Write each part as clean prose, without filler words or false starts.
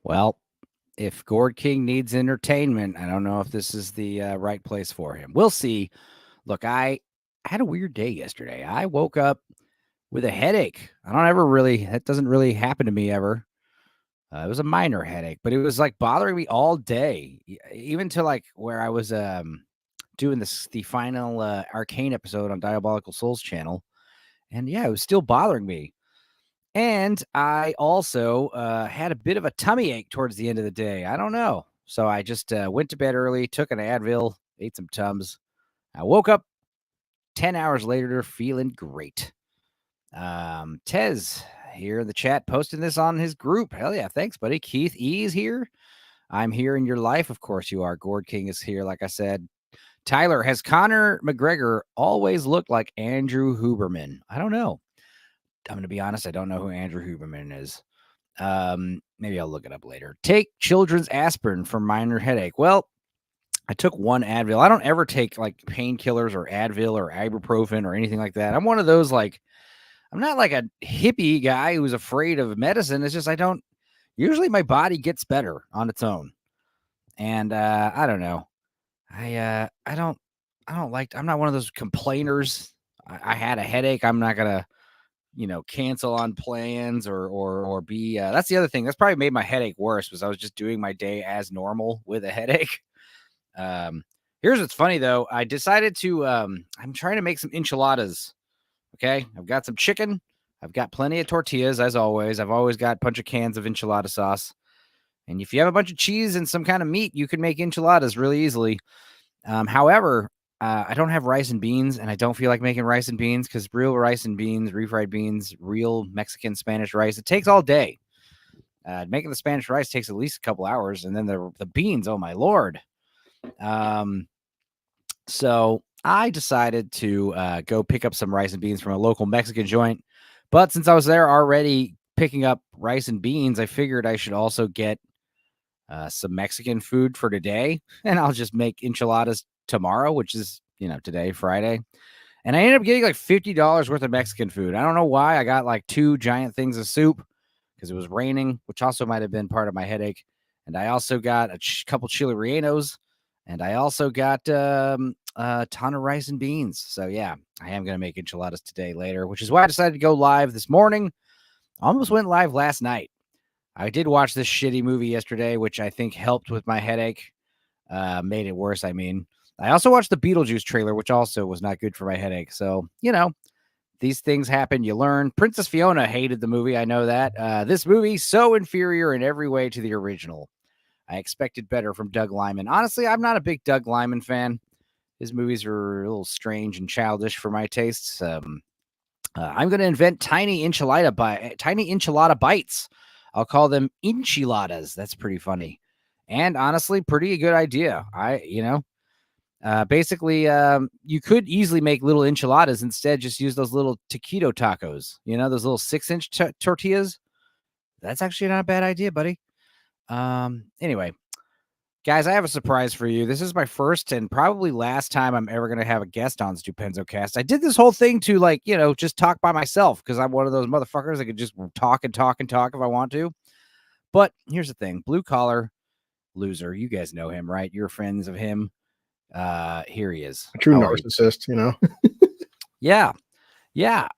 Well, if Gord King needs entertainment, I don't know if this is the right place for him. We'll see. Look, I had a weird day yesterday. I woke up with a headache. That doesn't really happen to me ever. It was a minor headache, but it was like bothering me all day, even to like where I was doing the final Arcane episode on Diabolical Souls channel. And yeah, it was still bothering me. And I also had a bit of a tummy ache towards the end of the day. I don't know. So I just went to bed early, took an Advil, ate some Tums. I woke up 10 hours later feeling great. Tez here in the chat posting this on his group. Hell yeah. Thanks, buddy. Keith E is here. I'm here in your life. Of course you are. Gord King is here, like I said. Tyler, has Conor McGregor always looked like Andrew Huberman? I don't know. I'm going to be honest. I don't know who Andrew Huberman is. Maybe I'll look it up later. Take children's aspirin for minor headache. Well, I took one Advil. I don't ever take like painkillers or Advil or ibuprofen or anything like that. I'm one of those like, I'm not like a hippie guy who's afraid of medicine. It's just usually my body gets better on its own. And I don't know. I'm not one of those complainers. I had a headache. I'm not gonna, cancel on plans or be. That's the other thing. That's probably made my headache worse. Was I was just doing my day as normal with a headache. Here's what's funny though. I decided to. I'm trying to make some enchiladas. Okay, I've got some chicken. I've got plenty of tortillas as always. I've always got a bunch of cans of enchilada sauce. And if you have a bunch of cheese and some kind of meat, you can make enchiladas really easily. However, I don't have rice and beans, and I don't feel like making rice and beans because real rice and beans, refried beans, real Mexican Spanish rice, it takes all day. Making the Spanish rice takes at least a couple hours, and then the beans, oh my Lord. So I decided to go pick up some rice and beans from a local Mexican joint. But since I was there already picking up rice and beans, I figured I should also get some Mexican food for today, and I'll just make enchiladas tomorrow, which is, today, Friday. And I ended up getting like $50 worth of Mexican food. I don't know why. I got like 2 giant things of soup because it was raining, which also might have been part of my headache. And I also got a couple chili rellenos, and I also got a ton of rice and beans. So yeah, I am going to make enchiladas today later, which is why I decided to go live this morning. Almost went live last night. I did watch this shitty movie yesterday, which I think helped with my headache. Made it worse, I mean. I also watched the Beetlejuice trailer, which also was not good for my headache. So, these things happen. You learn. Princess Fiona hated the movie. I know that. This movie, so inferior in every way to the original. I expected better from Doug Liman. Honestly, I'm not a big Doug Liman fan. His movies are a little strange and childish for my tastes. I'm going to invent tiny enchilada bites. I'll call them enchiladas. That's pretty funny. And honestly, pretty good idea. Basically, you could easily make little enchiladas. Instead, just use those little taquito tacos. Those little 6-inch tortillas. That's actually not a bad idea, buddy. Anyway, guys, I have a surprise for you. This is my first and probably last time I'm ever going to have a guest on Stupenzocast. I did this whole thing to just talk by myself because I'm one of those motherfuckers that could just talk and talk and talk if I want to. But here's the thing. Blue collar loser. You guys know him, right? You're friends of him. Here he is. A true narcissist, Yeah.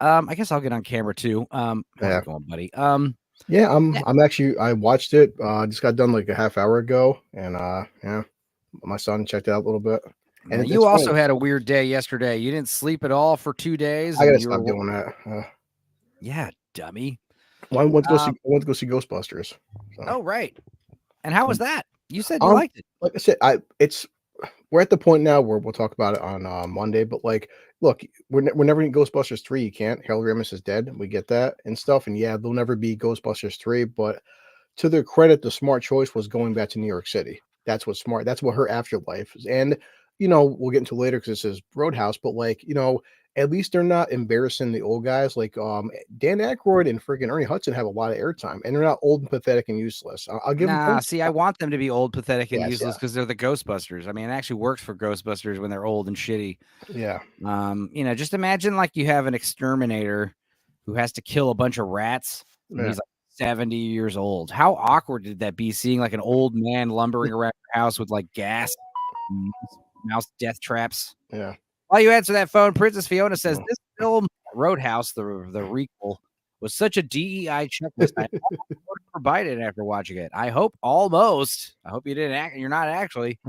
I guess I'll get on camera too. How's it going, buddy? Yeah, I'm actually, I watched it. Just got done like a half hour ago, and my son checked it out a little bit. And you also had a weird day yesterday. You didn't sleep at all for 2 days. I gotta stop doing that. Yeah, dummy. I went to go see Ghostbusters. So. Oh, right. And how was that? You said you liked it. Like I said, we're at the point now where we'll talk about it on Monday. But like, look, we're never in Ghostbusters 3. You can't. Harold Ramis is dead. We get that and stuff. And yeah, there'll never be Ghostbusters 3. But to their credit, the smart choice was going back to New York City. That's what's smart. That's what her afterlife is. And we'll get into later because this is Roadhouse. But like, at least they're not embarrassing the old guys. Like Dan Aykroyd and freaking Ernie Hudson have a lot of airtime, and they're not old and pathetic and useless. I'll give them. See, I want them to be old, pathetic, and useless because they're the Ghostbusters. I mean, it actually works for Ghostbusters when they're old and shitty. Yeah. Just imagine like you have an exterminator who has to kill a bunch of rats. And he's like 70 years old. How awkward did that be, seeing like an old man lumbering around your house with like gas, mouse death traps? Yeah. While you answer that phone, Princess Fiona says Mm. this film, Roadhouse, the requel, was such a DEI checklist. I almost voted for Biden after watching it. I hope you didn't act. You're not actually.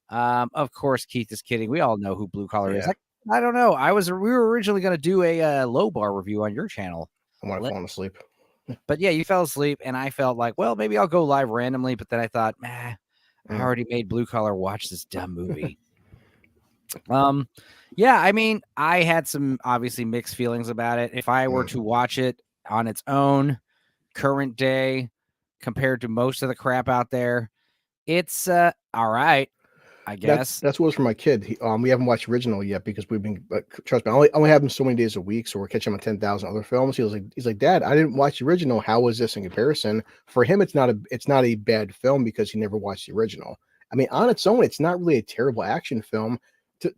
Of course, Keith is kidding. We all know who Blue Collar is. Yeah. I don't know. We were originally going to do a low bar review on your channel. I want to fall asleep. But yeah, you fell asleep, and I felt like, well, maybe I'll go live randomly. But then I thought, I already made Blue Collar watch this dumb movie. Yeah, I mean, I had some obviously mixed feelings about it. If I were to watch it on its own, current day, compared to most of the crap out there, it's all right, I guess. That's what was for my kid. We haven't watched original yet because we've been. Trust me, I only have him so many days a week, so we're catching him on 10,000 other films. He's like, Dad, I didn't watch the original. How is this in comparison? For him, it's not a bad film because he never watched the original. I mean, on its own, it's not really a terrible action film.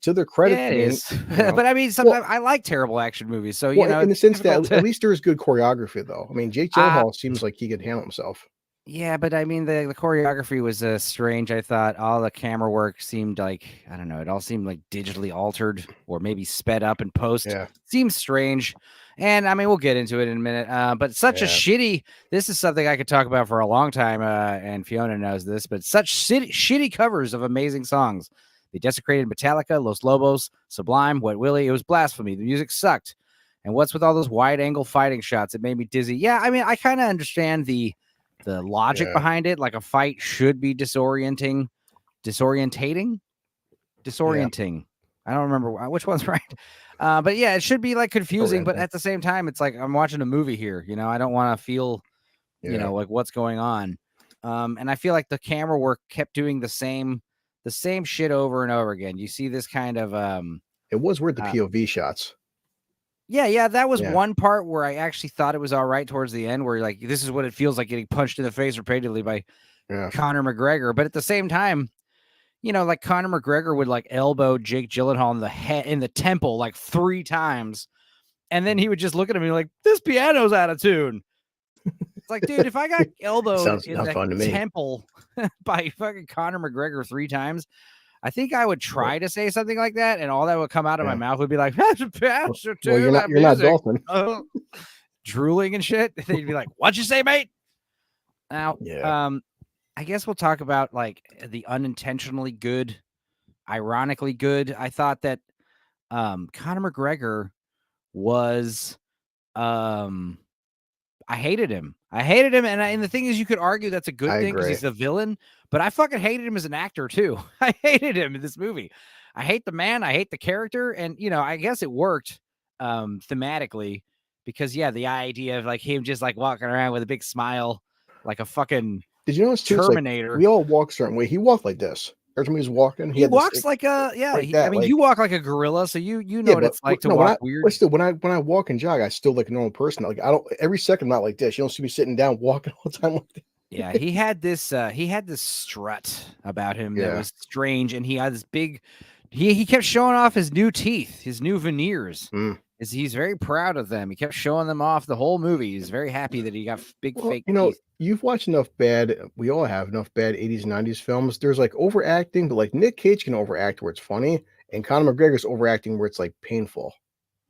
To their credit, Yeah, it is. You know, but I mean, sometimes I like terrible action movies. So in the sense that at least there's good choreography, though. I mean, Jake Gyllenhaal seems like he could handle himself. Yeah, but I mean, the choreography was strange. I thought all the camera work seemed like, I don't know, it all seemed like digitally altered or maybe sped up in post. Yeah. Seems strange. And I mean, we'll get into it in a minute. But such a shitty, this is something I could talk about for a long time. And Fiona knows this, but such shitty covers of amazing songs. They desecrated Metallica, Los Lobos, Sublime, Wet Willie. It was blasphemy. The music sucked. And what's with all those wide angle fighting shots? It made me dizzy. Yeah, I mean, I kind of understand the logic behind it. Like a fight should be disorienting. I don't remember which one's right. But yeah, it should be like confusing. But at the same time, it's like I'm watching a movie here. You know, I don't want to feel, like what's going on. And I feel like the camera work kept doing the same shit over and over again. You see this kind of it was weird, the POV shots. Yeah, that was one part where I actually thought it was all right towards the end, where like this is what it feels like getting punched in the face repeatedly by Conor McGregor. But at the same time, like Conor McGregor would like elbow Jake Gyllenhaal in the head, in the temple, like 3 times, and then he would just look at him and be like, "This piano's out of tune." It's like, dude, if I got elbowed in the temple by fucking Conor McGregor 3 times, I think I would try to say something like that, and all that would come out of my mouth would be like, "That's a pastor too." Well, you're not Dolphin. Drooling and shit. They'd be like, "What'd you say, mate?" Now, I guess we'll talk about like the unintentionally good, ironically good. I thought that Conor McGregor was I hated him. And the thing is, you could argue that's a good thing because he's a villain, but I fucking hated him as an actor too. I hated him in this movie. I hate the man. I hate the character. And, I guess it worked thematically because, the idea of like him just like walking around with a big smile, like a fucking Did you notice Terminator. Like, we all walk a certain way. He walked like this. Every time he's walking, he walks like a you walk like a gorilla, so you know what it's like to walk weird. But still, when I walk and jog, I still like a normal person. Like I don't every second, not like this. You don't see me sitting down walking all the time like that. Yeah, he had this strut about him that was strange, and he had this big. He kept showing off his new teeth, his new veneers. He's very proud of them. He kept showing them off the whole movie. He's very happy that he got big fake teeth. You've watched enough we all have enough bad 80s, 90s films. There's like overacting, but like Nick Cage can overact where it's funny, and Conor McGregor's overacting where it's like painful.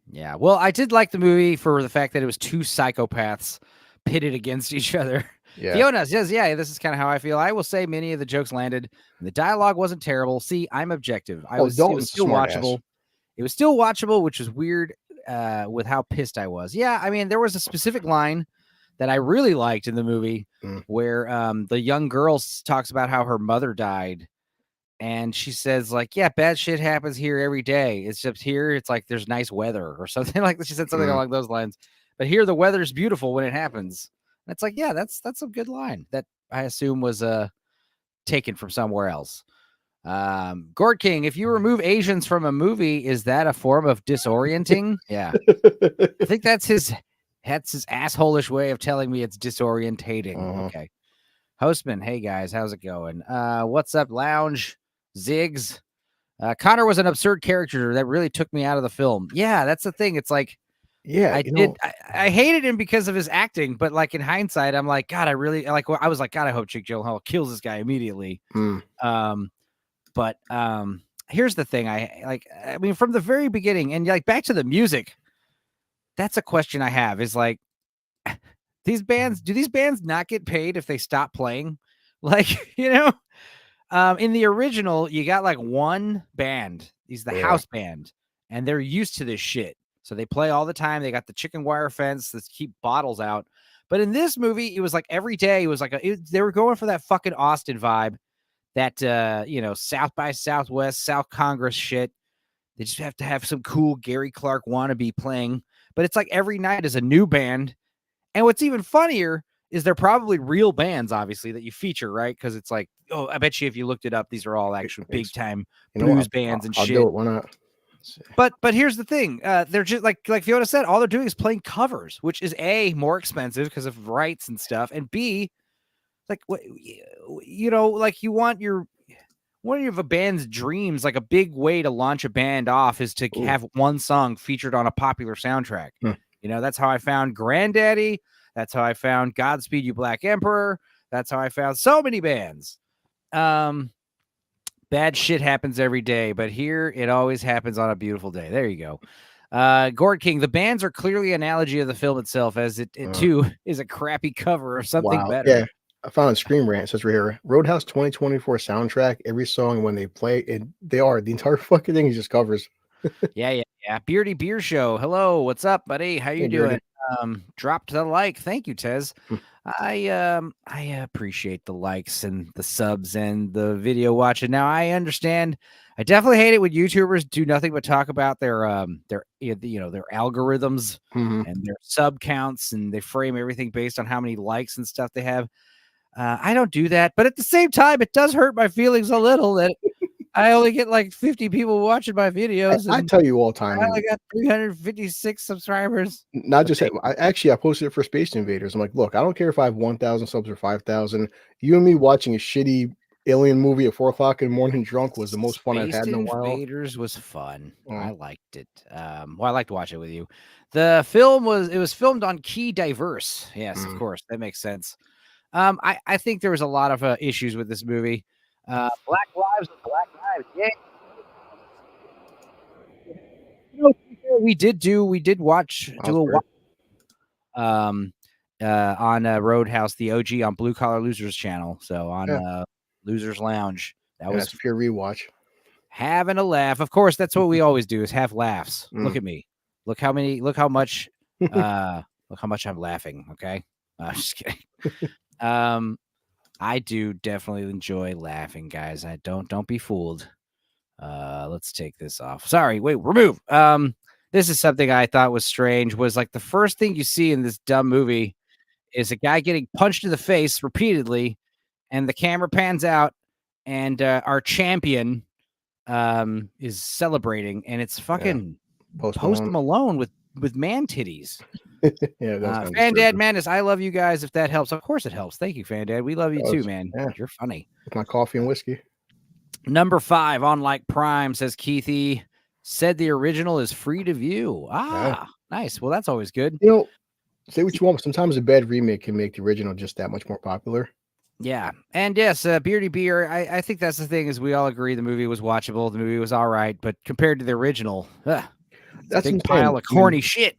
Yeah, well, I did like the movie for the fact that it was 2 psychopaths pitted against each other. Yeah. Fiona says, this is kind of how I feel. I will say many of the jokes landed, and the dialogue wasn't terrible. See, I'm objective. It was still watchable. It was still watchable, which is weird with how pissed I was. Yeah, I mean, there was a specific line that I really liked in the movie where the young girl talks about how her mother died. And she says like, yeah, bad shit happens here every day. It's just here. It's like, there's nice weather or something like that. She said something along those lines, but here the weather's beautiful when it happens. And it's like, yeah, that's a good line that I assume was taken from somewhere else. Gord King, if you remove Asians from a movie, is that a form of disorienting? Yeah. I think that's his asshole-ish way of telling me it's disorientating. Okay. Hostman, hey guys, how's it going? What's up, Lounge? Ziggs. Connor was an absurd character that really took me out of the film. Yeah, that's the thing. It's like Yeah, I did. I hated him because of his acting, but like in hindsight, I'm like, God, I really like. I was like, God, I hope Jake Gyllenhaal kills this guy immediately. mm, But here's the thing. I mean, from the very beginning, and like back to the music. That's a question I have. Is like, do these bands not get paid if they stop playing? Like, in the original, you got like one band. He's the yeah. house band, and they're used to this shit. So they play all the time. They got the chicken wire fence that keep bottles out. But in this movie, it was like every day. It was like they were going for that fucking Austin vibe, that South by Southwest, South Congress shit. They just have to have some cool Gary Clark wannabe playing. But it's like every night is a new band. And what's even funnier is they're probably real bands, obviously, that you feature, right? Because it's like, oh, I bet you if you looked it up, these are all actual big time blues bands and I'll shit. do it. Why not? But here's the thing: they're just like Fiona said, all they're doing is playing covers, which is A, more expensive because of rights and stuff, and B, like like you want one of a band's dreams, like a big way to launch a band off is to have one song featured on a popular soundtrack. That's how I found Granddaddy. That's how I found Godspeed You Black Emperor. That's how I found so many bands. Bad shit happens every day, but here it always happens on a beautiful day. There you go. Gord King, the bands are clearly an analogy of the film itself, as it too is a crappy cover of something better. Yeah. I found on Scream Rant, it says right here, Roadhouse 2024 soundtrack, every song when they play it, the entire fucking thing is just covers. Yeah. Beardy Beer Show. Hello, what's up, buddy? How you doing? Dropped the like. Thank you, Tez. I appreciate the likes and the subs and the video watching. Now I understand. I definitely hate it when YouTubers do nothing but talk about their algorithms and their sub counts, and they frame everything based on how many likes and stuff they have. I don't do that, but at the same time, it does hurt my feelings a little that I only get like 50 people watching my videos. I tell you all the time. I got 356 subscribers. Not just I posted it for Space Invaders. I'm like, look, I don't care if I have 1,000 subs or 5,000. You and me watching a shitty alien movie at 4:00 in the morning drunk was the most fun I've had in a while. Space Invaders was fun. I liked it. I liked to watch it with you. The film was filmed on Key Diverse. Yes, of course, that makes sense. I think there was a lot of issues with this movie. Black lives and black lives. Yeah. We did watch on Roadhouse, the OG on Blue Collar Losers channel. So on Losers Lounge. That was pure rewatch. Having a laugh. Of course, that's what we always do is have laughs. Look at me. Look how much I'm laughing. Okay. Just kidding. I do definitely enjoy laughing, guys. Don't be fooled. Let's take this off. Sorry, wait, remove. This is something I thought was strange, was like the first thing you see in this dumb movie is a guy getting punched in the face repeatedly, and the camera pans out, and our champion is celebrating, and it's fucking Post Malone with man titties. Fan Dad Madness, I love you guys. If that helps, of course it helps. Thank you, Fan Dad. We love you too, man. Yeah. You're funny. With my coffee and whiskey. Number 5 on Like Prime says Keithy said the original is free to view. Nice. Well, that's always good. Say what you want, but sometimes a bad remake can make the original just that much more popular. Yeah. And yes, Beardy Beer, I think that's the thing, is we all agree the movie was watchable. The movie was all right, but compared to the original, that's a big pile of corny shit.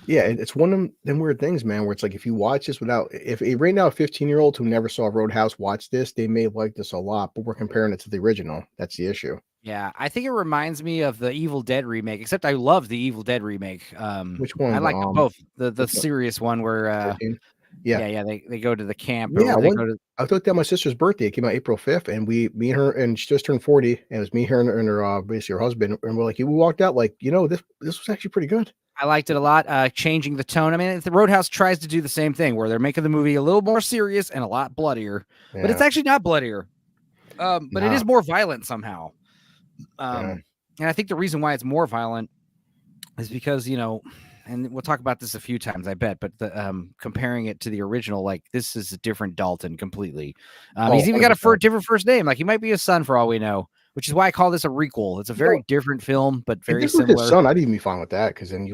Yeah, it's one of them weird things, man, where it's like if you watch this if right now a 15-year-old who never saw Roadhouse watch this, they may like this a lot, but we're comparing it to the original. That's the issue. Yeah, I think it reminds me of the Evil Dead remake, except I love the Evil Dead remake. Which one? I like both. The serious one where they go to the camp. Yeah, I took that my sister's birthday. It came out April 5th, and me and her, and she just turned 40, and it was me, her, and her basically her husband, and we're like, we walked out like, this was actually pretty good. I liked it a lot, changing the tone. I mean, the Roadhouse tries to do the same thing, where they're making the movie a little more serious and a lot bloodier, but it's actually not bloodier. But it is more violent somehow. And I think the reason why it's more violent is because, and we'll talk about this a few times, I bet, but comparing it to the original, like, this is a different Dalton completely. He's even got a different first name. Like, he might be his son for all we know, which is why I call this a requel. It's a very different film, but very similar. His son, I'd even be fine with that, because then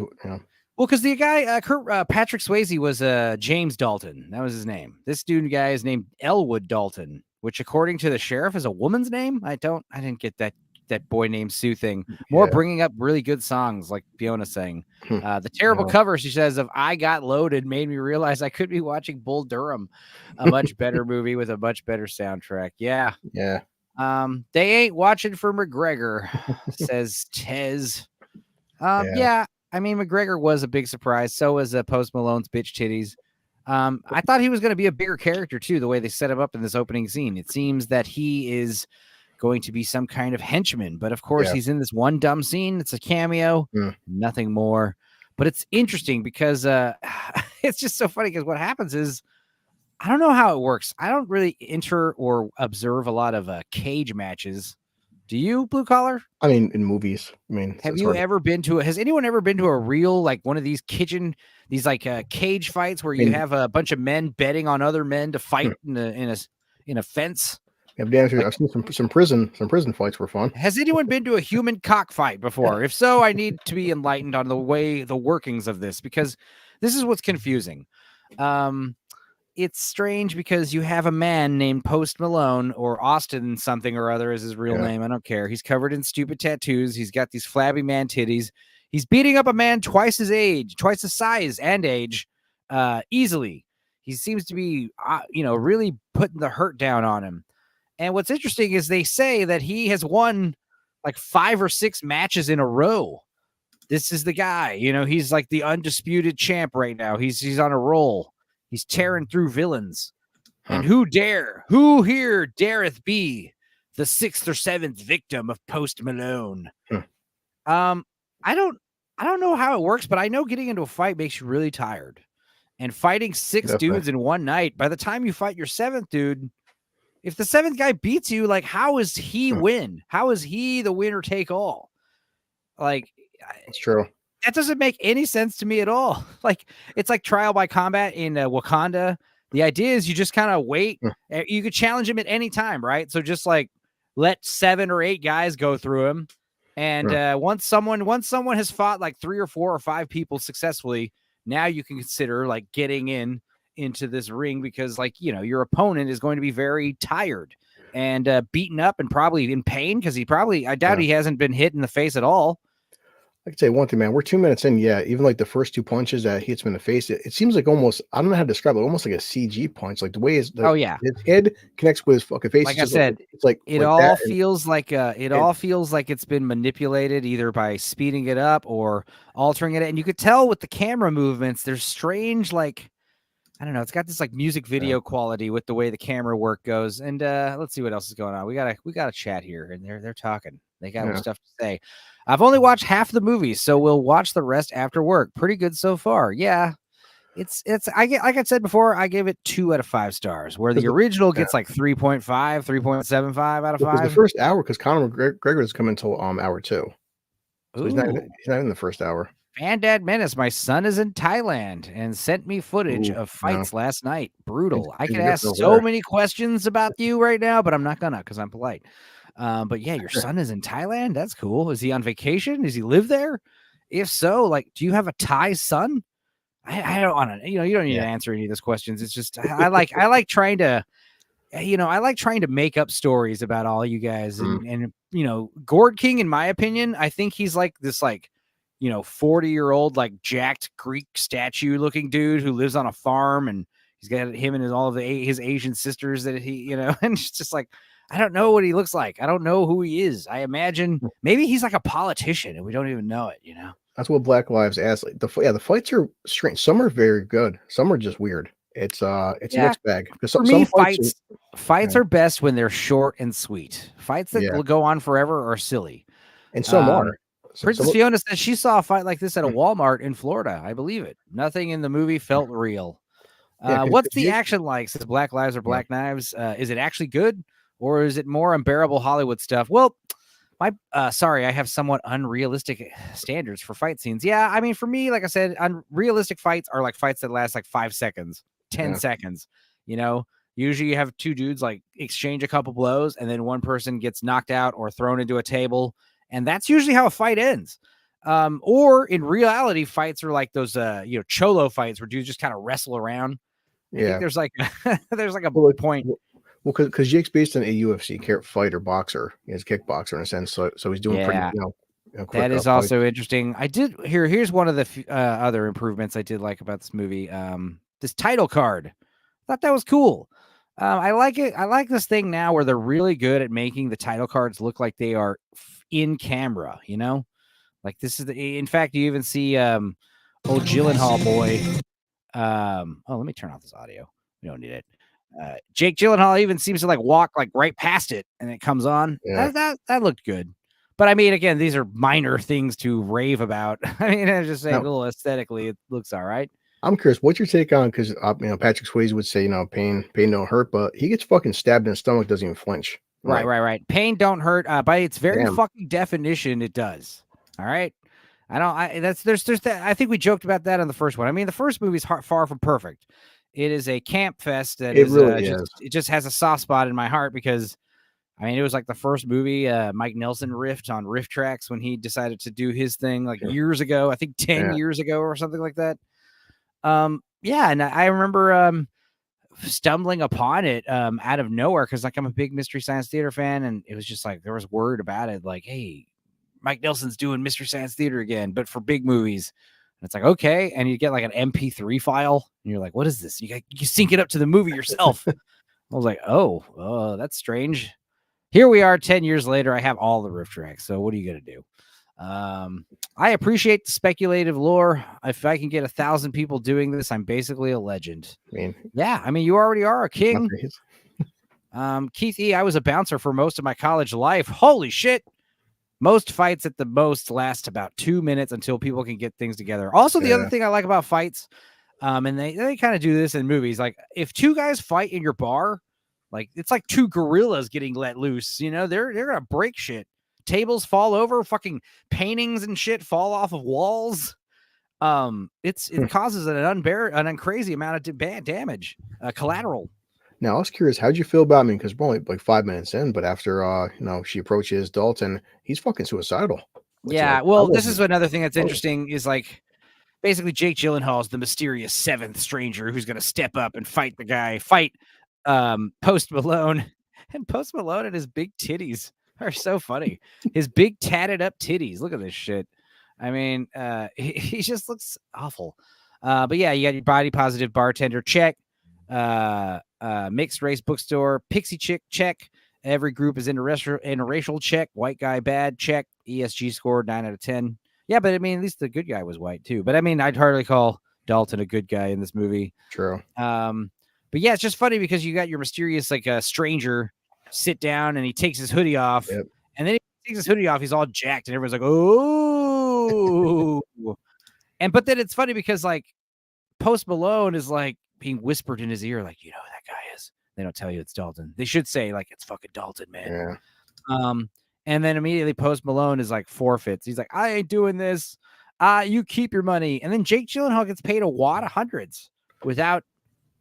Well, because the guy, Patrick Swayze was James Dalton. That was his name. This dude guy is named Elwood Dalton, which according to the sheriff is a woman's name. I didn't get that boy named Sue thing. More Yeah. bringing up really good songs like Fiona sang. The terrible No. cover, she says, of I Got Loaded made me realize I could be watching Bull Durham, a much better movie with a much better soundtrack. Yeah. Yeah. They ain't watching for McGregor, says Tez. Yeah. Yeah, I mean, McGregor was a big surprise. So was Post Malone's bitch titties. I thought he was going to be a bigger character too, the way they set him up in this opening scene. It seems that he is going to be some kind of henchman, but of course Yeah. he's in this one dumb scene. It's a cameo, nothing more. But it's interesting because it's just so funny because what happens is I don't know how it works. I don't really enter or observe a lot of cage matches. Do you, Blue Collar? I mean, in movies. I mean, Have it's you hard ever been to has anyone ever been to a real, like one of these cage fights where you mean- have a bunch of men betting on other men to fight in a fence? Yeah, damn sure. Like- I've seen some prison fights were fun. Has anyone been to a human cockfight before? If so, I need to be enlightened on the workings of this, because this is what's confusing. It's strange because you have a man named Post Malone, or Austin something or other is his real name. I don't care. He's covered in stupid tattoos. He's got these flabby man titties. He's beating up a man twice his size and age, easily. He seems to be, really putting the hurt down on him. And what's interesting is they say that he has won like 5 or 6 matches in a row. This is the guy, he's like the undisputed champ right now. He's on a roll. He's tearing through villains. And who here dareth be the 6th or 7th victim of Post Malone? I don't know how it works, but I know getting into a fight makes you really tired. And fighting 6 dudes in one night, by the time you fight your 7th dude, if the 7th guy beats you, like, how is he win? How is he the winner take all? Like, it's true. That doesn't make any sense to me at all. Like, it's like trial by combat in Wakanda. The idea is you just kind of wait. You could challenge him at any time, right? So just like let 7 or 8 guys go through him. And once someone has fought like 3 or 4 or 5 people successfully, now you can consider like getting into this ring, because like, your opponent is going to be very tired and beaten up and probably in pain, because I doubt he hasn't been hit in the face at all. I can say one thing, man. We're 2 minutes in. Yeah, even like the first 2 punches that hits him in the face, it seems like almost, I don't know how to describe it, almost like a CG punch. Like the way his head connects with his fucking face. Like I said, it's like it all feels like all feels like it's been manipulated either by speeding it up or altering it. And you could tell with the camera movements, there's strange, like, I don't know, it's got this like music video quality with the way the camera work goes. And let's see what else is going on. We got a chat here, and they're talking. They got stuff to say. I've only watched half the movie, so we'll watch the rest after work. Pretty good so far. Yeah. Like I said before, I gave it 2 out of 5 stars, where the original gets like 3.5, 3.75 out of 5. The first hour, because Conor McGregor doesn't come until hour 2. So he's not in the first hour. Dad Menace, my son is in Thailand and sent me footage of fights last night. Brutal. I could ask so many questions about you right now, but I'm not gonna, because I'm polite. But yeah, your son is in Thailand. That's cool. Is he on vacation? Does he live there? If so, like, do you have a Thai son? I don't want to, you don't need to answer any of those questions. It's just, I like trying to, I like trying to make up stories about all you guys. And Gord King, in my opinion, I think he's like this, like, 40-year-old, like jacked Greek statue looking dude who lives on a farm, and he's got him and all of his Asian sisters that he, and it's just like, I don't know what he looks like. I don't know who he is. I imagine maybe he's like a politician and we don't even know it, That's what Black Lives asked. Like, the fights are strange. Some are very good. Some are just weird. It's a mixed bag. Because for me, fights are best when they're short and sweet. Fights that will go on forever are silly. And some are. Princess Fiona says she saw a fight like this at a Walmart in Florida. I believe it. Nothing in the movie felt real. What's the action like? Says Black Lives or Black Knives. Is it actually good, or is it more unbearable Hollywood stuff? Well, sorry, I have somewhat unrealistic standards for fight scenes. Yeah, I mean, for me, like I said, unrealistic fights are like fights that last like 5 seconds, 10 seconds. Usually you have 2 dudes like exchange a couple blows, and then one person gets knocked out or thrown into a table. And that's usually how a fight ends. Or in reality, fights are like those cholo fights where dudes just kind of wrestle around. I think Yeah. there's like there's like a Well, point. well, because Jake's based on a UFC fighter boxer. He's a kickboxer in a sense, so he's doing pretty, Yeah, quick that is fights. also interesting. Here's one of the other improvements I did like about this movie. This title card. Thought that was cool. I like it. I like this thing now where they're really good at making the title cards look like they are in camera, like this is in fact, you even see old Gyllenhaal boy. Let me turn off this audio. We don't need it. Jake Gyllenhaal even seems to like walk like right past it and it comes on. Yeah. That looked good. But I mean, again, these are minor things to rave about. I mean, I just say, Now, little aesthetically, it looks all right. I'm curious, what's your take on, because Patrick Swayze would say, pain don't hurt, but he gets fucking stabbed in the stomach, doesn't even flinch. I'm like, Right. Pain don't hurt. By its very damn. fucking definition, it does. All right. I think we joked about that on the first one. I mean, the first movie is far from perfect. It is a camp fest that It is really is. it just has a soft spot in my heart because I mean, it was like the first movie Mike Nelson riffed on riff tracks when he decided to do his thing like years ago, I think 10 years ago or something like that. Yeah, and I remember stumbling upon it out of nowhere because like I'm a big Mystery Science Theater fan, and it was just like there was word about it, like, hey, Mike Nelson's doing Mystery Science Theater again, but for big movies. And it's like, okay, and you get like an MP3 file, and you're like, what is this? You sync it up to the movie yourself. I was like, oh, that's strange. Here we are 10 years later. I have all the riff tracks. So what are you going to do? I appreciate the speculative lore. If I can get 1,000 people doing this, I'm basically a legend. I mean, you already are a king. Keith E., I was a bouncer for most of my college life. Holy shit. Most fights at the most last about 2 minutes until people can get things together. Also, the other thing I like about fights, and they kind of do this in movies, like if two guys fight in your bar, like it's like two gorillas getting let loose, they're gonna break shit. Tables fall over, fucking paintings and shit fall off of walls. It causes an crazy amount of bad damage, collateral. Now, I was curious, how'd you feel about me? Because we're only like 5 minutes in, but after she approaches Dalton, he's fucking suicidal. Yeah, well, this is another thing that's interesting is like basically Jake Gyllenhaal is the mysterious seventh stranger who's going to step up and fight Post Malone. And Post Malone and his big titties are so funny. His big tatted up titties. Look at this shit. I mean, he just looks awful. But yeah, you got your body positive bartender, check. Mixed race bookstore, pixie chick, check. Every group is interracial, check. White guy, bad, check. ESG score 9 out of 10. Yeah, but I mean, at least the good guy was white too. But I mean, I'd hardly call Dalton a good guy in this movie. True. But yeah, it's just funny because you got your mysterious like a stranger sit down and he takes his hoodie off, and then he takes his hoodie off. He's all jacked, and everyone's like, "Oh!" but then it's funny because like Post Malone is like being whispered in his ear, like, "You know who that guy is." They don't tell you it's Dalton. They should say like it's fucking Dalton, man. Yeah. And then immediately Post Malone is like forfeits. He's like, I ain't doing this. You keep your money. And then Jake Gyllenhaal gets paid a wad of hundreds without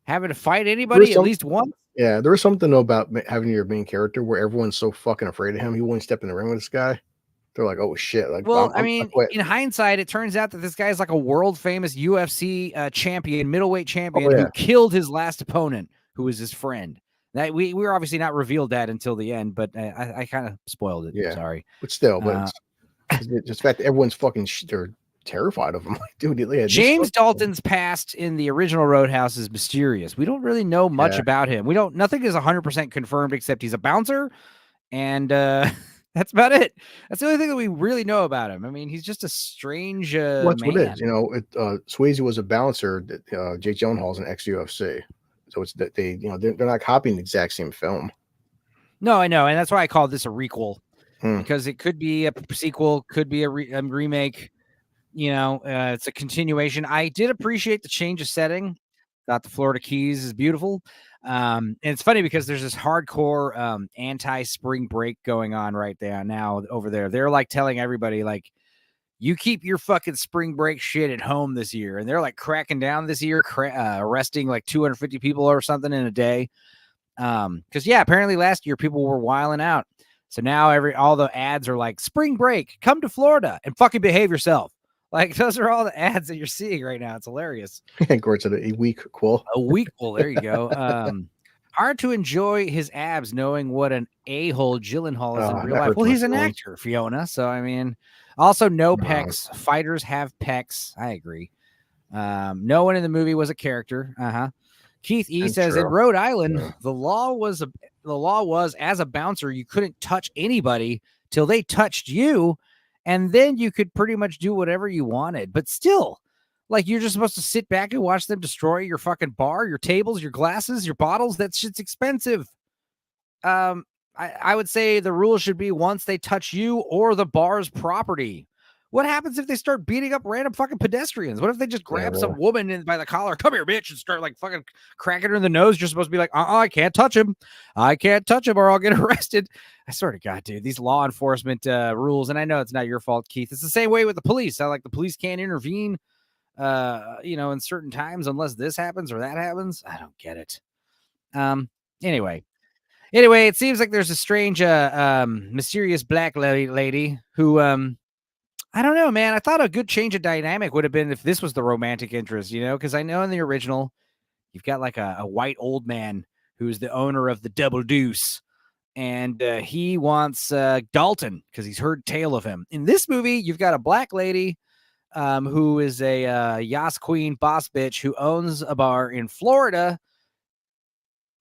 having to fight anybody at least once. Yeah, there was something about having your main character where everyone's so fucking afraid of him. He won't step in the ring with this guy. They're like, oh shit. Like, well, I mean, in hindsight, it turns out that this guy is like a world famous UFC champion, middleweight champion who killed his last opponent, who was his friend. That we were obviously not revealed that until the end, but I kind of spoiled it. Yeah, sorry, but still, it's just the fact that everyone's fucking they're terrified of him. Like, dude, James Dalton's past in the original Roadhouse is mysterious. We don't really know much about him. Nothing is 100% confirmed except he's a bouncer, and that's about it. That's the only thing that we really know about him. I mean, he's just a strange man. What it is, Swayze was a bouncer. Jake Gyllenhaal's an ex-UFC. So it's that they're not copying the exact same film. No, I know, and that's why I called this a requel because it could be a sequel, could be a remake. It's a continuation. I did appreciate the change of setting. Thought the Florida Keys is beautiful, and it's funny because there's this hardcore anti-spring break going on right there now over there. They're like telling everybody like, you keep your fucking spring break shit at home this year. And they're like cracking down this year, arresting like 250 people or something in a day. Because apparently last year people were wilding out. So now all the ads are like spring break, come to Florida and fucking behave yourself. Like those are all the ads that you're seeing right now. It's hilarious. Gord said a weak quill. A weak well, there you go. Hard to enjoy his abs knowing what an a-hole Gyllenhaal is in real That life. hurts Well, my he's an feelings. actor, Fiona. So I mean, also no No. pecs. Fighters have pecs. I agree. No one in the movie was a character. Keith E And says in true. Rhode Island, Yeah. the law was as a bouncer, you couldn't touch anybody till they touched you, and then you could pretty much do whatever you wanted. But still, like you're just supposed to sit back and watch them destroy your fucking bar, your tables, your glasses, your bottles. That shit's expensive. I would say the rule should be once they touch you or the bar's property. What happens if they start beating up random fucking pedestrians? What if they just grab some woman by the collar, come here, bitch, and start like fucking cracking her in the nose? You're supposed to be like, I can't touch him. I can't touch him or I'll get arrested. I swear to God, dude, these law enforcement rules, and I know it's not your fault, Keith. It's the same way with the police. Like the police can't intervene, in certain times unless this happens or that happens. I don't get it. Anyway, it seems like there's a strange, mysterious black lady who, I don't know, man. I thought a good change of dynamic would have been if this was the romantic interest, because I know in the original, you've got like a white old man who's the owner of the Double Deuce, and he wants Dalton because he's heard tale of him. In this movie, you've got a black lady who is a Yas Queen boss bitch who owns a bar in Florida,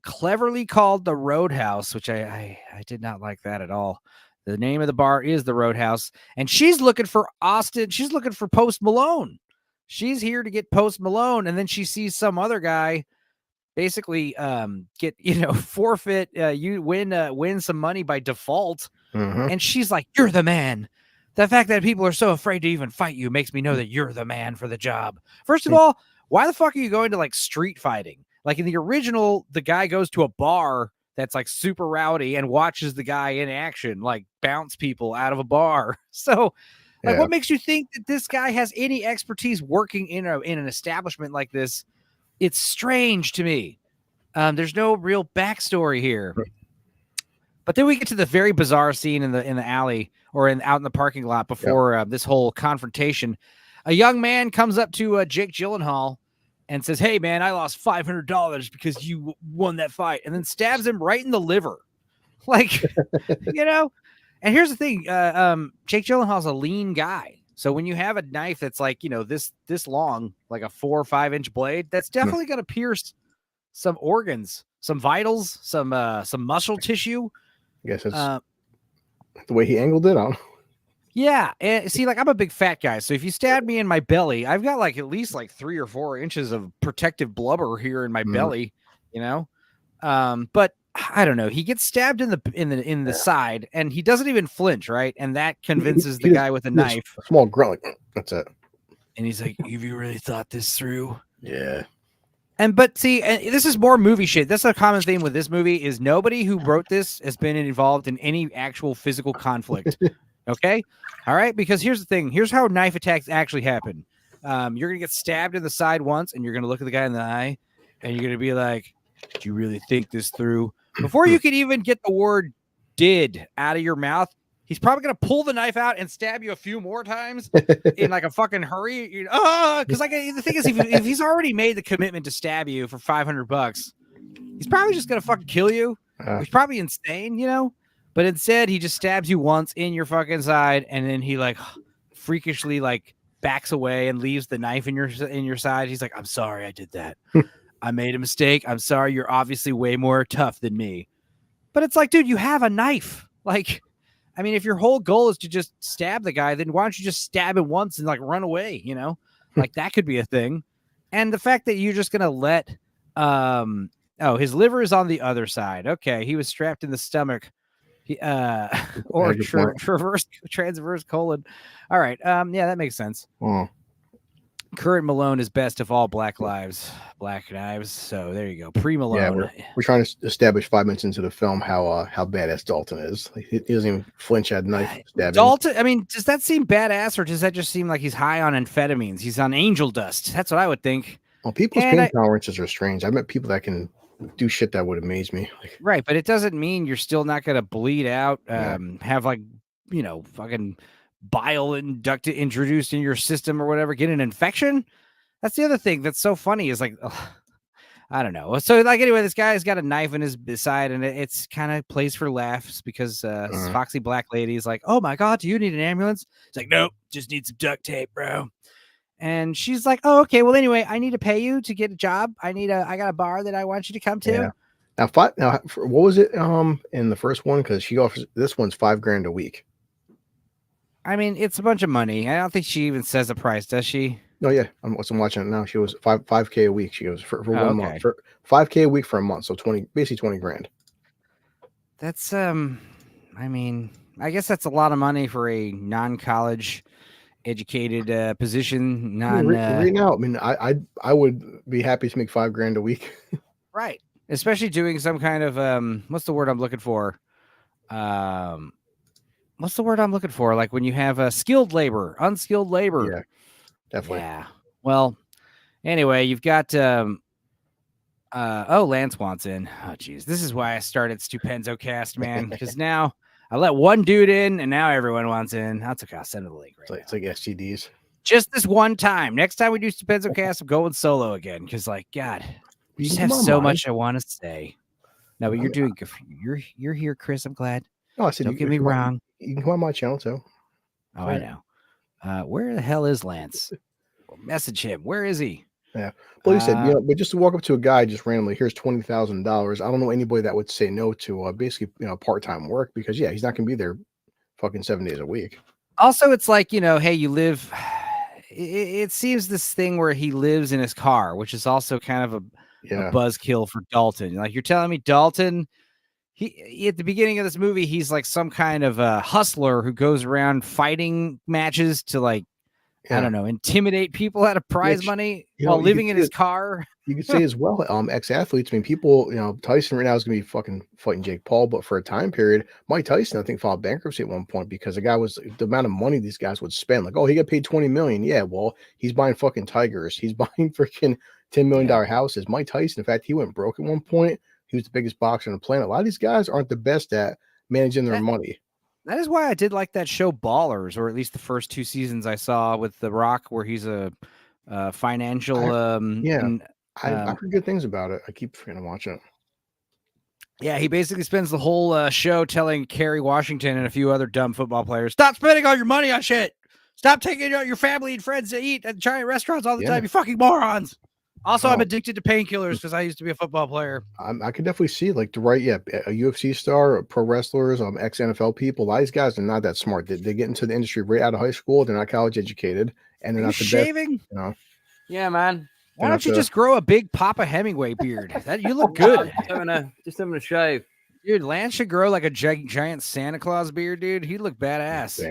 cleverly called the Roadhouse, which I did not like that at all. The name of the bar is the Roadhouse, and she's looking for Austin. She's looking for Post Malone. She's here to get Post Malone, and then she sees some other guy basically get forfeit. You win some money by default, and she's like, "You're the man." The fact that people are so afraid to even fight you makes me know that you're the man for the job. First of all, why the fuck are you going to like street fighting? Like in the original, the guy goes to a bar that's like super rowdy and watches the guy in action, like bounce people out of a bar. So like, what makes you think that this guy has any expertise working in an establishment like this? It's strange to me. There's no real backstory here. But then we get to the very bizarre scene in the alley or out in the parking lot before this whole confrontation. A young man comes up to Jake Gyllenhaal and says, "Hey, man, I lost $500 because you won that fight," and then stabs him right in the liver. Like, and here's the thing. Jake Gyllenhaal's a lean guy. So when you have a knife that's like, this long, like a 4 or 5 inch blade, that's definitely going to pierce some organs, some vitals, some muscle tissue. I guess it's the way he angled it on. Yeah, and see, like I'm a big fat guy, so if you stab me in my belly, I've got like at least like 3 or 4 inches of protective blubber here in my belly, But I don't know. He gets stabbed in the side, and he doesn't even flinch, right? And that convinces the guy with a knife. A small grunt, like, that's it. And he's like, "Have you really thought this through?" Yeah. But see, this is more movie shit. That's a common theme with this movie is nobody who wrote this has been involved in any actual physical conflict. Okay. All right. Because here's the thing. Here's how knife attacks actually happen. You're going to get stabbed in the side once, and you're going to look at the guy in the eye, and you're going to be like, "Do you really think this through?" Before you could even get the word "did" out of your mouth, he's probably going to pull the knife out and stab you a few more times in like a fucking hurry. Because like the thing is, if he's already made the commitment to stab you for $500, he's probably just going to fucking kill you. He's probably insane, But instead, he just stabs you once in your fucking side, and then he like freakishly like backs away and leaves the knife in your side. He's like, "I'm sorry, I did that. I made a mistake. I'm sorry. You're obviously way more tough than me." But it's like, dude, you have a knife. Like, I mean, if your whole goal is to just stab the guy, then why don't you just stab him once and like run away? Like that could be a thing. And the fact that you're just gonna let, his liver is on the other side. Okay, he was strapped in the stomach. Or transverse colon. All right. Yeah, that makes sense. Current Malone is best of all black knives. So there you go. Pre-Malone. Yeah, we're trying to establish 5 minutes into the film how badass Dalton is. Like, he doesn't even flinch at knife stabbing. Dalton, I mean, does that seem badass, or does that just seem like he's high on amphetamines? He's on angel dust. That's what I would think. Well, people's pain tolerances are strange. I met people that can do shit that would amaze me. Like, Right, but it doesn't mean you're still not gonna bleed out, yeah. have like, fucking bile introduced in your system or whatever, get an infection. That's the other thing that's so funny is like, ugh, I don't know. So like anyway, this guy's got a knife in his side, and it's kind of plays for laughs because Foxy Black Lady is like, "Oh my god, do you need an ambulance?" It's like, "Nope, just need some duct tape, bro." And she's like, "Oh, okay. Well, anyway, I need to pay you to get a job. I got a bar that I want you to come Yeah. to." Now, what was it in the first one? Because she offers this one's $5,000 a week. I mean, it's a bunch of money. I don't think she even says a price, does she? No, yeah, I'm watching it now. She was 5K a week. She goes for Oh, 1 month okay. for 5K a week for a month, so basically 20 grand. That's I mean, I guess that's a lot of money for a non-college educated position. I mean, right now, I mean, I would be happy to make $5,000 a week. Right. Especially doing some kind of what's the word I'm looking for? What's the word I'm looking for? Like when you have a skilled labor, unskilled labor. Yeah, definitely. Yeah. Well, anyway, you've got Lance wants in. Oh geez. This is why I started Stupenzocast, man. Because now I let one dude in and now everyone wants in. That's okay. I'll send the link right It's like STDs. Just this one time. Next time we do Stupenzocast, I'm going solo again. Because like, God, I just have so much I want to say. No, but you're doing good. You're here, Chris. I'm glad. No, I said, Don't get me wrong. You can come on my channel too. Oh, I know. Where the hell is Lance? Message him. Where is he? Yeah. Well, you said, but just to walk up to a guy just randomly, here's $20,000. I don't know anybody that would say no to basically, part-time work because yeah, he's not gonna be there fucking 7 days a week. Also, it's like, hey, you live. It seems this thing where he lives in his car, which is also kind of a buzzkill for Dalton. Like you're telling me Dalton, he at the beginning of this movie, he's like some kind of a hustler who goes around fighting matches to like, I don't know, intimidate people out of prize money while living in his car. You could say as well, ex-athletes. I mean, people, Tyson right now is going to be fucking fighting Jake Paul, but for a time period, Mike Tyson, I think, filed bankruptcy at one point because the amount of money these guys would spend. Like, oh, he got paid $20 million. Yeah, well, he's buying fucking tigers. He's buying freaking $10 million houses. Mike Tyson, in fact, he went broke at one point. He was the biggest boxer on the planet. A lot of these guys aren't the best at managing their money. That is why I did like that show Ballers, or at least the first 2 seasons I saw with The Rock, where he's a financial. I've heard good things about it. I keep forgetting to watch it. Yeah, he basically spends the whole show telling Kerry Washington and a few other dumb football players, stop spending all your money on shit. Stop taking out your family and friends to eat at giant restaurants all the time, you fucking morons. Also, I'm addicted to painkillers because I used to be a football player. I could definitely see like a UFC star, pro wrestlers, ex-NFL people. A lot of these guys are not that smart. They get into the industry right out of high school. They're not college educated, and they're not the shaving. Best, Yeah, man. Why don't you just grow a big Papa Hemingway beard? You look good. just having a shave. Dude, Lance should grow like a giant Santa Claus beard, dude. He'd look badass.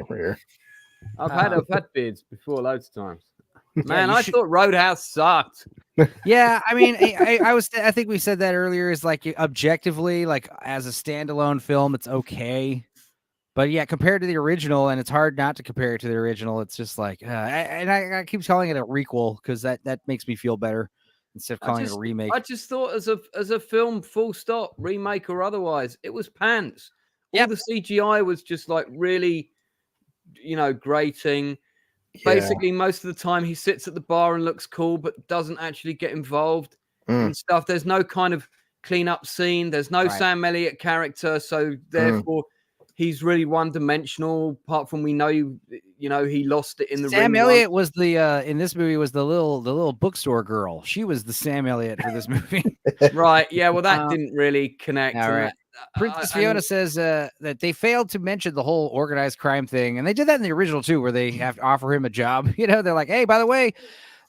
I've had beards before loads of times. Man, I thought Roadhouse sucked. Yeah, I mean, I think we said that earlier. Is like objectively, like as a standalone film, it's okay. But yeah, compared to the original, and it's hard not to compare it to the original. It's just like, I keep calling it a requel because that makes me feel better instead of calling it a remake. I just thought as a film, full stop, remake or otherwise, it was pants. All the CGI was just like really, grating. Yeah. Basically, most of the time he sits at the bar and looks cool, but doesn't actually get involved in stuff. There's no kind of clean-up scene. There's no Sam Elliott character, so therefore he's really one-dimensional. Apart from we know, he lost it in the ring. Sam Elliott was the in this movie was the little bookstore girl. She was the Sam Elliott for this movie. Right? Yeah. Well, that didn't really connect. All right. Princess Fiona says that they failed to mention the whole organized crime thing, and they did that in the original too, where they have to offer him a job. They're like, "Hey, by the way,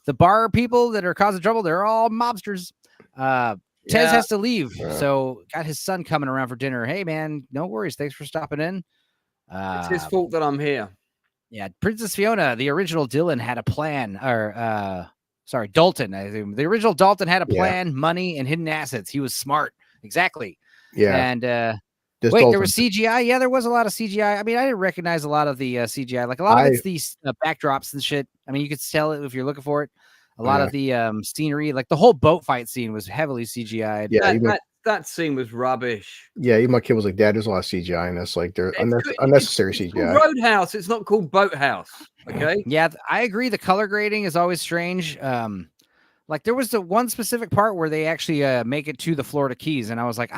the bar people that are causing trouble, they're all mobsters." Tez has to leave, so got his son coming around for dinner. Hey, man, no worries. Thanks for stopping in. It's his fault that I'm here. Yeah, Princess Fiona, the original Dylan had a plan, Dalton. I think the original Dalton had a plan, money, and hidden assets. He was smart. Exactly. Yeah. And wait, Dalton. There was CGI. Yeah, there was a lot of CGI. I mean, I didn't recognize a lot of the CGI. Like a lot of it's these backdrops and shit. I mean, you could tell it if you're looking for it. A lot of the scenery, like the whole boat fight scene, was heavily CGI'd. Yeah, that scene was rubbish. Yeah, even my kid was like, "Dad, there's a lot of CGI in this. Like, they're unnecessary it's CGI." Roadhouse. It's not called Boathouse. Okay. Yeah, I agree. The color grading is always strange. Like there was the one specific part where they actually make it to the Florida Keys, and I was like,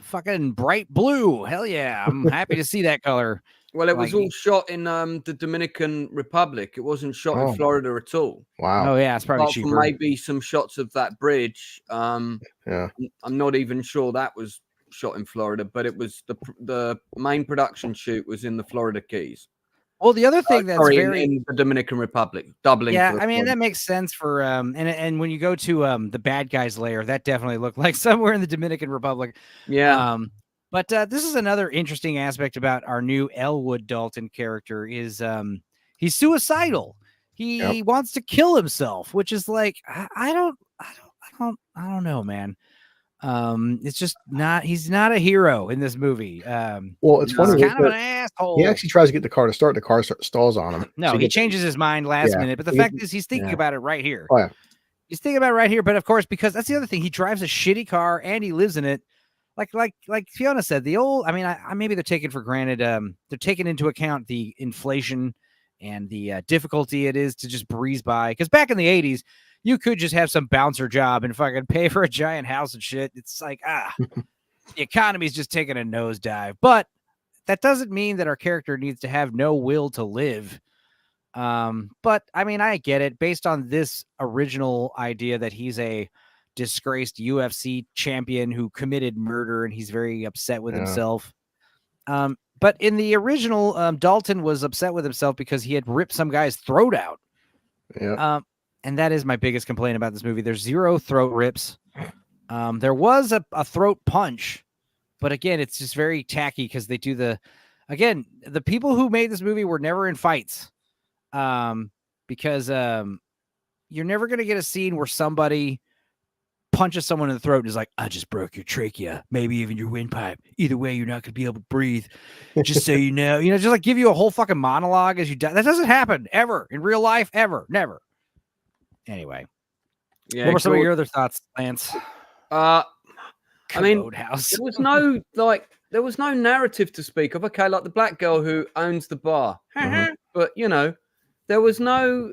fucking bright blue. Hell yeah, I'm happy to see that color. Well, it was all shot in the Dominican Republic. It wasn't shot in Florida at all. Wow. Oh yeah, it's probably cheaper. Maybe some shots of that bridge. Yeah. I'm not even sure that was shot in Florida, but it was the main production shoot was in the Florida Keys. Well, the other thing that's in the Dominican Republic, doubling. Yeah, I mean that makes sense for and when you go to the bad guys lair, that definitely looked like somewhere in the Dominican Republic. Yeah. But this is another interesting aspect about our new Elwood Dalton character is he's suicidal. He wants to kill himself, which is like I don't know, man. It's just not. He's not a hero in this movie. Well, it's funny. He's kind of an asshole. He actually tries to get the car to start. The car stalls on him. No, he changes his mind last minute. But the fact is, he's thinking about it right here. Oh yeah, he's thinking about it right here. But of course, because that's the other thing, he drives a shitty car and he lives in it. Like Fiona said, the old. I mean, I maybe they're taking for granted. They're taking into account the inflation and the difficulty it is to just breeze by. Because back in the 80s. You could just have some bouncer job and fucking pay for a giant house and shit. It's like, the economy's just taking a nosedive. But that doesn't mean that our character needs to have no will to live. But I mean, I get it based on this original idea that he's a disgraced UFC champion who committed murder and he's very upset with himself. But in the original, Dalton was upset with himself because he had ripped some guy's throat out. Yeah. And that is my biggest complaint about this movie. There's 0 throat rips. There was a throat punch, but again, it's just very tacky because they do the people who made this movie were never in fights. Because you're never going to get a scene where somebody punches someone in the throat and is like, I just broke your trachea, maybe even your windpipe. Either way, you're not going to be able to breathe. Just so you know, just like give you a whole fucking monologue as you die. That doesn't happen ever in real life, ever, never. Anyway, what were some of your other thoughts, Lance? I mean, Roadhouse. there was no narrative to speak of. Okay, like the black girl who owns the bar, but there was no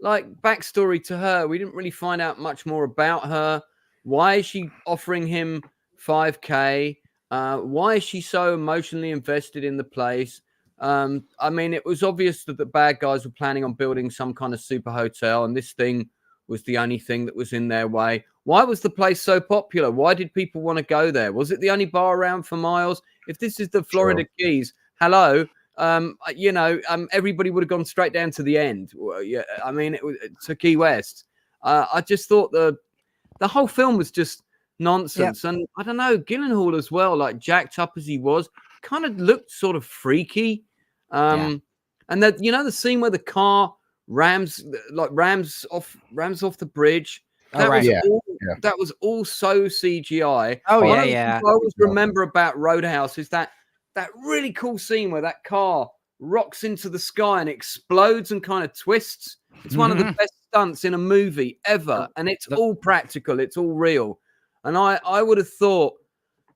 backstory to her. We didn't really find out much more about her. Why is she offering him $5K? Why is she so emotionally invested in the place? I mean, it was obvious that the bad guys were planning on building some kind of super hotel, and this thing was the only thing that was in their way. Why was the place so popular? Why did people want to go there? Was it the only bar around for miles? If this is the Florida Keys, hello, everybody would have gone straight down to the end. Yeah, I mean, it was to Key West. I just thought the whole film was just nonsense, and I don't know, Gyllenhaal as well, like jacked up as he was, kind of looked sort of freaky. And that the scene where the car rams off the bridge. That was all so CGI. Oh One yeah. I always remember about Roadhouse is that really cool scene where that car rocks into the sky and explodes and kind of twists. It's one of the best stunts in a movie ever, and it's all practical. It's all real. And I would have thought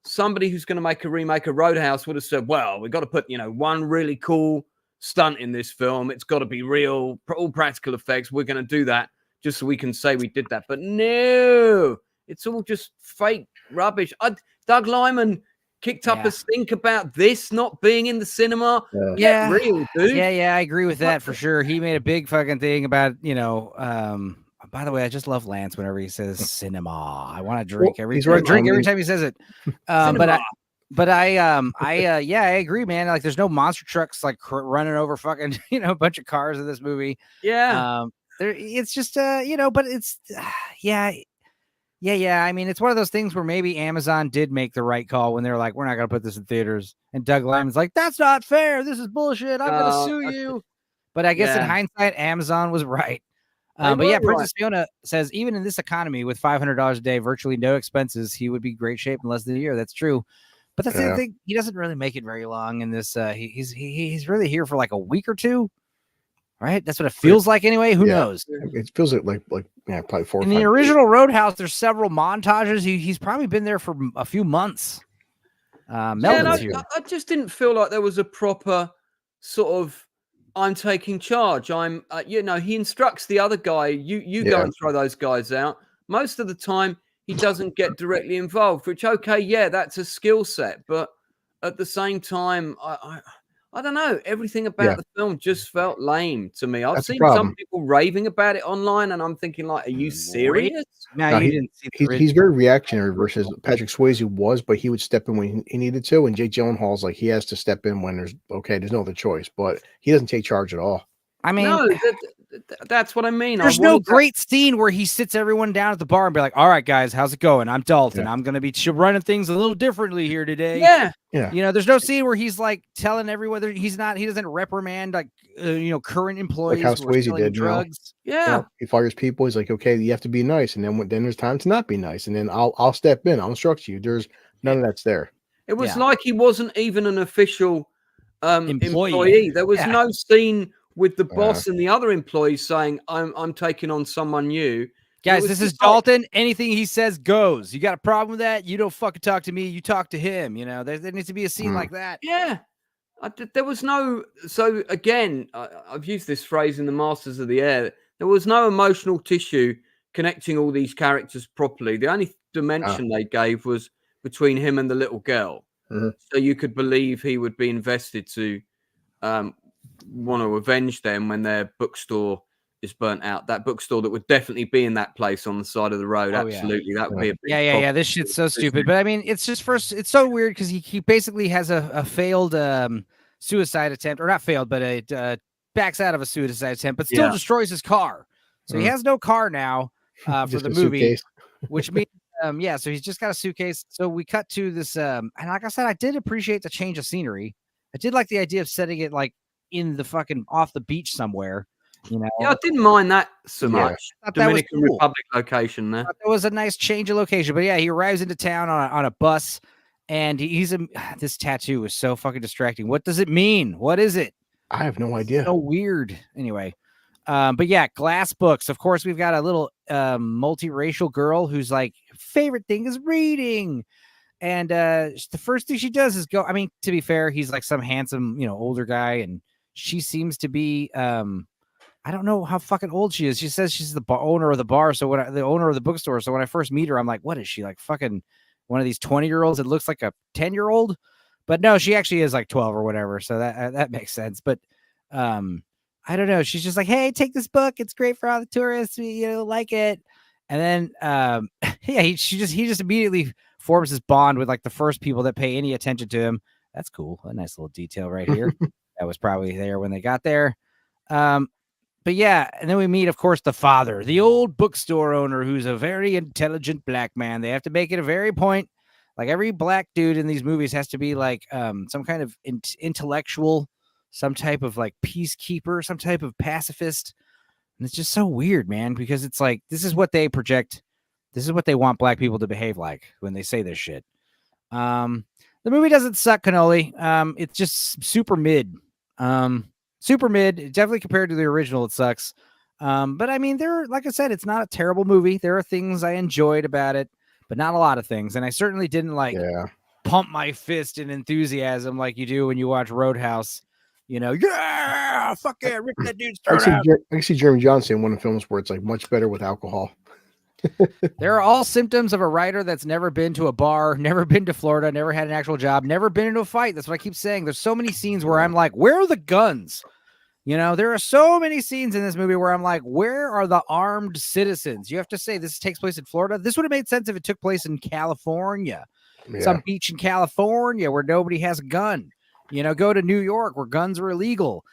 somebody who's going to make a remake of Roadhouse would have said, well, we've got to put, one really cool stunt in this film. It's got to be real, all practical effects. We're going to do that just so we can say we did that. But no, it's all just fake rubbish. Doug Liman kicked up a stink about this not being in the cinema. Yeah, real, dude. Yeah, I agree with that for sure. He made a big fucking thing about, by the way, I just love Lance whenever he says cinema. I want to drink every time he says it. But I agree, man. Like, there's no monster trucks like running over fucking a bunch of cars in this movie. Yeah. It's just but it's yeah. I mean, it's one of those things where maybe Amazon did make the right call when they're like, we're not gonna put this in theaters, and Doug Liman's like, that's not fair. This is bullshit. I'm gonna sue you. But I guess in hindsight, Amazon was right. But yeah, Princess Fiona says, even in this economy with $500 a day, virtually no expenses, he would be great shape in less than a year. That's true. But that's the thing. He doesn't really make it very long in this. He's really here for like a week or two. right? That's what it feels like anyway. Who knows? It feels like probably 4 or 5 In the days. original Roadhouse, there's several montages. He's probably been there for a few months. Melvin's here. I just didn't feel like there was a proper sort of I'm taking charge. I'm, he instructs the other guy. You go and throw those guys out. Most of the time, he doesn't get directly involved. Which, okay, that's a skill set, but at the same time, I don't know. Everything about the film just felt lame to me. I've seen some people raving about it online, and I'm thinking, like, are you serious? No, you didn't see he's very reactionary versus Patrick Swayze was, but he would step in when he needed to, and Jake Gyllenhaal's like he has to step in when there's no other choice, but he doesn't take charge at all. I mean, no, that's what I mean. There's no great scene where he sits everyone down at the bar and be like, all right, guys, how's it going? I'm Dalton. I'm going to be running things a little differently here today. Yeah. There's no scene where he's like telling everyone that he doesn't reprimand like, current employees like how who are selling drugs. He fires people. He's like, okay, you have to be nice. And then there's time to not be nice. And then I'll step in. I'll instruct you. There's none of that's there. It was like he wasn't even an official employee. There was no scene with the boss and the other employees saying, I'm taking on someone new. Guys, this is Dalton. Anything he says goes. You got a problem with that? You don't fucking talk to me. You talk to him. There needs to be a scene like that. Yeah. There was no... So, again, I've used this phrase in The Masters of the Air. There was no emotional tissue connecting all these characters properly. The only dimension they gave was between him and the little girl. So you could believe he would be invested to... want to avenge them when their bookstore is burnt out. That bookstore that would definitely be in that place on the side of the road. Absolutely. That would be a big problem. This shit's so stupid. But I mean, it's just it's so weird because he basically has a failed suicide attempt, or not failed, but it backs out of a suicide attempt, but still destroys his car. So he has no car now for the movie, which means so he's just got a suitcase. So we cut to this and like I said, I did appreciate the change of scenery. I did like the idea of setting it like in the fucking off the beach somewhere, I didn't mind that so much. Dominican Republic location there. It was a nice change of location, but he arrives into town on a bus, and this tattoo is so fucking distracting. What does it mean? What is it? I have no idea. So weird. Anyway, but glass books. Of course, we've got a little multiracial girl whose like favorite thing is reading. And the first thing she does is go. I mean, to be fair, he's like some handsome, older guy, and she seems to be. I don't know how fucking old she is. She says she's the owner of the bar, so the owner of the bookstore. So when I first meet her, I'm like, what is she, like fucking one of these 20-year-olds? It looks like a 10-year-old, but no, she actually is like 12 or whatever. So that makes sense. But I don't know. She's just like, hey, take this book. It's great for all the tourists. Like it. And then he just immediately forms this bond with like the first people that pay any attention to him. That's cool. A nice little detail right here. That was probably there when they got there. But and then we meet, of course, the father, the old bookstore owner, who's a very intelligent black man. They have to make it a very point. Like every black dude in these movies has to be like some kind of intellectual, some type of like peacekeeper, some type of pacifist. And it's just so weird, man, because it's like, this is what they project. This is what they want black people to behave like when they say this shit. The movie doesn't suck, Cannoli. It's just super mid. Super mid, definitely compared to the original, it sucks. But I mean, like I said, it's not a terrible movie. There are things I enjoyed about it, but not a lot of things. And I certainly didn't pump my fist in enthusiasm like you do when you watch Roadhouse. Fuck yeah, rip that dude's throat out. I can see Jeremy Johnson in one of the films where it's like much better with alcohol. There are all symptoms of a writer that's never been to a bar, never been to Florida, never had an actual job, never been into a fight. That's what I keep saying. There's so many scenes where I'm like, where are the guns? There are so many scenes in this movie where I'm like, where are the armed citizens? You have to say this takes place in Florida. This would have made sense if it took place in California, some beach in California where nobody has a gun. Go to New York where guns are illegal.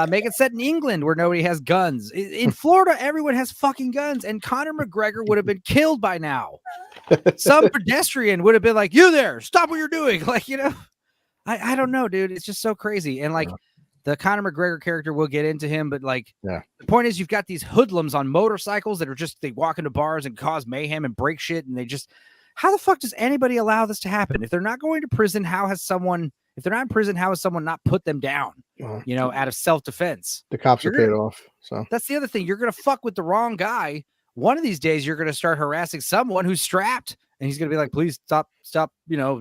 Make it set in England where nobody has guns. In Florida, everyone has fucking guns, and Conor McGregor would have been killed by now. Some pedestrian would have been like, you there, stop what you're doing. Like, I don't know, dude. It's just so crazy. And like the Conor McGregor character, we'll get into him, but like the point is you've got these hoodlums on motorcycles that are just, they walk into bars and cause mayhem and break shit. And how the fuck does anybody allow this to happen? If they're not going to prison, if they're not in prison, how has someone not put them down, out of self-defense? The cops are paid off. So that's the other thing. You're going to fuck with the wrong guy. One of these days, you're going to start harassing someone who's strapped, and he's going to be like, please stop,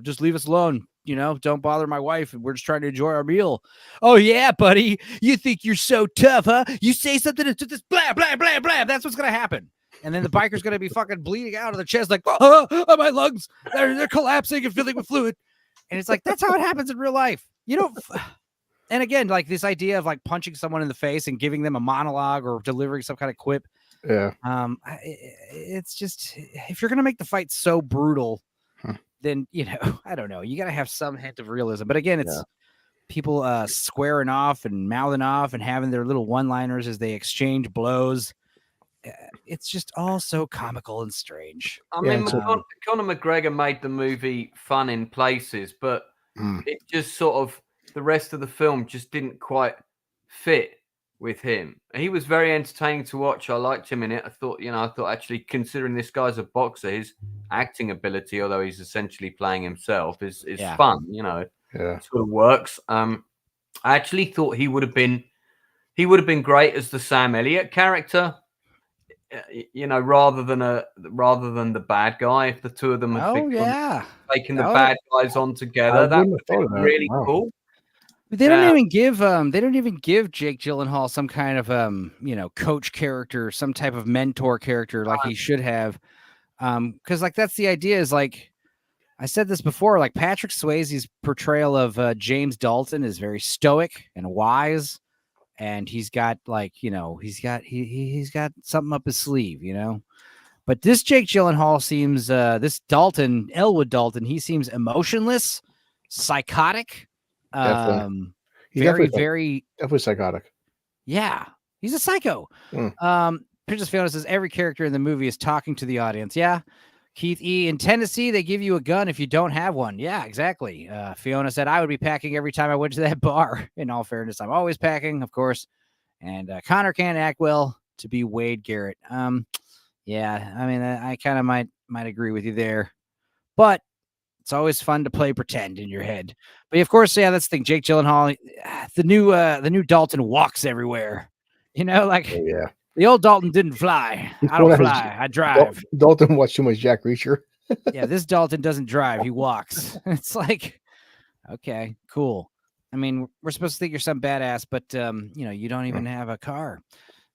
just leave us alone. Don't bother my wife. We're just trying to enjoy our meal. Oh, yeah, buddy. You think you're so tough, huh? You say something to this blah, blah, blah, blah. That's what's going to happen. And then the biker's going to be fucking bleeding out of the chest like, my lungs, they're collapsing and filling with fluid. And it's like, that's how it happens in real life. And again, like this idea of like punching someone in the face and giving them a monologue or delivering some kind of quip. Yeah. It's just, if you're going to make the fight so brutal, then, I don't know. You got to have some hint of realism. But again, it's people squaring off and mouthing off and having their little one-liners as they exchange blows. It's just all so comical and strange. I mean, Conor McGregor made the movie fun in places, but it just sort of, the rest of the film just didn't quite fit with him. He was very entertaining to watch. I liked him in it. I thought actually, considering this guy's a boxer, his acting ability, although he's essentially playing himself, is fun. It sort of works. I actually thought he would have been great as the Sam Elliott character. Rather than the bad guy, if the two of them had taking the bad guys on together, that would have been really cool. They don't even give Jake Gyllenhaal some kind of coach character, some type of mentor character like he should have. Because like that's the idea is like I said this before, like Patrick Swayze's portrayal of James Dalton is very stoic and wise. And he's got he's got something up his sleeve, But this Jake Gyllenhaal seems this Elwood Dalton, he seems emotionless, psychotic, definitely. Very psychotic. Yeah, he's a psycho. Princess Fiona says every character in the movie is talking to the audience. Yeah. Keith E. in Tennessee, they give you a gun if you don't have one. Yeah, exactly. Fiona said, I would be packing every time I went to that bar. In all fairness, I'm always packing, of course. And Connor can't act well to be Wade Garrett. Yeah, I mean, I kind of might agree with you there. But it's always fun to play pretend in your head. But of course, yeah, that's the thing. Jake Gyllenhaal, the new Dalton walks everywhere. The old Dalton didn't fly. I don't fly. I drive. Dalton watched too much Jack Reacher. Yeah, this Dalton doesn't drive. He walks. It's like, okay, cool. I mean, we're supposed to think you're some badass, but you don't even have a car.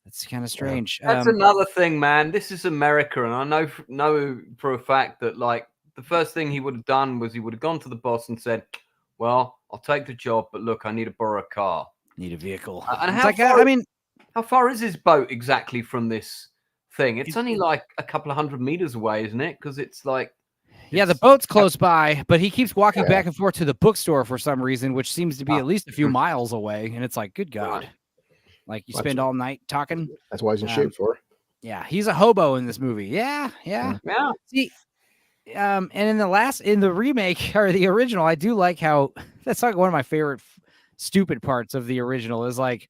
That's kind of strange. That's another thing, man. This is America, and I know for a fact that like the first thing he would have done was he would have gone to the boss and said, "Well, I'll take the job, but look, I need to borrow a car, need a vehicle." And how far is his boat exactly from this thing? It's only like a couple of 100 meters away, isn't it? Because it's like... the boat's close by, but he keeps walking back and forth to the bookstore for some reason, which seems to be at least a few miles away. And it's like, good God. Like you spend all night talking. That's why he's in shape for. Yeah, he's a hobo in this movie. Yeah. See, and in the remake or the original, I do like how that's like one of my favorite stupid parts of the original is like,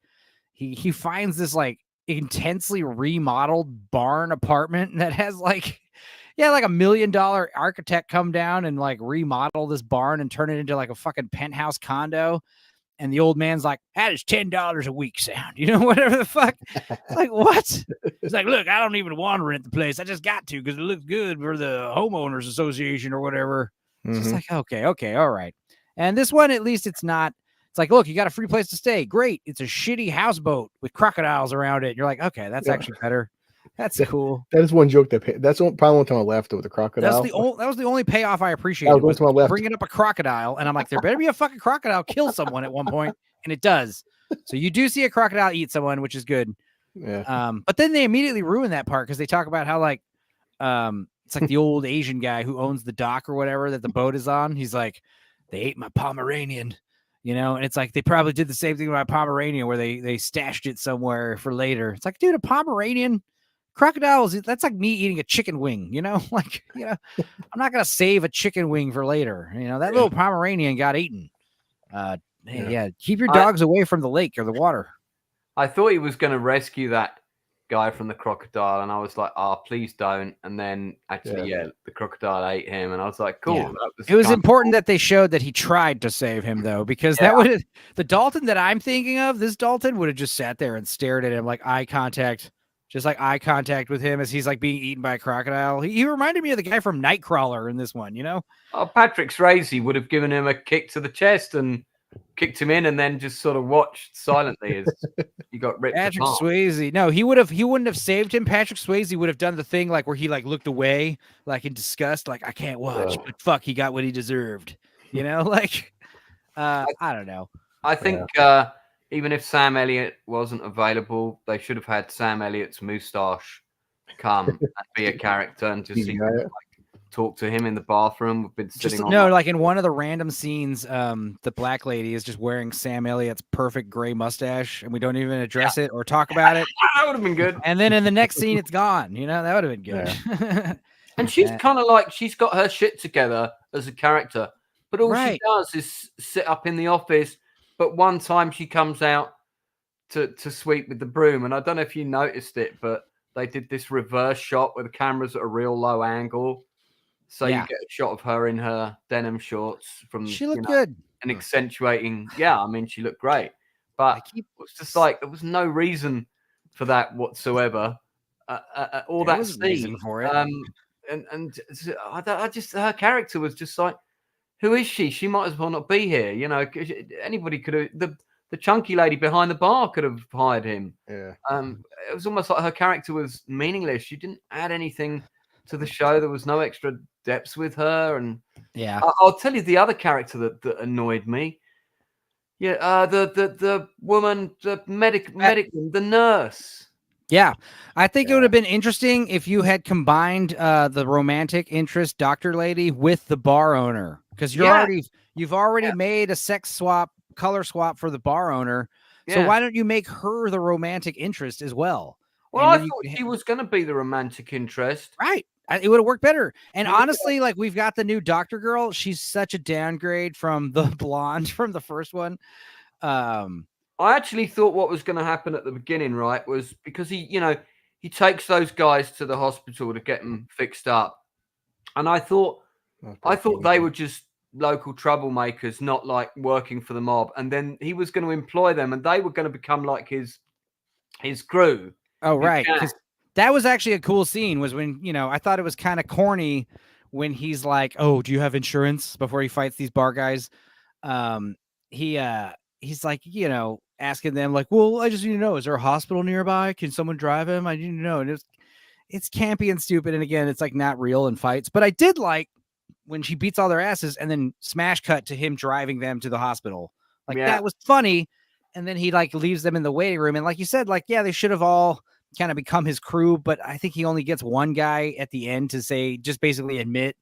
he finds this like intensely remodeled barn apartment that has like $1 million architect come down and like remodel this barn and turn it into like a fucking penthouse condo. And the old man's like, how does $10 a week sound? Whatever the fuck. It's like, what? It's like, look, I don't even want to rent the place. I just got to because it looks good for the homeowners association or whatever. It's just like, okay, all right. And this one, at least it's not. It's like, look, you got a free place to stay. Great. It's a shitty houseboat with crocodiles around it. You're like, okay, that's actually better. That's cool. That is one joke that's probably one time I laughed with the crocodile. That was the only payoff I appreciated. Was bringing up a crocodile, and I'm like, there better be a fucking crocodile kill someone at one point, and it does. So you do see a crocodile eat someone, which is good. Yeah. But then they immediately ruin that part because they talk about how like, it's like the old Asian guy who owns the dock or whatever that the boat is on. He's like, they ate my Pomeranian. And it's like they probably did the same thing with my Pomeranian where they stashed it somewhere for later. It's like, dude, a Pomeranian crocodiles, that's like me eating a chicken wing, I'm not going to save a chicken wing for later. That little Pomeranian got eaten. Keep your dogs away from the lake or the water. I thought he was going to rescue that guy from the crocodile, and I was like, "Oh, please don't." And then actually, the crocodile ate him, and I was like, "Cool." Yeah. That It was important cool. that they showed that he tried to save him, though, because that would the Dalton that I'm thinking of. This Dalton would have just sat there and stared at him like eye contact with him as he's like being eaten by a crocodile. He reminded me of the guy from Nightcrawler in this one, you know. Oh, Patrick Swayze would have given him a kick to the chest and kicked him in, and then just sort of watched silently as he got ripped Patrick apart. Swayze. No, he wouldn't have saved him. Patrick Swayze would have done the thing like where he like looked away, like in disgust, like I can't watch, but fuck, he got what he deserved. You know, like I don't know. I think even if Sam Elliott wasn't available, they should have had Sam Elliott's moustache come and be a character and just talk to him in the bathroom. We've been sitting like in one of the random scenes, the black lady is just wearing Sam Elliott's perfect gray mustache, and we don't even address it or talk about it. That would have been good. And then in the next scene, it's gone. You know, that would have been good. Yeah. And she's kind of like she's got her shit together as a character, but all she does is sit up in the office. But one time she comes out to sweep with the broom, and I don't know if you noticed it, but they did this reverse shot where the camera's at a real low angle. So you get a shot of her in her denim shorts from she looked good and accentuating. Yeah, I mean she looked great, but it was just like there was no reason for that whatsoever. All that scene for it, and I just her character was just like, who is she? She might as well not be here. You know, anybody could have the chunky lady behind the bar could have hired him. Yeah. It was almost like her character was meaningless. She didn't add anything to the show. There was no extra depths with her, and I'll tell you the other character that annoyed me. Yeah, the woman, the medic, the nurse. Yeah, I think it would have been interesting if you had combined the romantic interest doctor lady with the bar owner, because you've already made a color swap for the bar owner. So why don't you make her the romantic interest as well? Well, I thought she was going to be the romantic interest. Right. It would have worked better. And honestly, like we've got the new doctor girl. She's such a downgrade from the blonde from the first one. I actually thought what was going to happen at the beginning, right, was because he takes those guys to the hospital to get them fixed up. And I thought they were just local troublemakers, not like working for the mob. And then he was going to employ them and they were going to become like his crew. Oh, right. Because that was actually a cool scene was when, I thought it was kind of corny when he's like, oh, do you have insurance before he fights these bar guys? He's like, asking them like, well, I just need to know, is there a hospital nearby? Can someone drive him? I need to know. And it's campy and stupid. And again, it's like not real in fights, but I did like when she beats all their asses and then smash cut to him driving them to the hospital. Like that was funny. And then he like leaves them in the waiting room. And like you said, like, yeah, they should have all kind of become his crew, but I think he only gets one guy at the end to say, just basically admit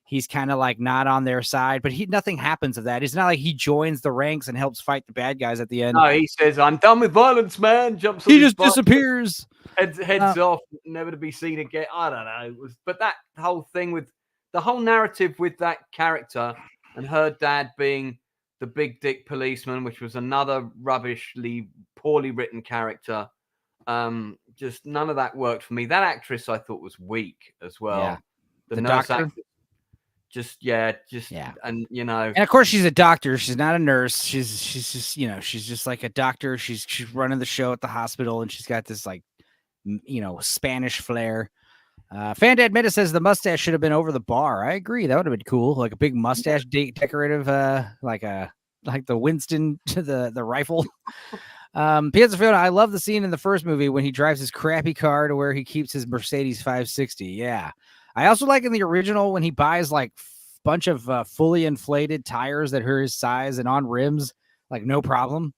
he's kind of like not on their side, but nothing happens of that. It's not like he joins the ranks and helps fight the bad guys at the end. No, he says, I'm done with violence, man. Jumps on he just disappears. Heads off, never to be seen again. I don't know. But that whole thing with the whole narrative with that character and her dad being the big dick policeman, which was another rubbishly, poorly written character. Just none of that worked for me. That actress I thought was weak as well. Yeah. The nurse actress. And and of course she's a doctor. She's not a nurse. She's just, she's just like a doctor. She's running the show at the hospital, and she's got this like, Spanish flair. Fandad Meta says the mustache should have been over the bar. I agree. That would have been cool. Like a big mustache decorative, like the Winston to the rifle. Piazza Fiona, I love the scene in the first movie when he drives his crappy car to where he keeps his Mercedes 560. Yeah. I also like in the original when he buys like a bunch of fully inflated tires that are his size and on rims, like no problem.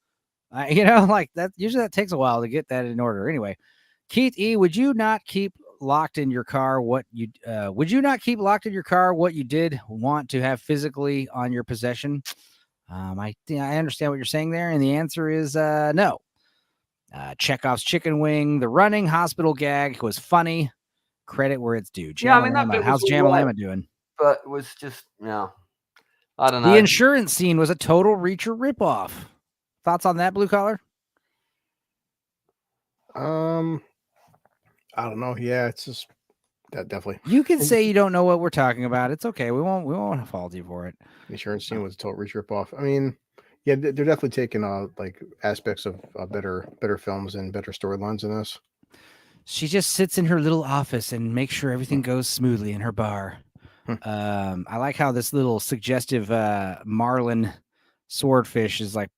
Like that. Usually that takes a while to get that in order. Anyway, Keith E, would you not keep locked in your car what you did want to have physically on your possession? I understand what you're saying there, and the answer is no. Chekhov's chicken wing, the running hospital gag was funny. Credit where it's due. How's Jamalama doing? But it was just, I don't know. The insurance scene was a total Reacher ripoff. Thoughts on that, Blue Collar? I don't know. Yeah, it's just that definitely. You can say you don't know what we're talking about. It's okay. We won't fault you for it. The insurance scene was a total rip off. I mean, yeah, they're definitely taking like aspects of better films and better storylines in this. She just sits in her little office and makes sure everything goes smoothly in her bar. I like how this little suggestive marlin swordfish is like,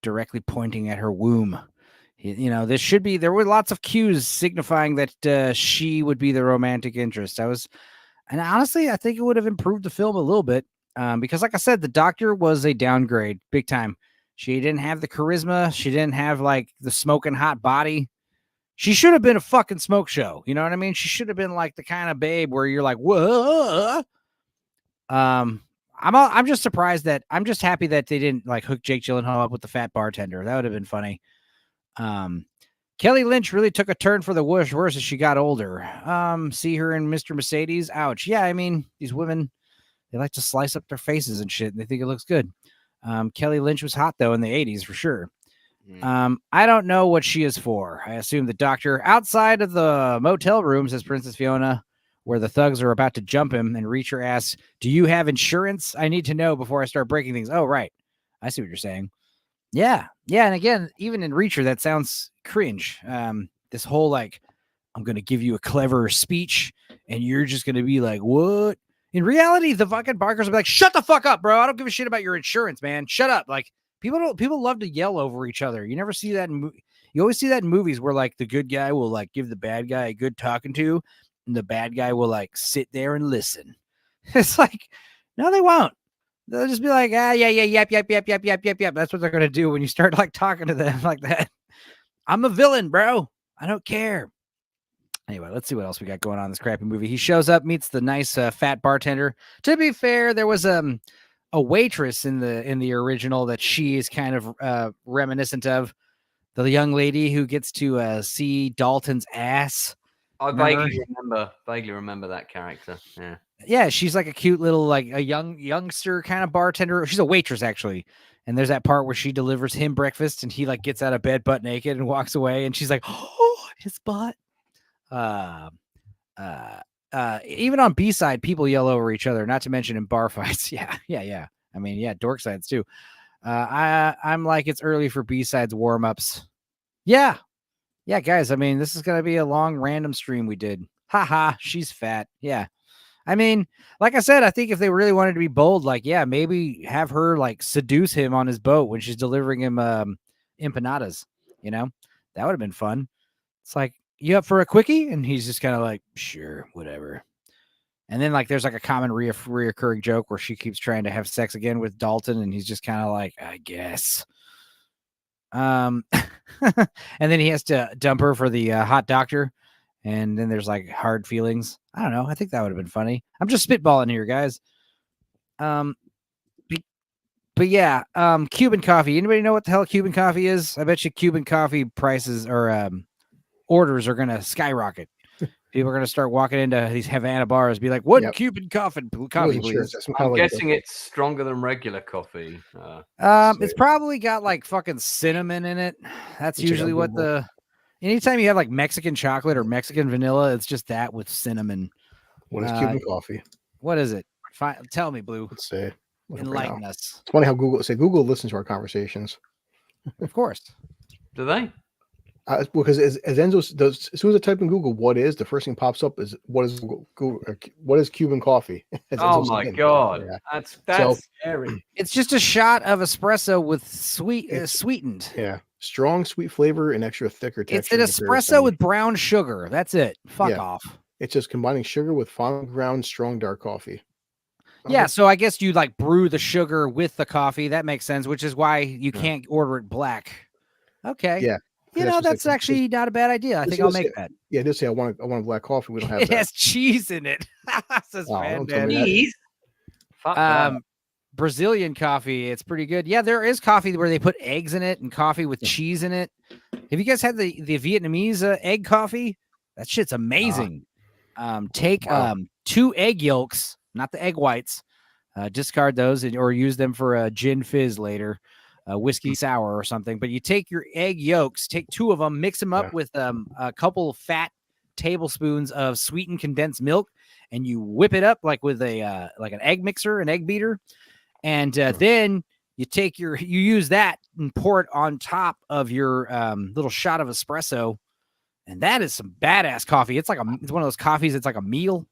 directly pointing at her womb. There were lots of cues signifying that she would be the romantic interest. And honestly, I think it would have improved the film a little bit because, like I said, the doctor was a downgrade, big time. She didn't have the charisma. She didn't have like the smoking hot body. She should have been a fucking smoke show. You know what I mean? She should have been like the kind of babe where you're like, whoa. I'm just surprised that I'm just happy that they didn't like hook Jake Gyllenhaal up with the fat bartender. That would have been funny. Kelly Lynch really took a turn for the worse as she got older. See her in Mr. Mercedes. Ouch. Yeah, I mean, these women, they like to slice up their faces and shit, and they think it looks good. Kelly Lynch was hot though in the 80s for sure. I don't know what she is for. I assume the doctor outside of the motel room, says Princess Fiona, where the thugs are about to jump him, and Reacher asks, "Do you have insurance? I need to know before I start breaking things." Oh, right. I see what you're saying. Yeah. And again, even in Reacher, that sounds cringe. This whole like, I'm going to give you a clever speech and you're just going to be like, what? In reality, the fucking Barkers will be like, shut the fuck up, bro. I don't give a shit about your insurance, man. Shut up. Like, people love to yell over each other. You never see that you always see that in movies where like the good guy will like give the bad guy a good talking to, and the bad guy will like sit there and listen. It's like, no, they won't. They'll just be like, yep. That's what they're gonna do when you start like talking to them like that. I'm a villain, bro. I don't care. Anyway, let's see what else we got going on in this crappy movie. He shows up, meets the nice fat bartender. To be fair, there was a waitress in the original that she is kind of reminiscent of, the young lady who gets to see Dalton's ass. I vaguely remember that character. Yeah, she's like a cute little like a youngster kind of bartender. She's a waitress actually. And there's that part where she delivers him breakfast and he like gets out of bed butt naked and walks away and she's like, "Oh, his butt." Even on B-side, people yell over each other, not to mention in bar fights. Yeah. I mean, yeah, dork sides too. I'm like, it's early for B-sides warm-ups. Yeah, guys. I mean, this is gonna be a long random stream we did. Haha, she's fat. Yeah. I mean, like I said, I think if they really wanted to be bold, like, yeah, maybe have her like seduce him on his boat when she's delivering him empanadas. That would have been fun. It's like, you up for a quickie? And he's just kind of like, sure, whatever. And then like there's like a common reoccurring joke where she keeps trying to have sex again with Dalton, and he's just kind of like, I guess. And then he has to dump her for the hot doctor, and then there's like hard feelings. I don't know. I think that would have been funny. I'm just spitballing here, guys. But yeah, Cuban coffee. Anybody know what the hell Cuban coffee is? I bet you Cuban coffee prices or orders are gonna skyrocket. People are gonna start walking into these Havana bars, be like, "What Cuban coffee, please?" I'm guessing it's stronger than regular coffee. It's probably got like fucking cinnamon in it. That's usually what anytime you have like Mexican chocolate or Mexican vanilla, it's just that with cinnamon. What is Cuban coffee? What is it? Tell me, Blue. Let's see. Enlighten us. It's funny how Google listens to our conversations. Of course. Do they? Because as Enzo does, as soon as I type in Google, what is, the first thing pops up is what is Cuban coffee? Oh my god, yeah. That's scary. It's just a shot of espresso with sweetened. Yeah, strong sweet flavor and extra thicker texture. It's an espresso with brown sugar. That's it. Fuck off. It's just combining sugar with fine ground strong dark coffee. Yeah, so I guess you like brew the sugar with the coffee. That makes sense, which is why you can't order it black. Okay. Yeah. That's actually not a bad idea. I think I'll make that. Yeah, just say I want a black coffee. We don't have it. It has cheese in it. Says cheese. Brazilian coffee. It's pretty good. Yeah, there is coffee where they put eggs in it and coffee with cheese in it. Have you guys had the Vietnamese egg coffee? That shit's amazing. Take 2 egg yolks, not the egg whites. Discard those or use them for a gin fizz later. Whiskey sour or something, but you take your egg yolks, take 2 of them, mix them up with a couple of fat tablespoons of sweetened condensed milk, and you whip it up like with a like an egg mixer, an egg beater, and then you use that and pour it on top of your little shot of espresso, and that is some badass coffee. It's one of those coffees. It's like a meal.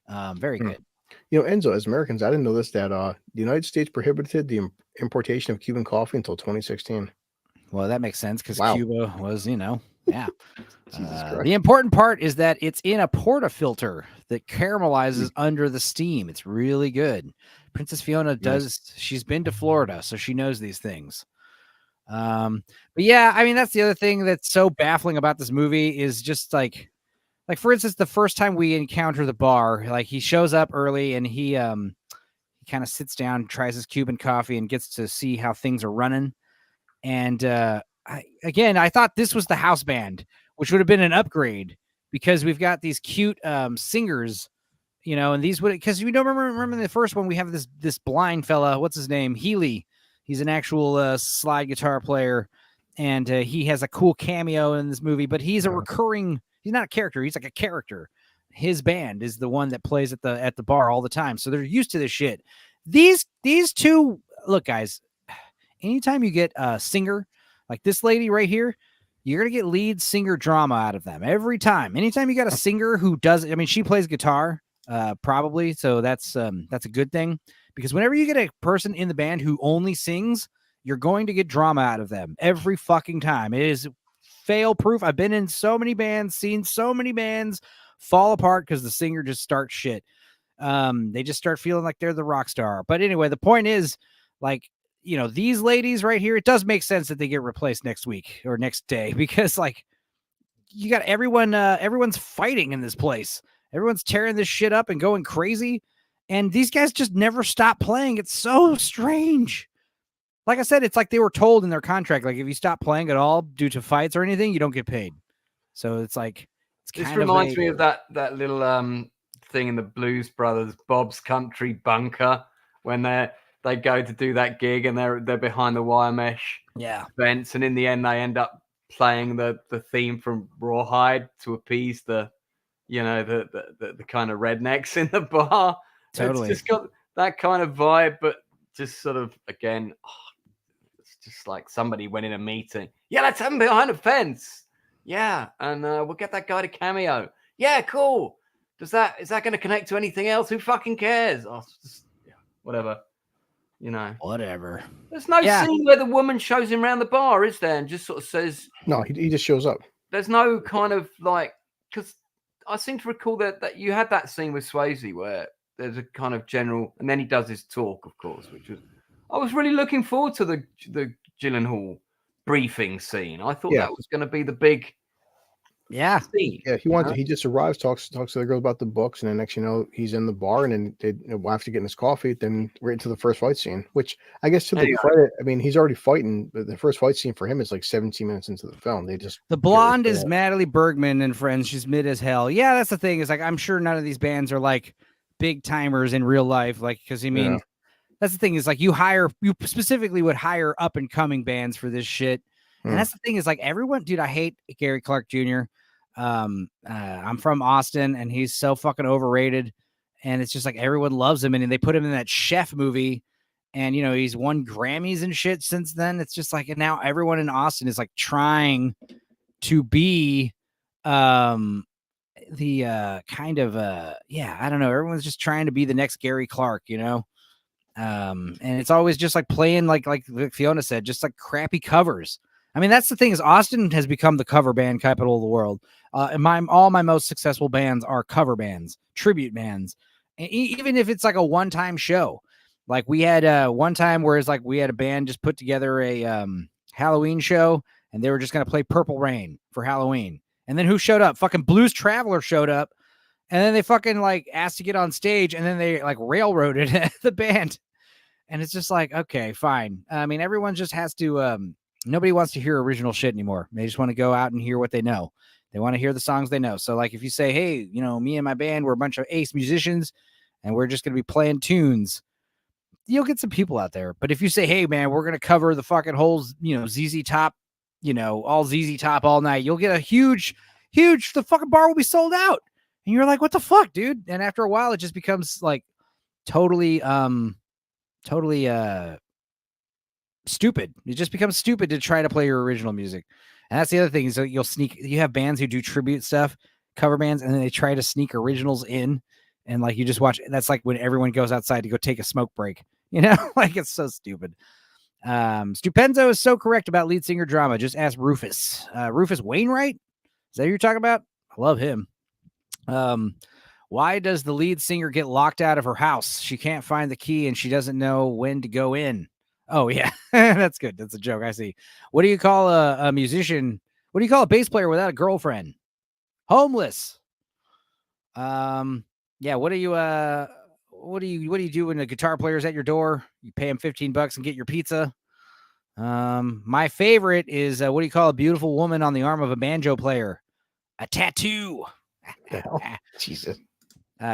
Very good. You know, Enzo, as Americans, I didn't know this, that the United States prohibited the importation of Cuban coffee until 2016. Well, that makes sense because Cuba was, yeah. The important part is that it's in a portafilter that caramelizes under the steam. It's really good. Princess Fiona she's been to Florida, so she knows these things. But yeah, I mean, that's the other thing that's so baffling about this movie is just like for instance, the first time we encounter the bar, like he shows up early and he kind of sits down, tries his Cuban coffee, and gets to see how things are running. And I thought this was the house band, which would have been an upgrade because we've got these cute singers, and these would, because we don't remember the first one, we have this blind fella, what's his name? Healy. He's an actual slide guitar player, and he has a cool cameo in this movie, but he's a recurring, he's not a character, he's like a character. His band is the one that plays at the bar all the time. So they're used to this shit. These two, look, guys, anytime you get a singer like this lady right here, you're going to get lead singer drama out of them every time. Anytime you got a singer who does, I mean, she plays guitar, probably. So that's a good thing, because whenever you get a person in the band who only sings, you're going to get drama out of them every fucking time. It is fail proof. I've been in so many bands, seen so many bands fall apart because the singer just starts shit. They just start feeling like they're the rock star. But anyway, the point is, like, these ladies right here, it does make sense that they get replaced next week or next day, because like you got everyone's fighting in this place. Everyone's tearing this shit up and going crazy. And these guys just never stop playing. It's so strange. Like I said, it's like they were told in their contract, like if you stop playing at all due to fights or anything, you don't get paid. So it's like, this reminds me of that little thing in the Blues Brothers, Bob's Country Bunker, when they go to do that gig and they're behind the wire mesh fence, and in the end they end up playing the theme from Rawhide to appease the kind of rednecks in the bar. Totally. It's just got that kind of vibe, but just sort of, again, it's just like somebody went in a meeting. Yeah, let's have him behind a fence. Yeah, and we'll get that guy to cameo. Yeah, cool. Is that going to connect to anything else? Who fucking cares? Oh, just, whatever. Whatever. There's no scene where the woman shows him around the bar, is there? And just sort of says, no, he just shows up. There's no kind of like, because I seem to recall that you had that scene with Swayze where there's a kind of general, and then he does his talk, of course, which was, I was really looking forward to the Gyllenhaal briefing scene. I thought that was going to be the big scene. Yeah, he just arrives, talks to the girl about the books, and then next he's in the bar, and then they after getting his coffee, then right into the first fight scene, which I guess to the credit, I mean, he's already fighting, but the first fight scene for him is like 17 minutes into the film. The blonde is Natalie Bergman and friends. She's mid as hell. Yeah, that's the thing, is like, I'm sure none of these bands are like big timers in real life, like, because that's the thing, is like you specifically would hire up and coming bands for this shit. And that's the thing, is like everyone, dude, I hate Gary Clark Jr. I'm from Austin, and he's so fucking overrated, and it's just like everyone loves him, and they put him in that Chef movie, and he's won Grammys and shit since then. It's just like, and now everyone in Austin is like trying to be the kind of I don't know, everyone's just trying to be the next Gary Clark, and it's always just like playing like Fiona said, just like crappy covers. I mean, that's the thing, is Austin has become the cover band capital of the world. And all my most successful bands are cover bands, tribute bands. And even if it's like a one-time show, like we had one time where it's like we had a band just put together a Halloween show, and they were just going to play Purple Rain for Halloween. And then who showed up? Fucking Blues Traveler showed up, and then they fucking like asked to get on stage, and then they like railroaded the band. And it's just like, okay, fine. I mean, everyone just has to nobody wants to hear original shit anymore. They just want to go out and hear what they know. They want to hear the songs they know. So like if you say, hey, me and my band, we're a bunch of ace musicians and we're just going to be playing tunes, you'll get some people out there. But if you say, hey man, we're going to cover the fucking whole, ZZ Top, all ZZ Top all night, you'll get a huge huge. The fucking bar will be sold out. And you're like, what the fuck, dude? And after a while, it just becomes like totally stupid. It just becomes stupid to try to play your original music. And that's the other thing is that you have bands who do tribute stuff, cover bands, and then they try to sneak originals in. And like you just watch, that's like when everyone goes outside to go take a smoke break, like it's so stupid. Stupenzo is so correct about lead singer drama. Just ask Rufus. Rufus Wainwright? Is that who you're talking about? I love him. Why does the lead singer get locked out of her house? She can't find the key and she doesn't know when to go in. Oh, yeah. That's good. That's a joke. I see. What do you call a musician? What do you call a bass player without a girlfriend? Homeless. Yeah. What do you do when a guitar player's at your door? You pay him $15 and get your pizza. My favorite is what do you call a beautiful woman on the arm of a banjo player? A tattoo. Jesus.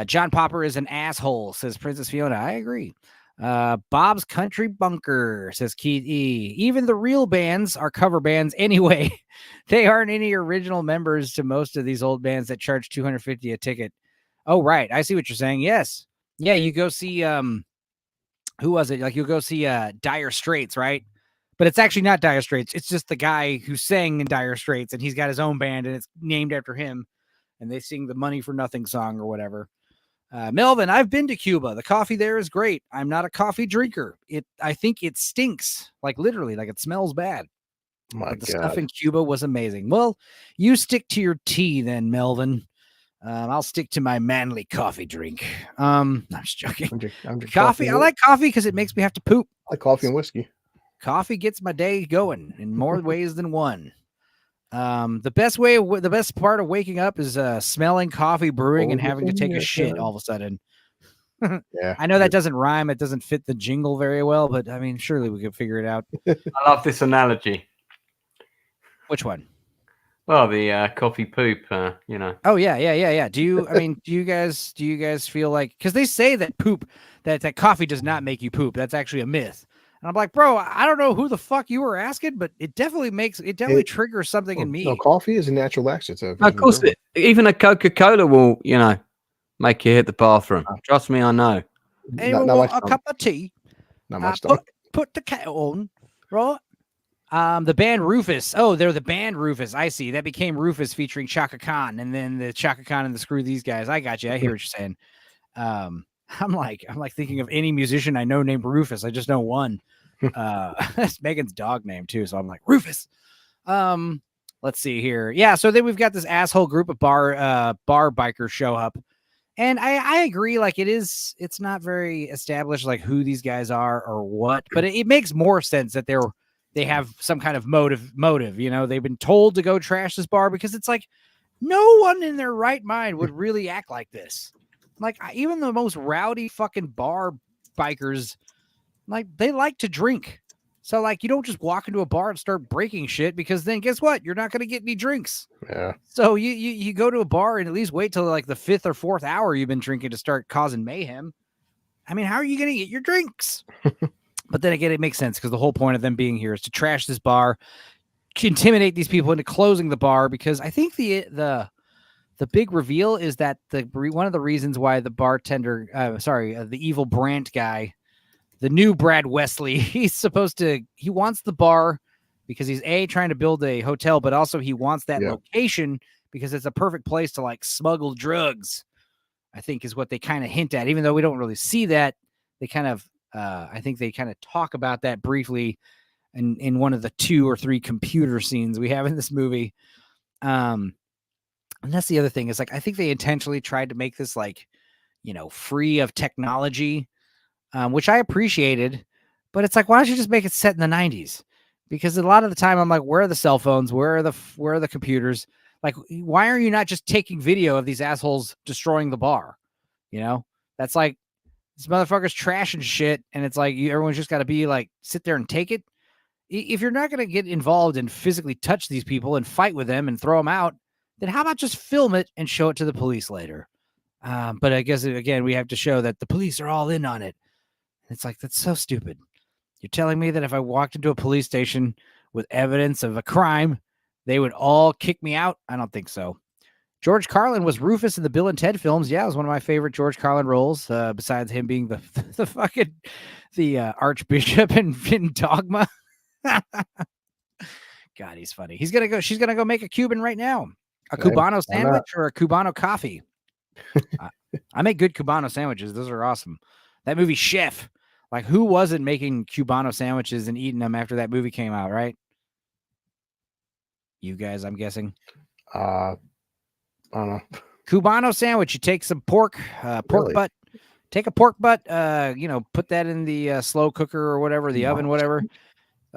John Popper is an asshole, says Princess Fiona. I agree. Bob's Country Bunker, says Keith E. Even the real bands are cover bands anyway. They aren't any original members to most of these old bands that charge $250 a ticket. Oh, right. I see what you're saying. Yes. Yeah, you go see who was it? Like you'll go see Dire Straits, right? But it's actually not Dire Straits. It's just the guy who sang in Dire Straits, and he's got his own band, and it's named after him. And they sing the Money for Nothing song or whatever. Melvin, I've been to Cuba. The coffee there is great. I'm not a coffee drinker. I think it stinks, like literally, like it smells bad. But the stuff in Cuba was amazing. Well, you stick to your tea then, Melvin. I'll stick to my manly coffee drink. I'm just joking. I'm coffee. I like coffee because it makes me have to poop. I like coffee and whiskey. Coffee gets my day going in more ways than one. The best part of waking up is smelling coffee brewing and having to take a shit all of a sudden. Yeah, I know that doesn't rhyme. It doesn't fit the jingle very well, but I mean, surely we could figure it out. I love this analogy. Which one? Well, the coffee poop, Oh yeah. Do you guys feel like, because they say that that coffee does not make you poop. That's actually a myth. And I'm like, bro, I don't know who the fuck you were asking, but it definitely triggers something in me. No, coffee is a natural laxative. Of course, even a Coca-Cola will, make you hit the bathroom. Trust me, I know. Anyone want a cup of tea? Not my stomach. Put the kettle on, right? The band Rufus. Oh, they're the band Rufus. I see. That became Rufus featuring Chaka Khan, and then the Chaka Khan and the Screw These Guys. I got you. I hear what you're saying. I'm like thinking of any musician I know named Rufus. I just know one. That's Megan's dog name too. So I'm like, Rufus. Let's see here. Yeah. So then we've got this asshole group of bar bikers show up. And I agree. Like it's not very established, like who these guys are or what, but it makes more sense that they have some kind of motive. They've been told to go trash this bar because it's like no one in their right mind would really act like this. Like even the most rowdy fucking bar bikers, like they like to drink. So like you don't just walk into a bar and start breaking shit, because then guess what? You're not going to get any drinks. Yeah. So you go to a bar and at least wait till like the 5th or 4th hour you've been drinking to start causing mayhem. I mean, how are you going to get your drinks? But then again, it makes sense because the whole point of them being here is to trash this bar, to intimidate these people into closing the bar, because I think the big reveal is that one of the reasons why the bartender, the evil Brandt guy, the new Brad Wesley, he wants the bar because he's trying to build a hotel, but also he wants that location because it's a perfect place to like smuggle drugs, I think is what they kind of hint at, even though we don't really see that. They kind of, I think they kind of talk about that briefly in one of the 2 or 3 computer scenes we have in this movie. And that's the other thing is like, I think they intentionally tried to make this like, free of technology, which I appreciated, but it's like, why don't you just make it set in the 90s? Because a lot of the time I'm like, where are the cell phones? Where are the computers? Like, why are you not just taking video of these assholes destroying the bar? That's like, this motherfucker's trashing shit. And it's like, everyone's just got to be like, sit there and take it. If you're not going to get involved and physically touch these people and fight with them and throw them out, then how about just film it and show it to the police later? But I guess, again, we have to show that the police are all in on it. It's like, that's so stupid. You're telling me that if I walked into a police station with evidence of a crime, they would all kick me out? I don't think so. George Carlin was Rufus in the Bill and Ted films. Yeah, it was one of my favorite George Carlin roles. Besides him being the fucking Archbishop in Dogma. God, he's funny. She's gonna go make a Cuban right now. A Cubano sandwich or a Cubano coffee. I make good Cubano sandwiches. Those are awesome. That movie Chef. Like, who wasn't making Cubano sandwiches and eating them after that movie came out, right? You guys, I'm guessing. I don't know. Cubano sandwich. You take some pork butt. Take a pork butt, put that in the slow cooker or whatever, the oven, whatever.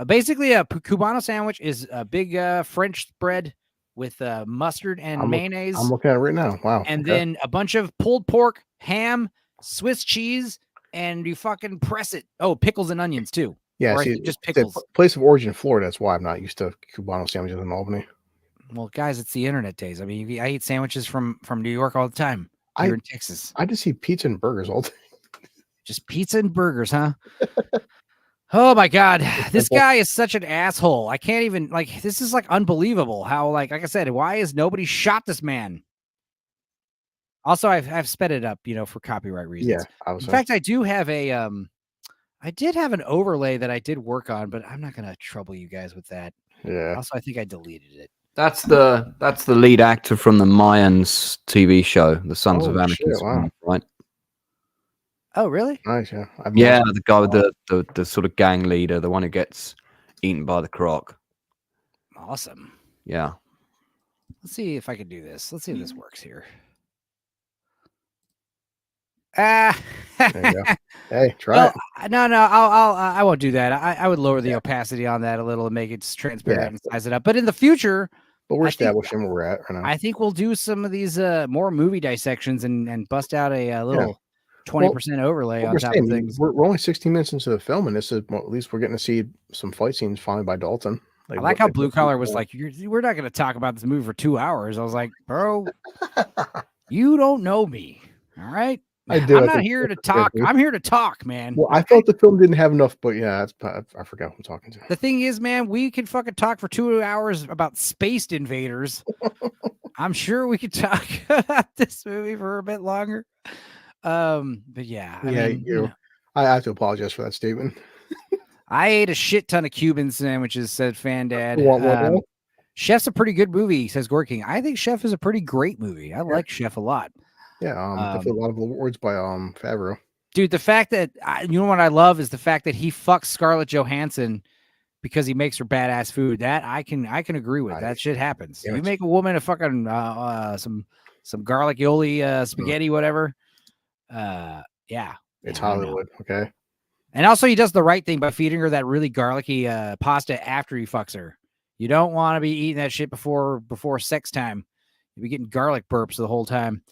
Basically, a Cubano sandwich is a big French bread with mustard and mayonnaise. I'm looking at it right now. Wow. And then a bunch of pulled pork, ham, Swiss cheese, and you fucking press it. Oh, pickles and onions too. Yeah, just pickles. Place of origin, Florida. That's why I'm not used to Cubano sandwiches in Albany. Well, guys, it's the internet days. I mean, I eat sandwiches from New York all the time. Here in Texas. I just eat pizza and burgers all day. Just pizza and burgers, huh? Oh my God. This guy is such an asshole. I can't even, this is unbelievable how, like I said, why has nobody shot this man? Also, I've sped it up, for copyright reasons. Yeah. In fact, I do have I did have an overlay that I did work on, but I'm not going to trouble you guys with that. Yeah. Also, I think I deleted it. That's the lead actor from the Mayans TV show, The Sons of Anarchy. Wow. Right? Oh, really? Nice, yeah. The guy with the sort of gang leader, the one who gets eaten by the croc. Awesome. Yeah. Let's see if I can do this. Let's see if this works here. There you go. Hey, try it. No, I won't do that. I would lower the opacity on that a little and make it transparent and size it up. But in the future, but we're establishing where we're at right now. I think we'll do some of these more movie dissections and bust out a little 20% overlay on top of things. We're only 16 minutes into the film, and this is at least we're getting to see some fight scenes finally by Dalton. I like how Blue Collar was like, we're not going to talk about this movie for 2 hours. I was like, bro, you don't know me. All right. I'm not here to talk. I'm here to talk, man. Well, I thought the film didn't have enough, but yeah, I forgot who I'm talking to. The thing is, man, we can fucking talk for 2 hours about spaced invaders. I'm sure we could talk about this movie for a bit longer. But yeah. I have to apologize for that statement. I ate a shit ton of Cuban sandwiches, said Fandad. What? Chef's a pretty good movie, says Gore King. I think Chef is a pretty great movie. I like Chef a lot. Yeah, definitely a lot of awards by Favreau. Dude, the fact that you know what I love is the fact that he fucks Scarlett Johansson because he makes her badass food. That I can agree with. That shit happens. You make a woman a fucking some garlic aioli spaghetti, whatever. Yeah, it's Hollywood. Okay. And also, he does the right thing by feeding her that really garlicky pasta after he fucks her. You don't want to be eating that shit before sex time. You'll be getting garlic burps the whole time.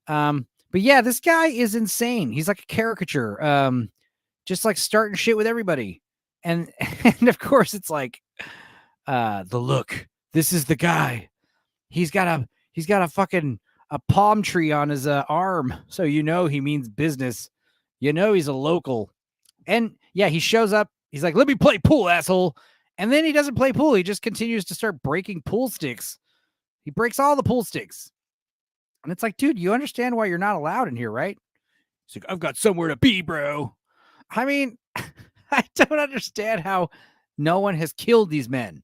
But yeah, this guy is insane. He's like a caricature, just like starting shit with everybody. And of course it's like, the look, this is the guy. He's got a fucking a palm tree on his arm. So, he means business, he's a local. And yeah, he shows up. He's like, let me play pool, asshole. And then he doesn't play pool. He just continues to start breaking pool sticks. He breaks all the pool sticks. And it's like, dude, you understand why you're not allowed in here, right? He's like, I've got somewhere to be, bro. I mean, I don't understand how no one has killed these men.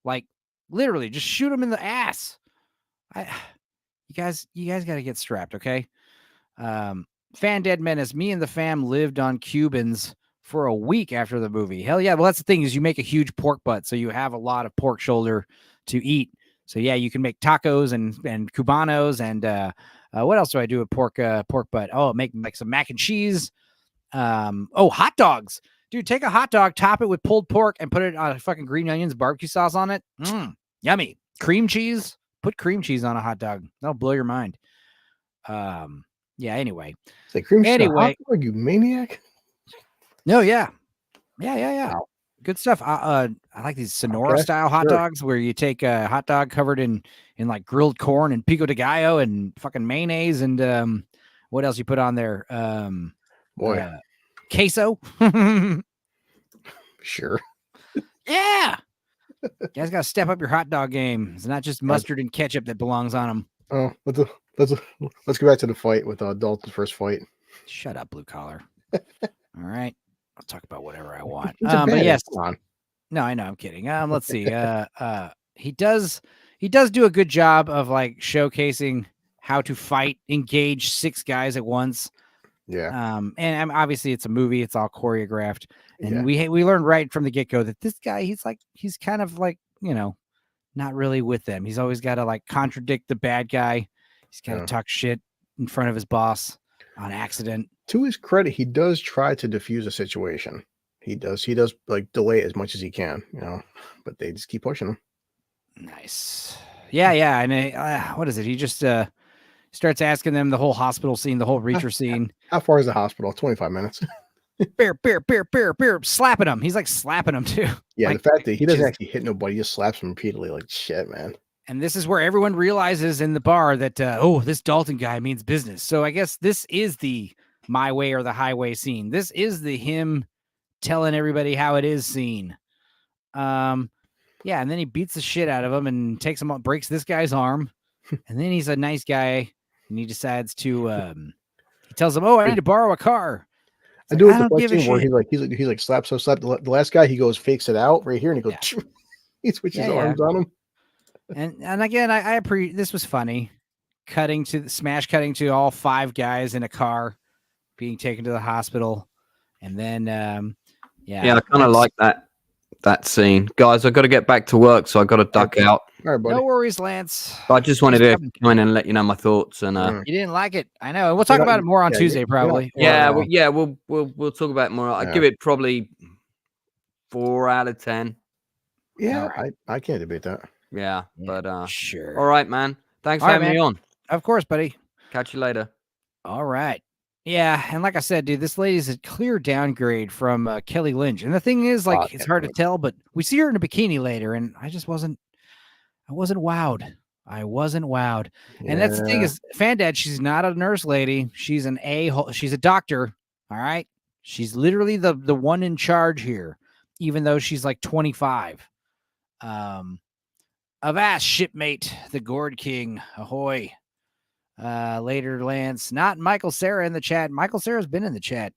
Like literally just shoot them in the ass. You guys got to get strapped. Okay. Fan Dead Menace. Me and the fam lived on Cubans for a week after the movie. Hell yeah. Well, that's the thing is you make a huge pork butt. So you have a lot of pork shoulder to eat. So yeah, you can make tacos and Cubanos and what else do I do with pork butt? Oh, make like some mac and cheese. Hot dogs. Dude, take a hot dog, top it with pulled pork, and put it on fucking green onions, barbecue sauce on it. Yummy. Cream cheese. Put cream cheese on a hot dog. That'll blow your mind. Yeah, anyway. Say cream cheese on a hot dog, you maniac. No, yeah. Yeah. Wow. Good stuff. I like these Sonora style hot dogs where you take a hot dog covered in like grilled corn and pico de gallo and fucking mayonnaise and what else you put on there? Queso. Sure. Yeah. You guys got to step up your hot dog game. It's not just mustard and ketchup that belongs on them. Oh, let's go back to the fight with Dalton's first fight. Shut up, blue collar. All right, I'll talk about whatever I want. He's a but yes, come on. no, I know, I'm kidding. Let's see. He does do a good job of like showcasing how to fight, engage 6 guys at once. Yeah. And obviously it's a movie, it's all choreographed. And Yeah. we learned right from the get-go that this guy, he's kind of like, you know, not really with them. He's always got to like contradict the bad guy. He's got to talk shit in front of his boss on accident. To his credit, he does try to diffuse a situation. He does like delay it as much as he can, you know, but they just keep pushing him. Nice. Yeah. And what is it? He just starts asking them the whole hospital scene, the whole Reacher scene. How far is the hospital? 25 minutes. Beer, slapping him. He's like slapping him too. Yeah, like, the fact that he doesn't actually hit nobody, he just slaps him repeatedly, like shit, man. And this is where everyone realizes in the bar that, this Dalton guy means business. So I guess this is the my way or the highway scene. This is the him telling everybody how it is scene. Yeah, and then he beats the shit out of him and takes him up, breaks this guy's arm. And then he's a nice guy and he decides to he tells him, I need to borrow a car. I do the scene where he's like slap. The last guy, he goes fakes it out right here and he goes he switches arms on him. And again, I appreciate this was funny. Cutting to all 5 guys in a car being taken to the hospital. And then I kind of like that scene. Guys, I've got to get back to work, so I've got to duck out. All right, buddy. No worries, Lance. But I just wanted to come in and let you know my thoughts. And you didn't like it, I know. We'll talk about it more on Tuesday, probably. We'll talk about it more. I'd give it probably 4 out of 10. Yeah, right. I can't debate that. Yeah, but sure. All right, man. Thanks for having me on. Of course, buddy. Catch you later. All right. Yeah, and like I said, dude, this lady's a clear downgrade from Kelly Lynch. And the thing is, like, it's hard to tell, but we see her in a bikini later, and I wasn't wowed. And that's the thing is, Fandad, she's not a nurse lady. She's she's a doctor. All right. She's literally the one in charge here, even though she's like 25. Avast, shipmate, the Gourd King. Ahoy. Later, Lance. Not Michael Sarah in the chat. Michael Sarah's been in the chat.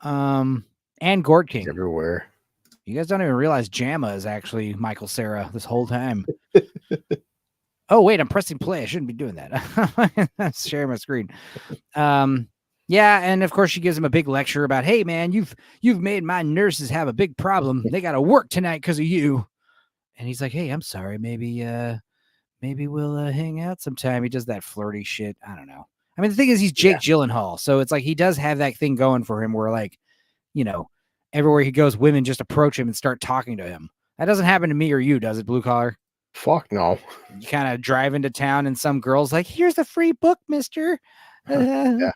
And Gourd King. Everywhere. You guys don't even realize Jamma is actually Michael Sarah this whole time. Oh, wait, I'm pressing play. I shouldn't be doing that. I'm sharing my screen. Yeah, and of course she gives him a big lecture about, hey man, you've made my nurses have a big problem. They gotta work tonight because of you. And he's like, hey, I'm sorry, maybe we'll hang out sometime. He does that flirty shit. I don't know. I mean, the thing is, he's Jake Gyllenhaal, so it's like he does have that thing going for him where, like, you know, everywhere he goes, women just approach him and start talking to him. That doesn't happen to me or you, does it, blue collar? Fuck no. You kind of drive into town and some girl's like, here's a free book, mister. Yeah.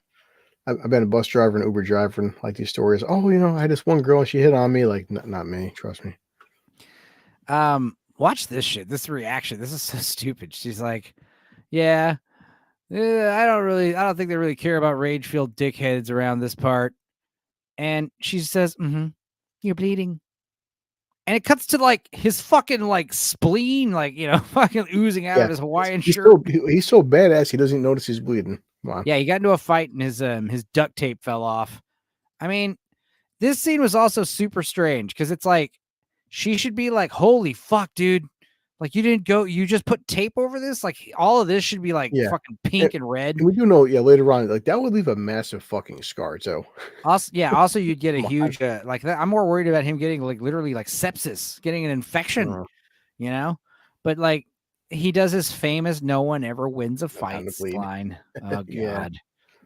I've been a bus driver and Uber driver and like these stories. Oh, you know, I had this one girl and she hit on me. Like, not me. Trust me. Watch this shit. This reaction. This is so stupid. She's like, yeah, I don't think they really care about rage-filled dickheads around this part. And she says, you're bleeding. And it cuts to like his fucking like spleen, like, you know, fucking oozing out of his Hawaiian shirt. He's so badass he doesn't notice he's bleeding. Wow. Yeah, he got into a fight and his duct tape fell off. I mean, this scene was also super strange because it's like she should be like, holy fuck, dude. Like you just put tape over this? Like all of this should be like fucking pink and red. And we do know, later on, like that would leave a massive fucking scar too. Also you'd get a huge like that. I'm more worried about him getting like literally like sepsis, getting an infection, you know? But like he does his famous "no one ever wins a fight" line. Oh god.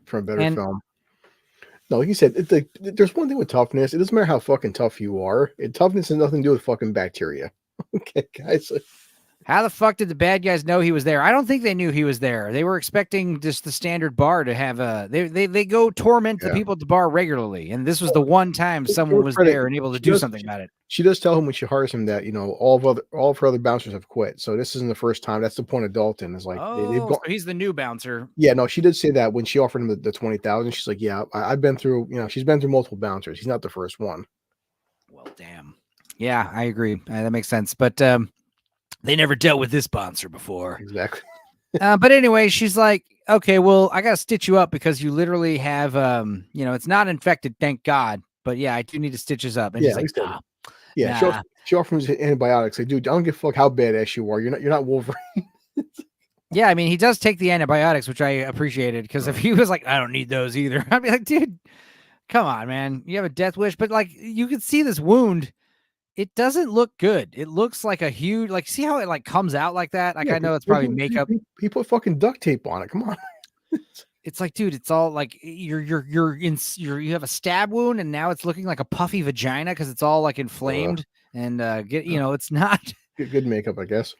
From a better film. No, like you said, there's one thing with toughness. It doesn't matter how fucking tough you are. Toughness has nothing to do with fucking bacteria. Okay, guys. How the fuck did the bad guys know he was there? I don't think they knew he was there. They were expecting just the standard bar to have they go torment the people at the bar regularly. And this was the one time someone was there and able to do something about it. She does tell him when she hires him that, you know, all of her other bouncers have quit. So this isn't the first time. That's the point of Dalton is like, so he's the new bouncer. Yeah, no, she did say that when she offered him the 20,000. She's like, yeah, I've been through, you know, she's been through multiple bouncers. He's not the first one. Well, damn. Yeah, I agree. That makes sense. But they never dealt with this monster before. Exactly. But anyway, she's like, okay, well, I got to stitch you up because you literally have, it's not infected, thank God. But yeah, I do need to stitch this up. And he's like, nah, yeah, nah. she offers antibiotics. Like, dude, I don't give a fuck how badass you are. You're not Wolverine. Yeah, I mean, he does take the antibiotics, which I appreciated, because if he was like, I don't need those either, I'd be like, dude, come on, man. You have a death wish. But like, you can see this wound. It doesn't look good. It looks like a huge, like, see how it like comes out like that? Like, Yeah, I know it's probably makeup. He put fucking duct tape on it. Come on. It's like, dude, it's all like you have a stab wound and now it's looking like a puffy vagina because it's all like inflamed and it's not good makeup, I guess.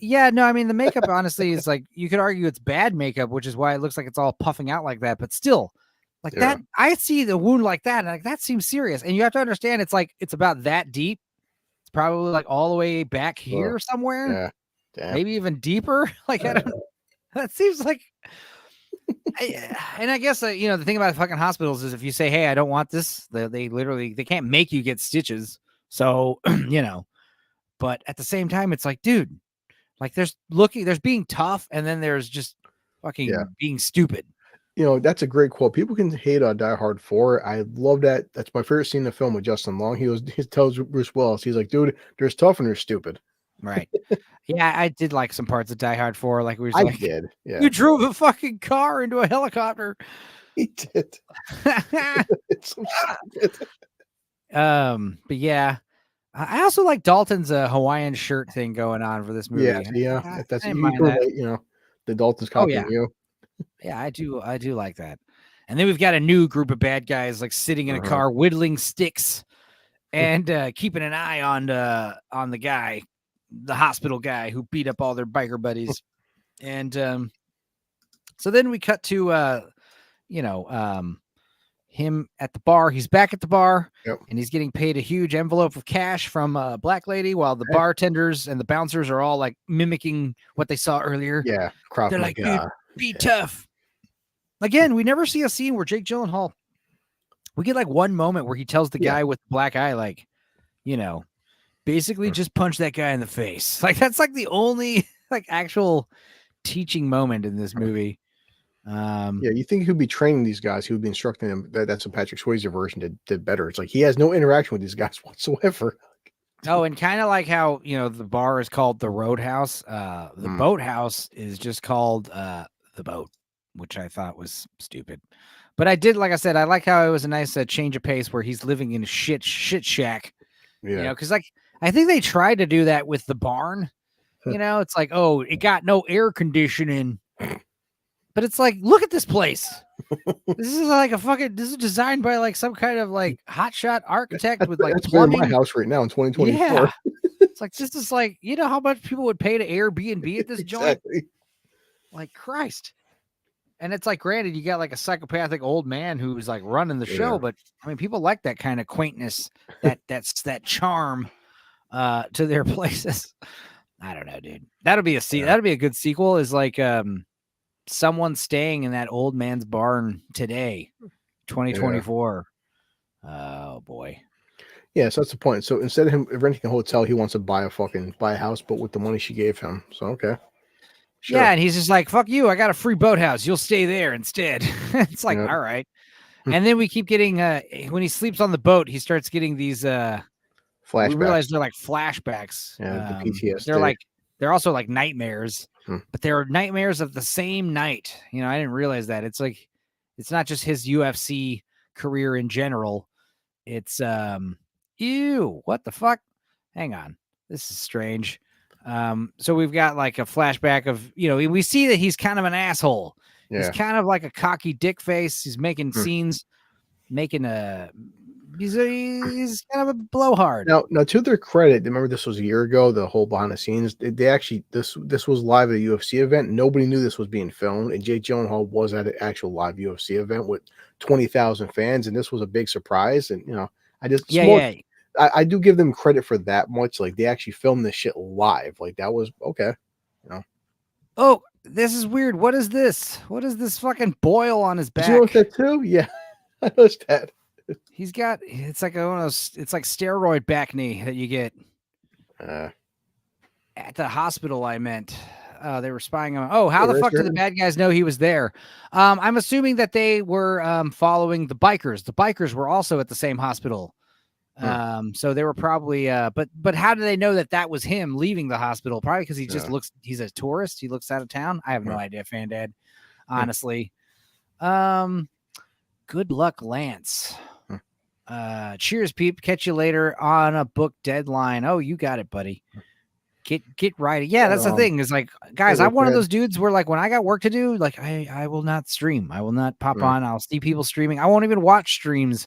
Yeah, no, I mean the makeup honestly is like you could argue it's bad makeup, which is why it looks like it's all puffing out like that, but still like that I see the wound like that and like that seems serious. And you have to understand it's like it's about that deep. It's probably like all the way back here somewhere. Yeah. Damn. Maybe even deeper. Like I don't that seems like and I guess the thing about fucking hospitals is if you say, hey, I don't want this, they literally they can't make you get stitches. So but at the same time it's like, dude, like there's being tough and then there's just fucking being stupid. That's a great quote. People can hate on Die Hard 4. I love that. That's my favorite scene in the film with Justin Long. He tells Bruce Willis, he's like, dude, there's tough and there's stupid. Right. Yeah, I did like some parts of Die Hard 4. Like we were I did. Yeah. You drove a fucking car into a helicopter. He did. It's so stupid. But yeah. I also like Dalton's Hawaiian shirt thing going on for this movie. Yeah. That's the Dalton's copying you. Yeah, I do like that. And then we've got a new group of bad guys like sitting in a car whittling sticks and keeping an eye on the guy, the hospital guy who beat up all their biker buddies. And so then we cut to him at the bar. He's back at the bar and he's getting paid a huge envelope of cash from a black lady while the bartenders and the bouncers are all like mimicking what they saw earlier. Yeah. They're like, dude, be tough. Again, we never see a scene where Jake Gyllenhaal, we get like one moment where he tells the guy with the black eye, like, basically just punch that guy in the face. Like that's like the only like actual teaching moment in this movie. You think he'd be training these guys, he would be instructing them. That's what Patrick Swayze version did better. It's like he has no interaction with these guys whatsoever. Oh, and kind of like how the bar is called the Roadhouse. The Boathouse is just called the Boat, which I thought was stupid. But I did, like I said, I like how it was a nice change of pace where he's living in a shit shack. Yeah, because like I think they tried to do that with the barn. It's like, oh, it got no air conditioning. But it's like, look at this place. This is like this is designed by like some kind of like hotshot architect with like plumbing. My house right now in 2024. Yeah. It's like, this is like, how much people would pay to Airbnb at this joint? Like Christ. And it's like, granted, you got like a psychopathic old man who's like running the show, but I mean, people like that kind of quaintness, that charm to their places. I don't know, dude. That'll be a good sequel is like, someone staying in that old man's barn today, 2024. Oh boy. Yeah, so that's the point. So instead of him renting a hotel, he wants to buy a house, but with the money she gave him. So okay. Sure. Yeah, and he's just like, fuck you, I got a free boathouse. You'll stay there instead. It's like, all right. And then we keep getting when he sleeps on the boat, he starts getting these flashbacks. We realize they're like flashbacks. Yeah, the PTSD. They're also like nightmares. But they're nightmares of the same night. I didn't realize that. It's like, it's not just his UFC career in general. It's, ew, what the fuck? Hang on. This is strange. So we've got like a flashback of, we see that he's kind of an asshole. Yeah. He's kind of like a cocky dick face. He's making scenes, he's kind of a blowhard. Now to their credit, remember this was a year ago, the whole behind the scenes, they actually, this was live at a UFC event. Nobody knew this was being filmed, and Jake Gyllenhaal was at an actual live UFC event with 20,000 fans, and this was a big surprise. And I do give them credit for that much. Like they actually filmed this shit live. Like that was okay. Oh, this is weird. What is this? What is this fucking boil on his back? Did you notice that too? Yeah, I noticed that. He's got, it's like one of those, it's like steroid back knee that you get at the hospital. I meant they were spying on. Oh, how the fuck did the bad guys know he was there? I'm assuming that they were following the bikers. The bikers were also at the same hospital. So they were probably, but how do they know that that was him leaving the hospital? Probably because he just looks, he's a tourist. He looks out of town. I have no idea, Fandad, honestly. Good luck, Lance. Cheers, peep. Catch you later on a book deadline. Oh, you got it, buddy. Get right. Yeah, that's the thing. Is like, guys, I'm one of those dudes where like when I got work to do, like I will not stream. I will not pop on. I'll see people streaming. I won't even watch streams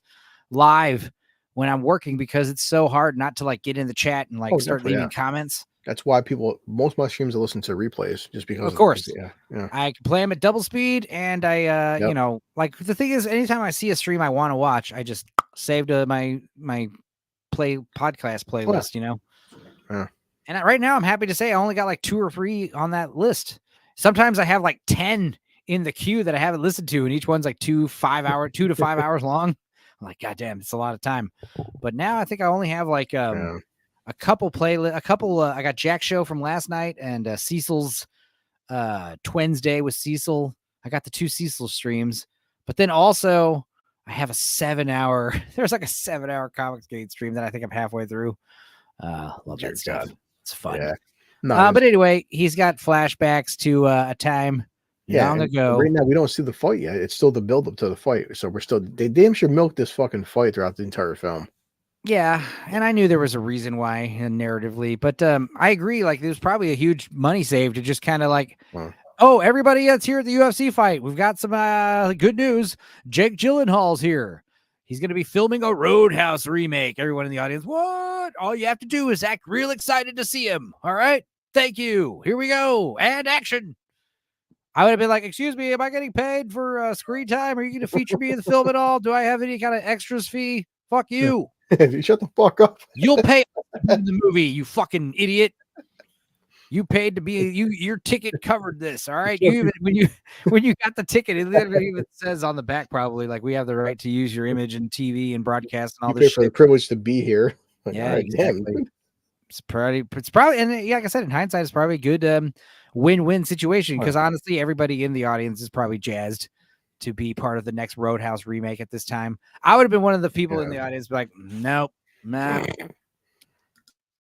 live when I'm working because it's so hard not to like get in the chat and like start leaving comments. That's why most of my streams I listen to replays just because. Of course, I can play them at double speed, and I, you know, like the thing is, anytime I see a stream I want to watch, I just save to my podcast playlist, you know. Yeah. And right now, I'm happy to say I only got like 2 or 3 on that list. Sometimes I have like 10 in the queue that I haven't listened to, and each one's like 2 to 5 hours long. I'm like, God damn, it's a lot of time. But now I think I only have like a couple I got Jack's show from last night and Cecil's Twins Day with Cecil. I got the 2 Cecil streams, but then also I have a 7-hour. There's like a 7-hour Comics Gate stream that I think I'm halfway through. Love that stuff. It's fun. Yeah. But anyway, he's got flashbacks to a time long ago. Right now, we don't see the fight yet. It's still the build up to the fight. So they damn sure milked this fucking fight throughout the entire film. Yeah, and I knew there was a reason why narratively, but I agree. Like, there's probably a huge money save to just kind of like, oh, everybody that's here at the UFC fight, we've got some good news. Jake Gyllenhaal's here. He's going to be filming a Roadhouse remake. Everyone in the audience, what? All you have to do is act real excited to see him. All right, thank you. Here we go, and action. I would have been like, excuse me, am I getting paid for screen time? Are you going to feature me in the film at all? Do I have any kind of extras fee? Fuck you. Shut the fuck up. You'll pay in the movie, you fucking idiot. You paid to be your ticket covered this. All right. When you got the ticket, it literally even says on the back, probably like we have the right to use your image and TV and broadcast and all this shit. For the privilege to be here. Like, yeah, exactly. It's probably, and like I said, in hindsight, it's probably a good win-win situation because honestly, everybody in the audience is probably jazzed to be part of the next Roadhouse remake at this time. I would have been one of the people in the audience like, nope, nah,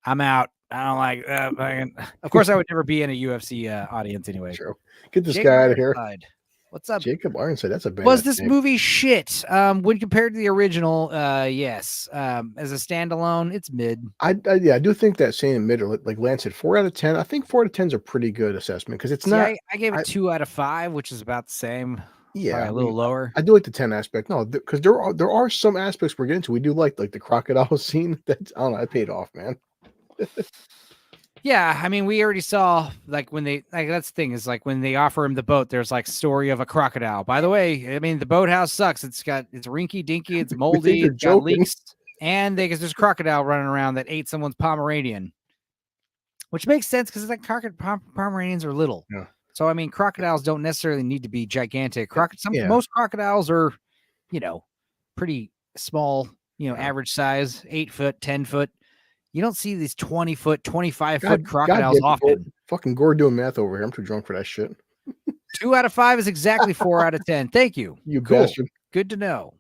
I'm out. I don't like of course I would never be in a UFC audience anyway. True. Get this guy out of here. What's up? Jacob Ironside. That's a bad Was this movie shit? When compared to the original, yes. As a standalone, it's mid. I do think that saying mid, or like Lance said, 4 out of 10. I think 4 out of 10 is a pretty good assessment because it's not. I gave it 2 out of 5, which is about the same. Yeah, a little lower. I do like the 10 aspect. No, because there are some aspects we're getting to. We do like the crocodile scene. That I don't know. I paid off, man. Yeah, I mean, we already saw like when they that's the thing is like when they offer him the boat, there's like story of a crocodile. By the way, I mean the boathouse sucks. It's rinky dinky, it's moldy, it's got leaks, and there's a crocodile running around that ate someone's Pomeranian, which makes sense because it's like Pomeranians are little. Yeah. So I mean, crocodiles don't necessarily need to be gigantic. Most crocodiles are, pretty small, average size, 8 foot, 10 foot. You don't see these 20 foot, 25 foot crocodiles often. Fucking Gore doing math over here. I'm too drunk for that shit. 2 out of 5 is exactly 4 out of 10. Thank you. You bastard. Good to know.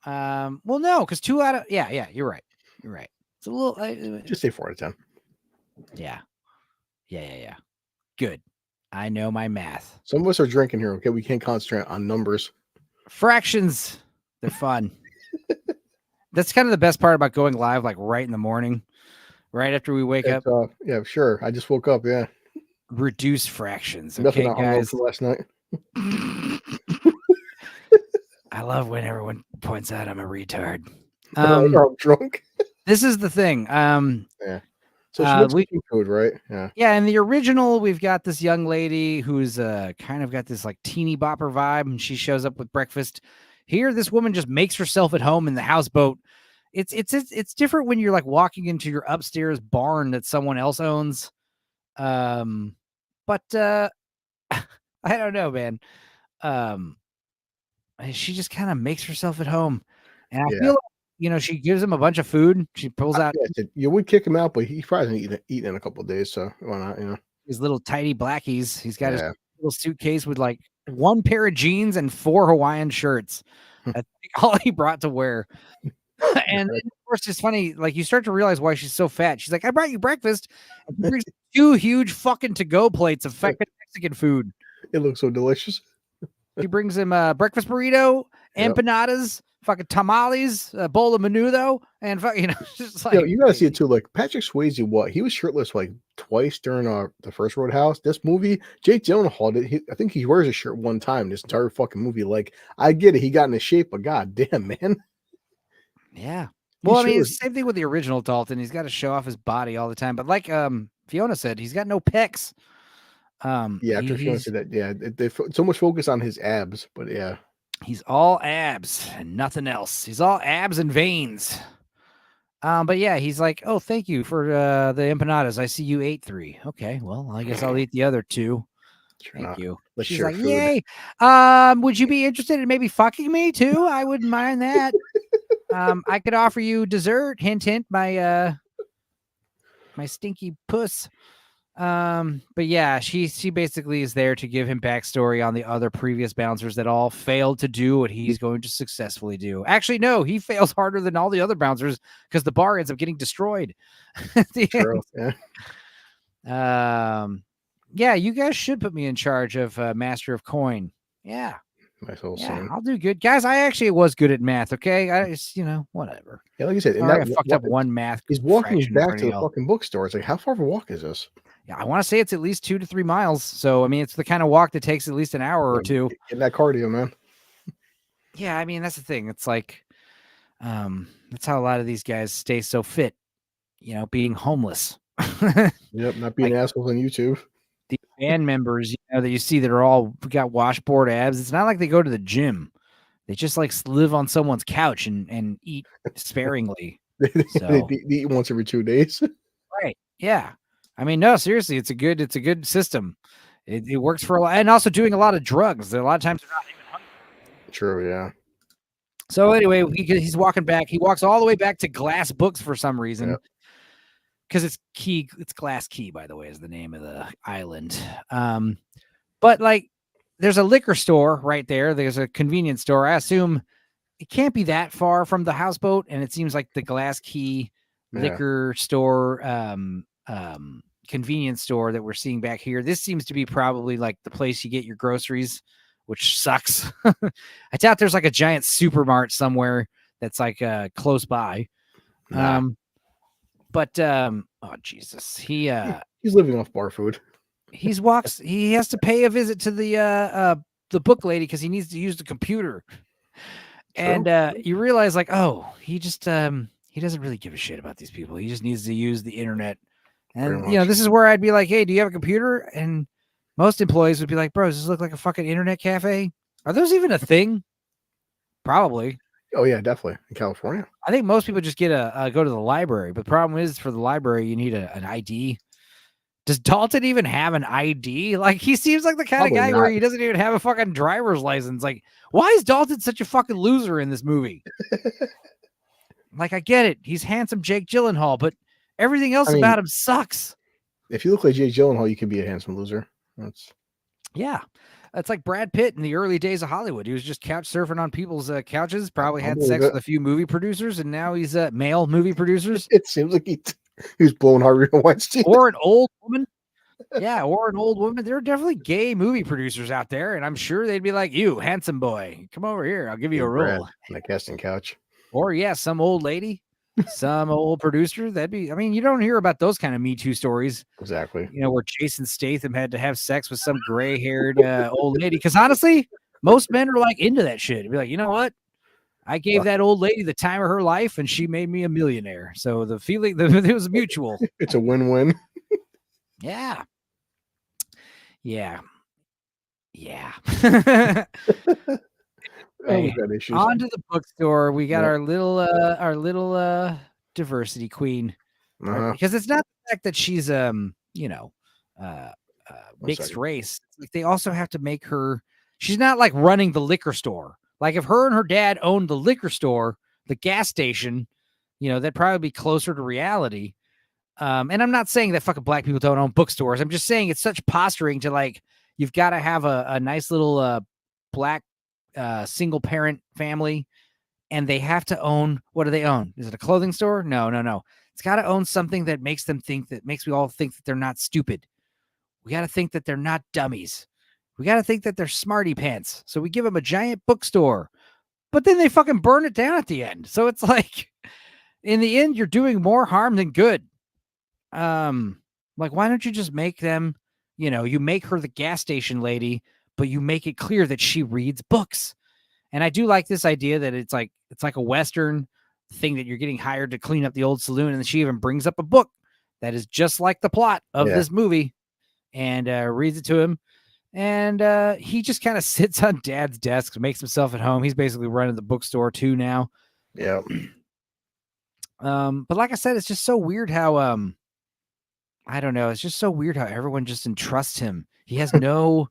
Well, no, because 2 out of yeah, you're right. You're right. It's a little. Just say 4 out of 10. Yeah. Good. I know my math. Some of us are drinking here. Okay, we can't concentrate on numbers. Fractions. They're fun. That's kind of the best part about going live, like right in the morning, right after we wake up. Yeah, sure. I just woke up. Yeah. Reduce fractions. Nothing Okay, guys. Last night. I love when everyone points out I'm a retard. I'm drunk. This is the thing. Yeah. So she makes food, right? Yeah. Yeah. In the original, we've got this young lady who's kind of got this like teeny bopper vibe, and she shows up with breakfast. Here, this woman just makes herself at home in the houseboat. It's different when you're like walking into your upstairs barn that someone else owns. But I don't know, man. she just kind of makes herself at home. And I Yeah. feel like, she gives him a bunch of food. She pulls out You would kick him out, but he probably hasn't eaten in a couple of days, so why not, his little tidy blackies. He's got his Yeah. little suitcase with like 1 pair of jeans and 4 Hawaiian shirts. That's all he brought to wear. And then, of course, it's funny. Like, you start to realize why she's so fat. She's like, I brought you breakfast. And she brings 2 huge fucking to-go plates of fucking Mexican food. It looks so delicious. She brings him a breakfast burrito, Yep. empanadas, fucking tamales, a bowl of menudo, and just like You gotta see it too. Like Patrick Swayze, he was shirtless like twice during the first Roadhouse. This movie, Jake Gyllenhaal did. I think he wears a shirt one time this entire fucking movie. Like, I get it, he got into shape, but god damn, man. Yeah. Well, I mean, it's the same thing with the original Dalton. He's got to show off his body all the time. But like Fiona said, he's got no pecs. Yeah, after Fiona said that, yeah, they so much focus on his abs, but yeah. He's all abs and nothing else. He's all abs and veins. But yeah, he's like, oh, thank you for the empanadas. I see you ate 3. Okay, well, I guess I'll eat the other 2. Thank you. She's like, food. Yay. Would you be interested in maybe fucking me too? I wouldn't mind that. I could offer you dessert. Hint, hint. My stinky puss. But yeah, she basically is there to give him backstory on the other previous bouncers that all failed to do what he's going to successfully do. Actually, no, he fails harder than all the other bouncers because the bar ends up getting destroyed at the True. end. Yeah. Yeah, you guys should put me in charge of Master of Coin. Yeah. Nice whole yeah, scene. I'll do good. Guys, I actually was good at math, okay? I just, whatever. Yeah, like you said, I fucked up one math. He's walking back to the fucking bookstore. It's like, how far of a walk is this? Yeah, I want to say it's at least 2 to 3 miles. So, I mean, it's the kind of walk that takes at least an hour or 2. Getting that cardio, man. Yeah, I mean, that's the thing. It's like, that's how a lot of these guys stay so fit, being homeless. Yep, not being assholes on YouTube. The band members, that you see that are all got washboard abs. It's not like they go to the gym. They just like live on someone's couch and eat sparingly. They eat once every 2 days. Right. Yeah. I mean, no, seriously, it's a good system. It works for a lot, and also doing a lot of drugs. A lot of times they're not even hungry. True, yeah. So anyway, he's walking back. He walks all the way back to Glass Books for some reason. Because it's Glass Key, by the way, is the name of the island. But like, there's a liquor store right there. There's a convenience store. I assume it can't be that far from the houseboat, and it seems like the Glass Key liquor store, convenience store that we're seeing back here. This seems to be probably like the place you get your groceries, which sucks. I doubt there's like a giant supermart somewhere that's like close by. Nah. But oh Jesus, he's living off bar food. He has to pay a visit to the book lady because he needs to use the computer. True. And you realize like, oh, he just he doesn't really give a shit about these people. He just needs to use the internet. And this is where I'd be like, hey, do you have a computer? And most employees would be like, bro, does this look like a fucking internet cafe? Are those even a thing? Probably. Oh yeah, definitely in California. I think most people just get go to the library, but the problem is for the library you need an ID. Does Dalton even have an ID? Like, he seems like the kind of guy where he doesn't even have a fucking driver's license. Like, why is Dalton such a fucking loser in this movie? Like, I get it, he's handsome Jake Gyllenhaal, but everything else about him sucks. If you look like Jake Gyllenhaal, you could be a handsome loser. Yeah. It's like Brad Pitt in the early days of Hollywood. He was just couch surfing on people's couches, probably had sex with a few movie producers, and now he's male movie producers. It seems like he was blowing Harvey Weinstein. Or an old woman. Yeah, or an old woman. There are definitely gay movie producers out there, and I'm sure they'd be like, you, handsome boy, come over here. I'll give you a role. On the casting couch. Or, yeah, some old lady. Some old producer. You don't hear about those kind of Me Too stories. Exactly. Where Jason Statham had to have sex with some gray-haired old lady. Because honestly, most men are like into that shit. Be like, you know what? I gave that old lady the time of her life, and she made me a millionaire. So the feeling, it was mutual. It's a win-win. Yeah. Yeah. Yeah. Hey, on to the bookstore. We got our little diversity queen, because it's not the fact that she's mixed race. Like, they also have to make her. She's not like running the liquor store. Like if her and her dad owned the liquor store, the gas station, that'd probably be closer to reality. And I'm not saying that fucking black people don't own bookstores. I'm just saying it's such posturing to like, you've got to have a nice little black single parent family, and they have to own, what do they own? Is it a clothing store? No. It's got to own something that makes we all think that they're not stupid. We got to think that they're not dummies. We got to think that they're smarty pants. So we give them a giant bookstore, but then they fucking burn it down at the end. So it's like, in the end, you're doing more harm than good. Like, why don't you just make them, you make her the gas station lady, but you make it clear that she reads books. And I do like this idea that it's like a Western thing that you're getting hired to clean up the old saloon. And she even brings up a book that is just like the plot of this movie and reads it to him. And he just kind of sits on dad's desk, makes himself at home. He's basically running the bookstore too now. Yeah. But like I said, it's just so weird how, I don't know. It's just so weird how everyone just entrusts him. He has no,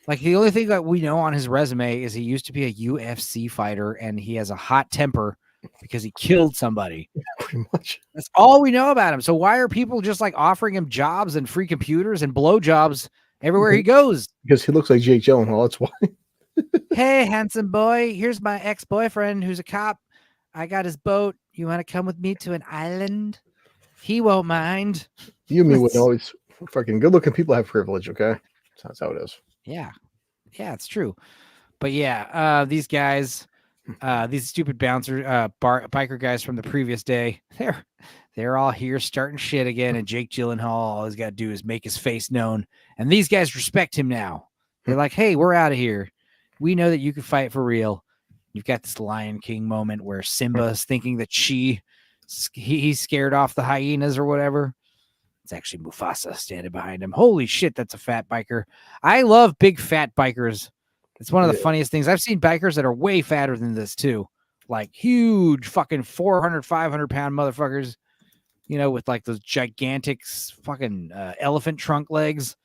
like, the only thing that we know on his resume is he used to be a UFC fighter and he has a hot temper because he killed somebody. Pretty much. That's all we know about him. So why are people just like offering him jobs and free computers and blowjobs everywhere he goes? Because he looks like Jake Gyllenhaal. That's why. Hey, handsome boy, here's my ex-boyfriend who's a cop. I got his boat. You want to come with me to an island? He won't mind. You and me would always fucking good-looking people have privilege, okay? That's how it is. Yeah, it's true. But yeah, these guys, these stupid biker guys from the previous day, they're all here starting shit again. And Jake Gyllenhaal, all he's got to do is make his face known. And these guys respect him now. They're like, hey, we're out of here. We know that you can fight for real. You've got this Lion King moment where Simba's thinking that he's scared off the hyenas or whatever. It's actually Mufasa standing behind him. Holy shit, that's a fat biker. I love big fat bikers. It's one of the funniest things. I've seen bikers that are way fatter than this too. Like huge fucking 400, 500 pound motherfuckers, with like those gigantic fucking elephant trunk legs.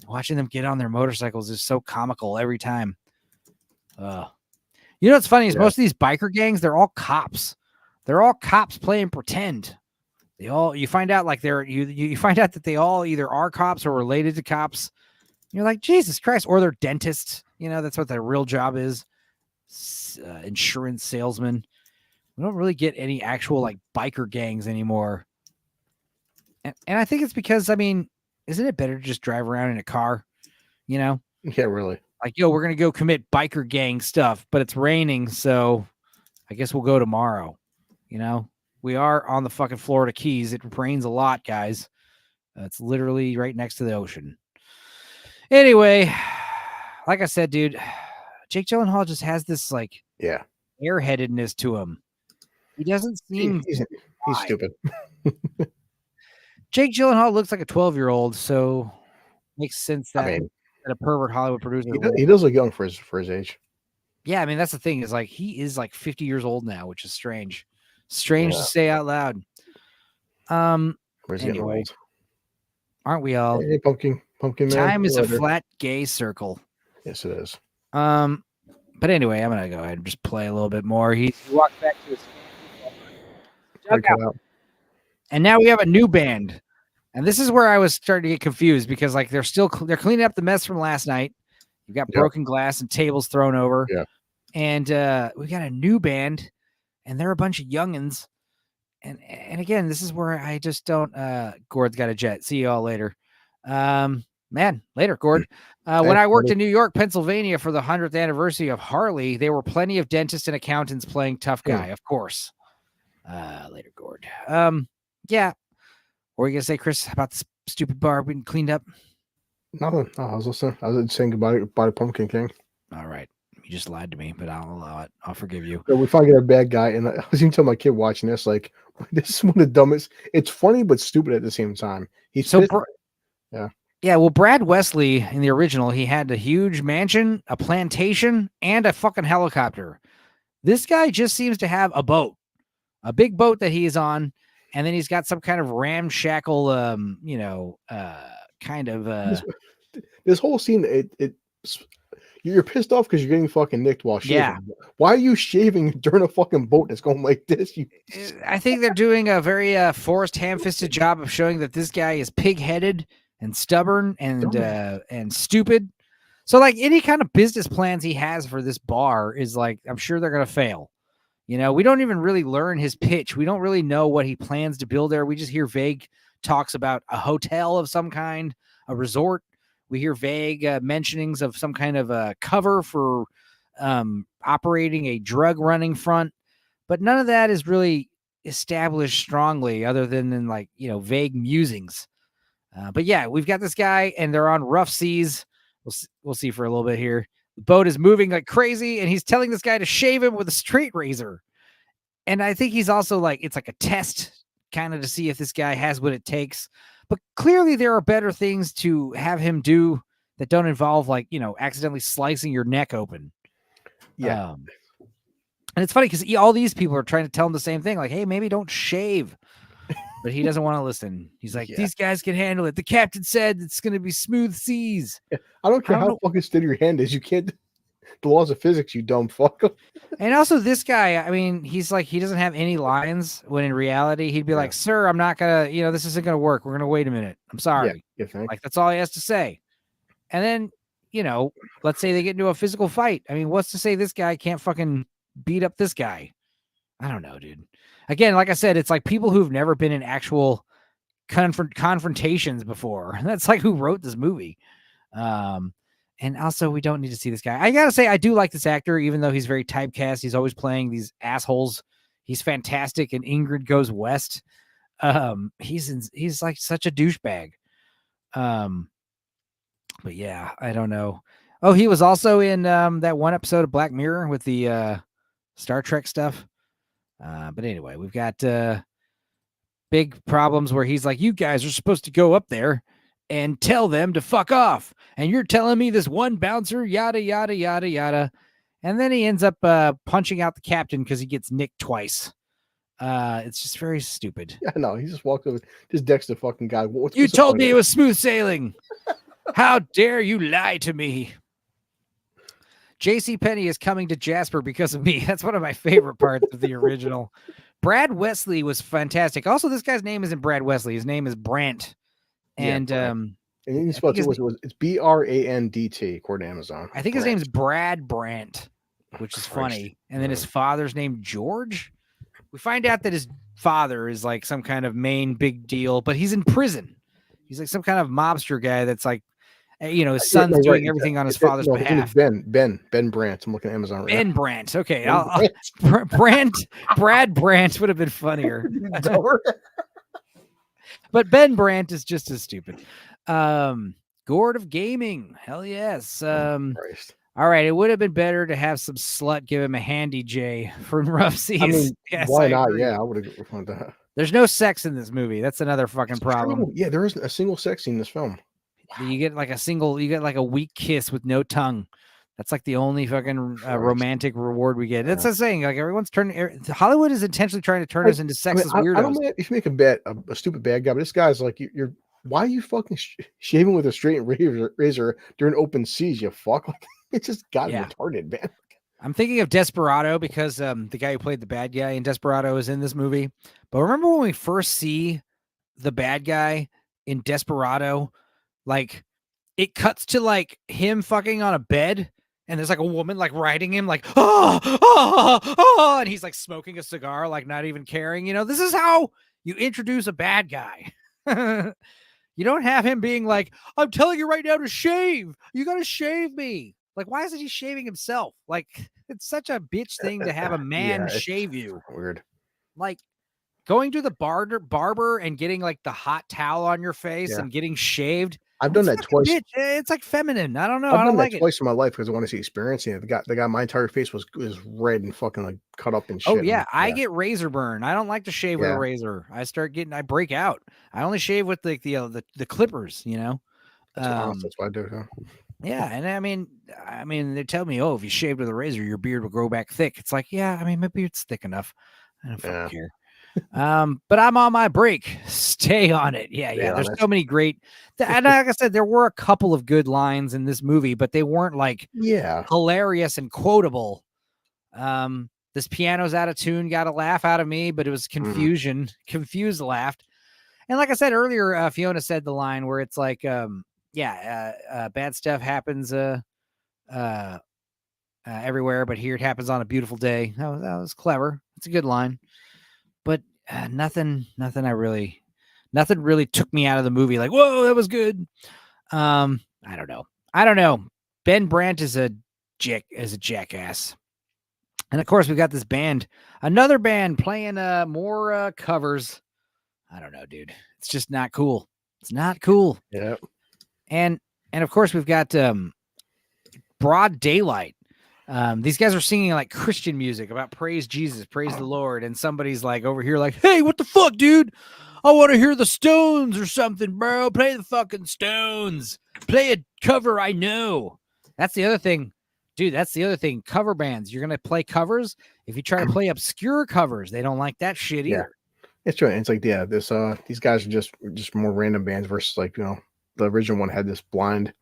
Watching them get on their motorcycles is so comical every time. What's funny is most of these biker gangs, they're all cops. They're all cops playing pretend. You find out like you find out that they all either are cops or related to cops. You're like, Jesus Christ, or they're dentists. That's what their real job is. Insurance salesman. We don't really get any actual like biker gangs anymore. And I think it's because, isn't it better to just drive around in a car? Yeah, really. Like, we're going to go commit biker gang stuff, but it's raining. So I guess we'll go tomorrow. We are on the fucking Florida Keys. It rains a lot, guys. It's literally right next to the ocean. Anyway, like I said, dude, Jake Gyllenhaal just has this like airheadedness to him. He doesn't seem he's stupid. Jake Gyllenhaal looks like a 12-year-old, so makes sense that a pervert Hollywood producer. He does look young for his age. Yeah, that's the thing is like he is like 50 years old now, which is strange. Strange to say out loud. Anyway, aren't we all? Hey, pumpkin man. Time is a flat gay circle. Yes, it is. But anyway, I'm gonna go ahead and just play a little bit more. He walked back to his and now we have a new band. And this is where I was starting to get confused because like they're cleaning up the mess from last night. You've got broken glass and tables thrown over. Yeah. And we got a new band, and they're a bunch of youngins. And again, this is where I just don't. Gord's got a jet. See you all later. Later, Gord. When I worked in New York, Pennsylvania for the 100th anniversary of Harley, there were plenty of dentists and accountants playing tough guy, of course. Later, Gord. Yeah. What were you gonna say, Chris, about the stupid bar being cleaned up? Nothing. No, I was listening. I was saying goodbye to Pumpkin King. All right. You just lied to me, but I'll allow it. I'll forgive you. So we finally get a bad guy, and I was even telling my kid watching this, like, this is one of the dumbest. It's funny but stupid at the same time. Well, Brad Wesley in the original, he had a huge mansion, a plantation, and a fucking helicopter. This guy just seems to have a boat, a big boat that he is on, and then he's got some kind of ramshackle, this whole scene, You're pissed off because you're getting fucking nicked while shaving. Yeah. Why are you shaving during a fucking boat that's going like this? I think they're doing a very Forrest ham-fisted job of showing that this guy is pig-headed and stubborn and stupid. So like any kind of business plans he has for this bar is like, I'm sure they're going to fail. You know, we don't even really learn his pitch. We don't really know what he plans to build there. We just hear vague talks about a hotel of some kind, a resort. We hear vague mentionings of some kind of cover for operating a drug running front, but none of that is really established strongly other than in like, you know, vague musings. But yeah, we've got this guy and they're on rough seas. We'll see for a little bit here. The boat is moving like crazy and he's telling this guy to shave him with a straight razor. And I think he's also like, it's like a test kind of to see if this guy has what it takes. But clearly there are better things to have him do that don't involve like, you know, accidentally slicing your neck open. Yeah. And it's funny because all these people are trying to tell him the same thing. Like, hey, maybe don't shave. But he doesn't want to listen. He's like, these guys can handle it. The captain said it's going to be smooth seas. I don't care how fucking steady your hand is. You can't. The laws of physics, you dumb fuck. And also this guy, I mean, he's like, he doesn't have any lines when in reality he'd be like, sir, I'm not going to, you know, this isn't going to work. We're going to wait a minute. I'm sorry. Yeah, thanks. Like, that's all he has to say. And then, you know, let's say they get into a physical fight. I mean, what's to say this guy can't fucking beat up this guy? I don't know, dude. Again, like I said, it's like people who've never been in actual confrontations before. That's like who wrote this movie. And also, we don't need to see this guy. I gotta say, I do like this actor, even though he's very typecast. He's always playing these assholes. He's fantastic. And Ingrid Goes West. He's like such a douchebag. But yeah, I don't know. Oh, he was also in that one episode of Black Mirror with the Star Trek stuff. But anyway, we've got big problems where he's like, you guys are supposed to go up there and tell them to fuck off. And you're telling me this one bouncer, yada, yada, yada, yada. And then he ends up punching out the captain because he gets nicked twice. It's just very stupid. Yeah, no, he just walked over. This Dexter fucking guy. You told me it was smooth sailing. How dare you lie to me? JCPenney is coming to Jasper because of me. That's one of my favorite parts of the original. Brad Wesley was fantastic. Also, this guy's name isn't Brad Wesley. His name is Brandt. And he spelled it's BRANDT according to Amazon. I think his name's Brad Brandt, which is funny. And then his father's name George. We find out that his father is like some kind of main big deal, but he's in prison. He's like some kind of mobster guy that's like, you know, his son's doing everything on his father's behalf. Ben Brandt. I'm looking at Amazon right now. Ben Brandt. Okay. Brad Brandt would have been funnier. But Ben Brandt is just as stupid. Gourd of Gaming. Hell yes. All right. It would have been better to have some slut give him a handy J from Rough Seas. I mean, yes, why not? Yeah, I would have wanted that. There's no sex in this movie. That's another fucking problem. Yeah, there isn't a single sex scene in this film. Wow. You get like a weak kiss with no tongue. That's like the only fucking romantic reward we get. That's the saying. Like everyone's Hollywood is intentionally trying to turn us into sexist weirdos. I don't know if you make a stupid bad guy, but this guy's like, you're why are you fucking shaving with a straight razor during open seas? You fuck. Like, it's just retarded, man. I'm thinking of Desperado because the guy who played the bad guy in Desperado is in this movie. But remember when we first see the bad guy in Desperado, like it cuts to like him fucking on a bed and there's like a woman like riding him like, and he's like smoking a cigar, like not even caring. You know, this is how you introduce a bad guy. You don't have him being like, I'm telling you right now to shave. You got to shave me. Like, why isn't he shaving himself? Like, it's such a bitch thing to have a man shave you. Weird. Like, going to the barber and getting like the hot towel on your face and getting shaved. I've done that twice. Bitch. It's like feminine. I don't know. I don't like it twice in my life because I want to see experiencing it. The guy, my entire face was red and fucking like cut up and shit. Oh yeah, I get razor burn. I don't like to shave with a razor. I break out. I only shave with like the clippers. You know. That's what I do. Huh? Yeah, and I mean, they tell me, oh, if you shaved with a razor, your beard will grow back thick. It's like, yeah, I mean, my beard's thick enough. I don't fucking care. But I'm on my break. Stay on it. Yeah. There's so many great. And like I said, there were a couple of good lines in this movie, but they weren't like hilarious and quotable. This piano's out of tune got a laugh out of me, but it was confusion. Confused laughed. And like I said earlier, Fiona said the line where it's like, bad stuff happens everywhere, but here it happens on a beautiful day. That was clever. It's a good line, but nothing really took me out of the movie. Like, whoa, that was good. I don't know. Ben Brandt is a jackass. And of course, we've got this band, another band playing more covers. I don't know, dude. It's just not cool. It's not cool. Yeah. And of course, we've got Broad Daylight. These guys are singing like Christian music about praise Jesus, praise the Lord. And somebody's like over here like, hey, what the fuck, dude? I want to hear the Stones or something, bro. Play the fucking Stones. Play a cover I know. That's the other thing. Dude, that's the other thing. Cover bands. You're going to play covers. If you try to play obscure covers, they don't like that shit either. It's true. It's like, these guys are just more random bands versus like, the original one had this blind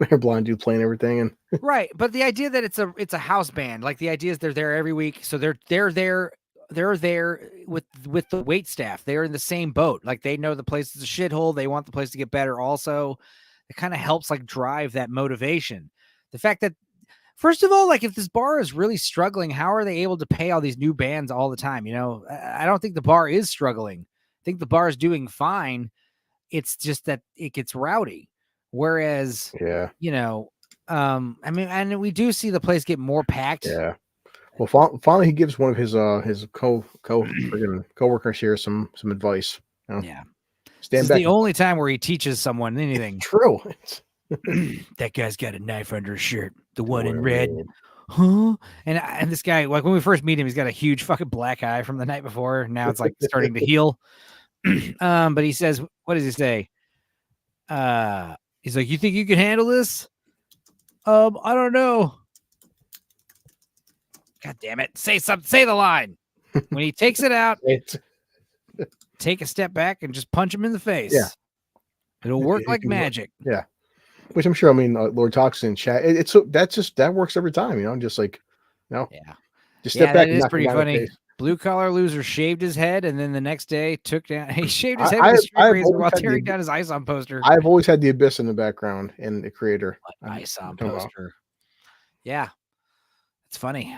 dude playing everything. And right. But the idea that it's a house band, like the idea is they're there every week. So they're there with the wait staff. They're in the same boat. Like they know the place is a shithole. They want the place to get better. Also, it kind of helps like drive that motivation. The fact that, first of all, like if this bar is really struggling, how are they able to pay all these new bands all the time? I don't think the bar is struggling. I think the bar is doing fine. It's just that it gets rowdy. Whereas, and we do see the place get more packed. Yeah. Well, finally, he gives one of his coworkers here some advice. Yeah. This is the only time where he teaches someone anything. True. That guy's got a knife under his shirt. The one in red. Huh? And this guy, like when we first meet him, he's got a huge fucking black eye from the night before. Now it's like starting to heal. But he says, what does he say? He's like, you think you can handle this? I don't know. God damn it. Say something. Say the line. When he takes it out, take a step back and just punch him in the face. Yeah. It'll work like magic. Yeah. Which I'm sure, Lord talks in chat. That works every time, just like, Yeah. Just step back. That is pretty funny. Blue collar loser shaved his head and then the next day he shaved his head with a straight razor while tearing down his ISOM poster. I've always had the Abyss in the background and the creator. ISOM poster. Yeah. It's funny.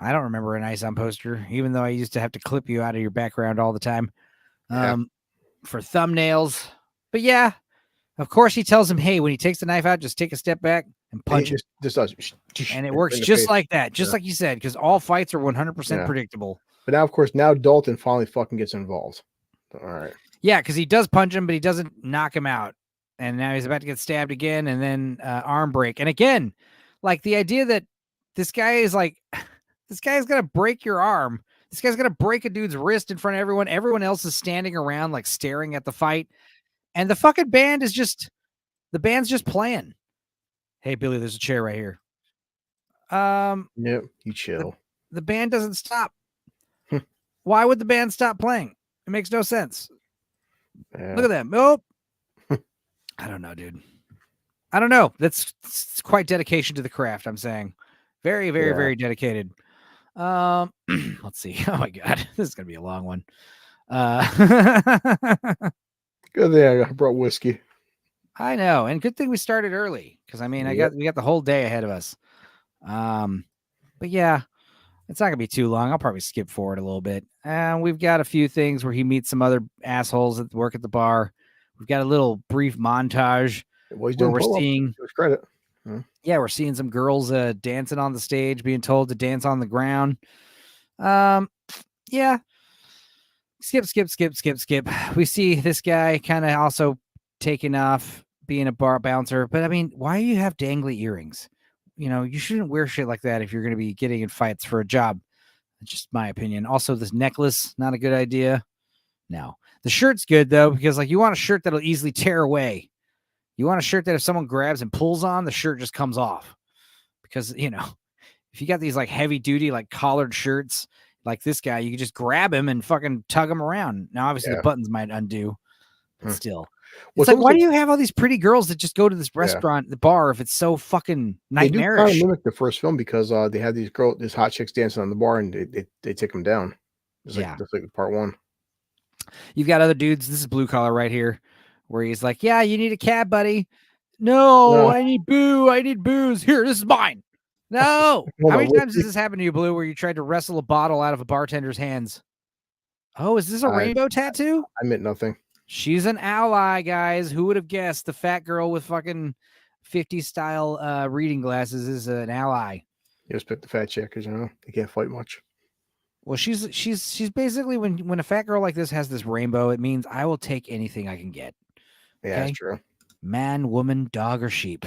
I don't remember an ISOM poster, even though I used to have to clip you out of your background all the time for thumbnails. But yeah, of course he tells him, hey, when he takes the knife out, just take a step back and punch it. Just does. And it works just like that, just like you said, because all fights are 100% predictable. But now, of course, Dalton finally fucking gets involved. All right. Yeah, because he does punch him, but he doesn't knock him out. And now he's about to get stabbed again, and then arm break. And again, like the idea that this guy is like, this guy's going to break your arm. This guy's going to break a dude's wrist in front of everyone. Everyone else is standing around, like staring at the fight. And the fucking band is just, the band's just playing. Hey, Billy, there's a chair right here. Yep, you chill. The band doesn't stop. Why would the band stop playing? It makes no sense. Yeah. Look at them. Nope. I don't know, dude. I don't know. That's quite dedication to the craft, I'm saying. Very, very, very dedicated. Let's see. Oh my God. This is going to be a long one. Good thing I brought whiskey. I know. And good thing we started early. Because we got the whole day ahead of us. But yeah. It's not going to be too long. I'll probably skip forward a little bit. We've got a few things where he meets some other assholes that work at the bar. We've got a little brief montage where we're seeing credit. Yeah, we're seeing some girls dancing on the stage, being told to dance on the ground. Yeah. Skip. We see this guy kind of also taking off, being a bar bouncer. But why do you have dangly earrings? You shouldn't wear shit like that if you're going to be getting in fights for a job. That's just my opinion. Also, this necklace, not a good idea. No. The shirt's good, though, because you want a shirt that'll easily tear away. You want a shirt that if someone grabs and pulls on, the shirt just comes off. Because, if you got these heavy duty, collared shirts, Like this guy, you can just grab him and fucking tug him around. Now, obviously, the buttons might undo, but still. It's like, why do you have all these pretty girls that just go to this restaurant, the bar, if it's so fucking nightmarish? They do kind of mimic the first film because they had these hot chicks dancing on the bar, and they take them down. Just like part one. You've got other dudes. This is Blue Collar right here, where he's like, "Yeah, you need a cab, buddy." No, I need booze. Here, this is mine. No. How many times has this happened to you, Blue, where you tried to wrestle a bottle out of a bartender's hands? Oh, is this a rainbow tattoo? I meant nothing. She's an ally, guys. Who would have guessed the fat girl with fucking 50s style reading glasses is an ally? You just pick the fat chick because they can't fight much. Well, she's basically when a fat girl like this has this rainbow, it means I will take anything I can get. Yeah, okay? That's true. Man, woman, dog, or sheep.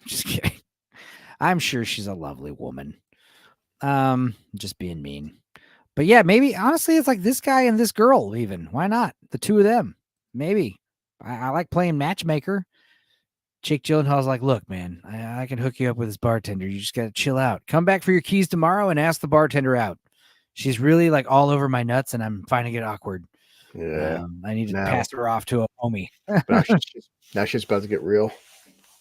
Just kidding. I'm sure she's a lovely woman. Just being mean. But yeah, maybe honestly, it's like this guy and this girl. Even why not the two of them? Maybe I like playing matchmaker. Jake Gyllenhaal's like, look, man, I can hook you up with this bartender. You just got to chill out. Come back for your keys tomorrow and ask the bartender out. She's really like all over my nuts, and I'm finding it awkward. Yeah, I need to pass her off to a homie. now she's about to get real.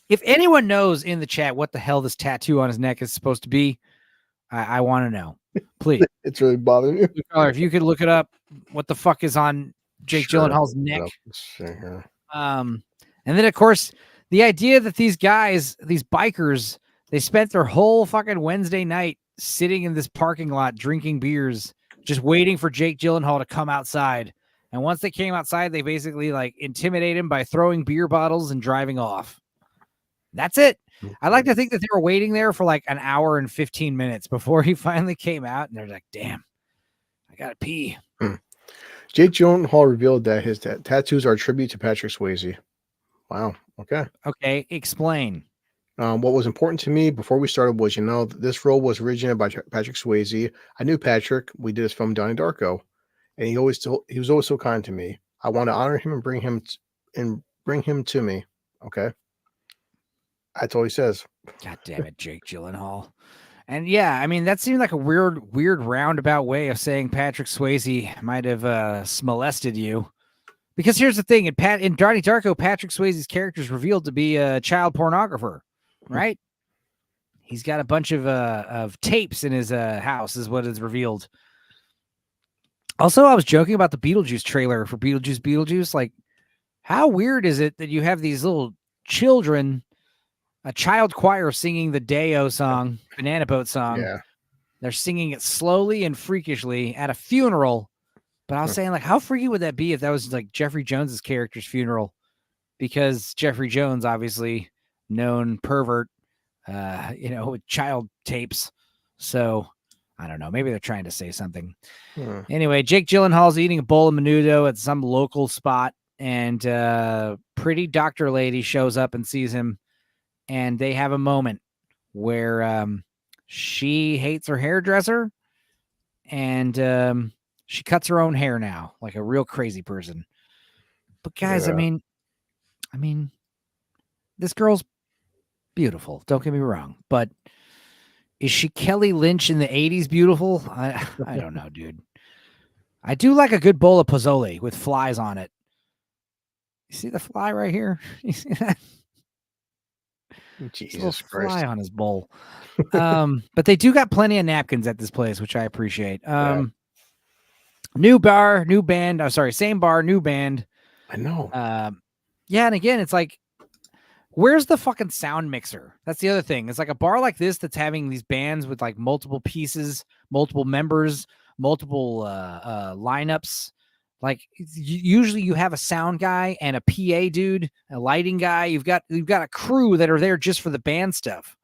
If anyone knows in the chat what the hell this tattoo on his neck is supposed to be, I want to know. Please. It's really bothering you. If you could look it up, what the fuck is on Jake Gyllenhaal's neck? And then, of course, the idea that these guys, these bikers, they spent their whole fucking Wednesday night sitting in this parking lot drinking beers, just waiting for Jake Gyllenhaal to come outside. And once they came outside, they basically like intimidate him by throwing beer bottles and driving off. That's it. I like to think that they were waiting there for like an hour and 15 minutes before he finally came out. And they're like, damn, I got to pee. Jake Gyllenhaal revealed that his tattoos are a tribute to Patrick Swayze. Wow. Okay. Okay. Explain. What was important to me before we started was, this role was originated by Patrick Swayze. I knew Patrick. We did his film Donnie Darko, and he was always so kind to me. I want to honor him and bring him to me. Okay. That's all he says. God damn it, Jake Gyllenhaal. And yeah, I mean, that seemed like a weird roundabout way of saying Patrick Swayze might have molested you. Because here's the thing, in Donnie Darko, Patrick Swayze's character is revealed to be a child pornographer, right? He's got a bunch of tapes in his house, is what is revealed. Also, I was joking about the Beetlejuice trailer for Beetlejuice. Like, how weird is it that you have these little children, a child choir singing the Day-O song, Banana Boat song. Yeah. They're singing it slowly and freakishly at a funeral. But I was saying, like, how freaky would that be if that was like Jeffrey Jones's character's funeral? Because Jeffrey Jones, obviously known pervert, with child tapes. So I don't know. Maybe they're trying to say something. Anyway, Jake Gyllenhaal's eating a bowl of menudo at some local spot, and pretty doctor lady shows up and sees him, and they have a moment where she hates her hairdresser, and she cuts her own hair now, like a real crazy person. But guys, I mean, this girl's beautiful. Don't get me wrong, but is she Kelly Lynch in the 80s beautiful? I don't know, dude. I do like a good bowl of pozole with flies on it. You see the fly right here? You see that? Jesus Christ. Fly on his bowl. But they do got plenty of napkins at this place, which I appreciate. New bar, new band. Oh, sorry, same bar, new band. I know. Yeah, and again, it's like, where's the fucking sound mixer? That's the other thing. It's like a bar like this that's having these bands with like multiple pieces, multiple members, multiple lineups. Like usually you have a sound guy and a PA dude, a lighting guy. You've got a crew that are there just for the band stuff.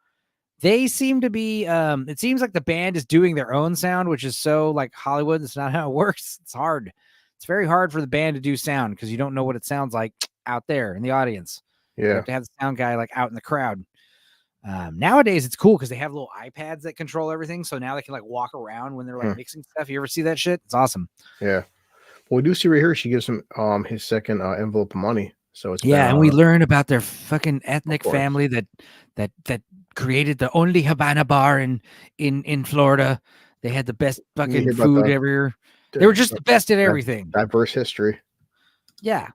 They seem to be, it seems like the band is doing their own sound, which is so like Hollywood. That's not how it works. It's hard. It's very hard for the band to do sound because you don't know what it sounds like out there in the audience. Yeah. You have to have the sound guy like out in the crowd. Nowadays it's cool because they have little iPads that control everything. So now they can like walk around when they're like mixing stuff. You ever see that shit? It's awesome. Yeah. Well, we do see right here, she gives him his second envelope of money. So it's and we learn about their fucking ethnic family that created the only Havana bar in Florida They had the best You fucking hear about food ever. They were just the best at everything. Diverse history. Yeah.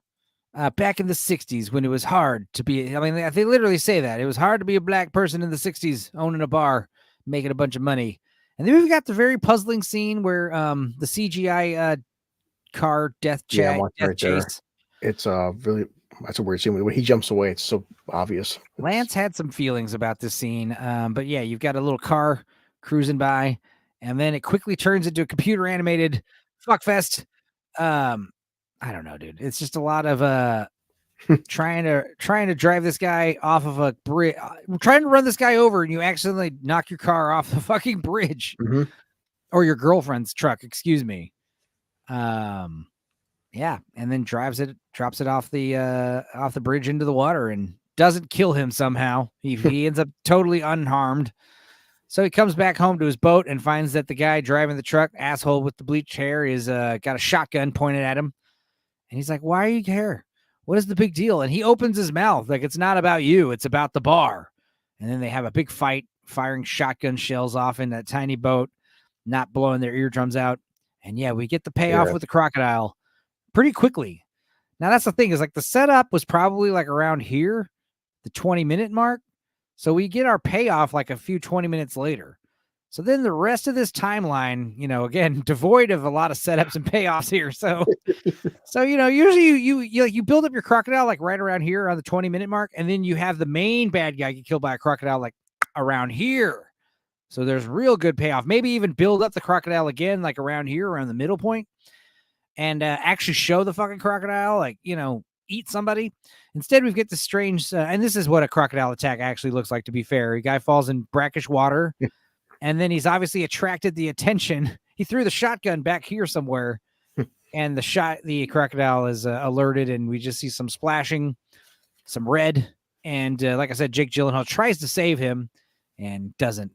Back in the 60s when it was hard to be, I mean, they literally say that. It was hard to be a black person in the 60s owning a bar, making a bunch of money. And then we've got the very puzzling scene where the CGI car death chase. It's really, that's a weird scene. When he jumps away, it's so obvious. Lance had some feelings about this scene. But yeah, you've got a little car cruising by, and then it quickly turns into a computer animated fuckfest. I don't know, dude. It's just a lot of trying to drive this guy off of a bridge, trying to run this guy over, and you accidentally knock your car off the fucking bridge, or your girlfriend's truck, excuse me. Yeah, and then drops it off the bridge into the water and doesn't kill him somehow. He ends up totally unharmed. So he comes back home to his boat and finds that the guy driving the truck, asshole with the bleached hair, is got a shotgun pointed at him. And he's like, "Why are you here? What is the big deal?" And he opens his mouth like, "It's not about you. It's about the bar." And then they have a big fight, firing shotgun shells off in that tiny boat, not blowing their eardrums out. And yeah, we get the payoff with the crocodile pretty quickly. Now that's the thing, is like the setup was probably like around here, the 20-minute mark. So we get our payoff like a few 20 minutes later. So then the rest of this timeline, again, devoid of a lot of setups and payoffs here. So usually you build up your crocodile like right around here on the 20-minute mark, and then you have the main bad guy get killed by a crocodile like around here. So there's real good payoff. Maybe even build up the crocodile again like around here, around the middle point, and actually show the fucking crocodile like, eat somebody. Instead, we get the strange, and this is what a crocodile attack actually looks like, to be fair. A guy falls in brackish water, and then he's obviously attracted the attention. He threw the shotgun back here somewhere, and the crocodile is alerted, and we just see some splashing, some red, and like I said, Jake Gyllenhaal tries to save him and doesn't.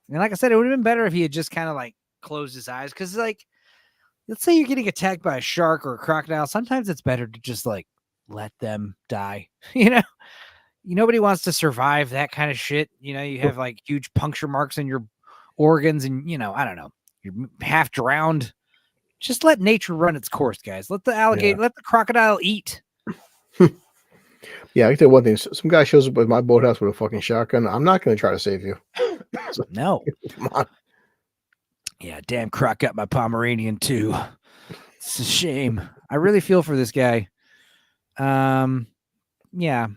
And like I said, it would have been better if he had just kind of like closed his eyes, because like, let's say you're getting attacked by a shark or a crocodile. Sometimes it's better to just like let them die. Nobody wants to survive that kind of shit. You have like huge puncture marks in your organs, and I don't know, you're half drowned. Just let nature run its course, guys. Let the alligator, let the crocodile eat. Yeah, I can tell you one thing. Some guy shows up with my boathouse with a fucking shotgun. I'm not going to try to save you. No. Come on. Yeah, damn croc got my Pomeranian too. It's a shame. I really feel for this guy. Yeah.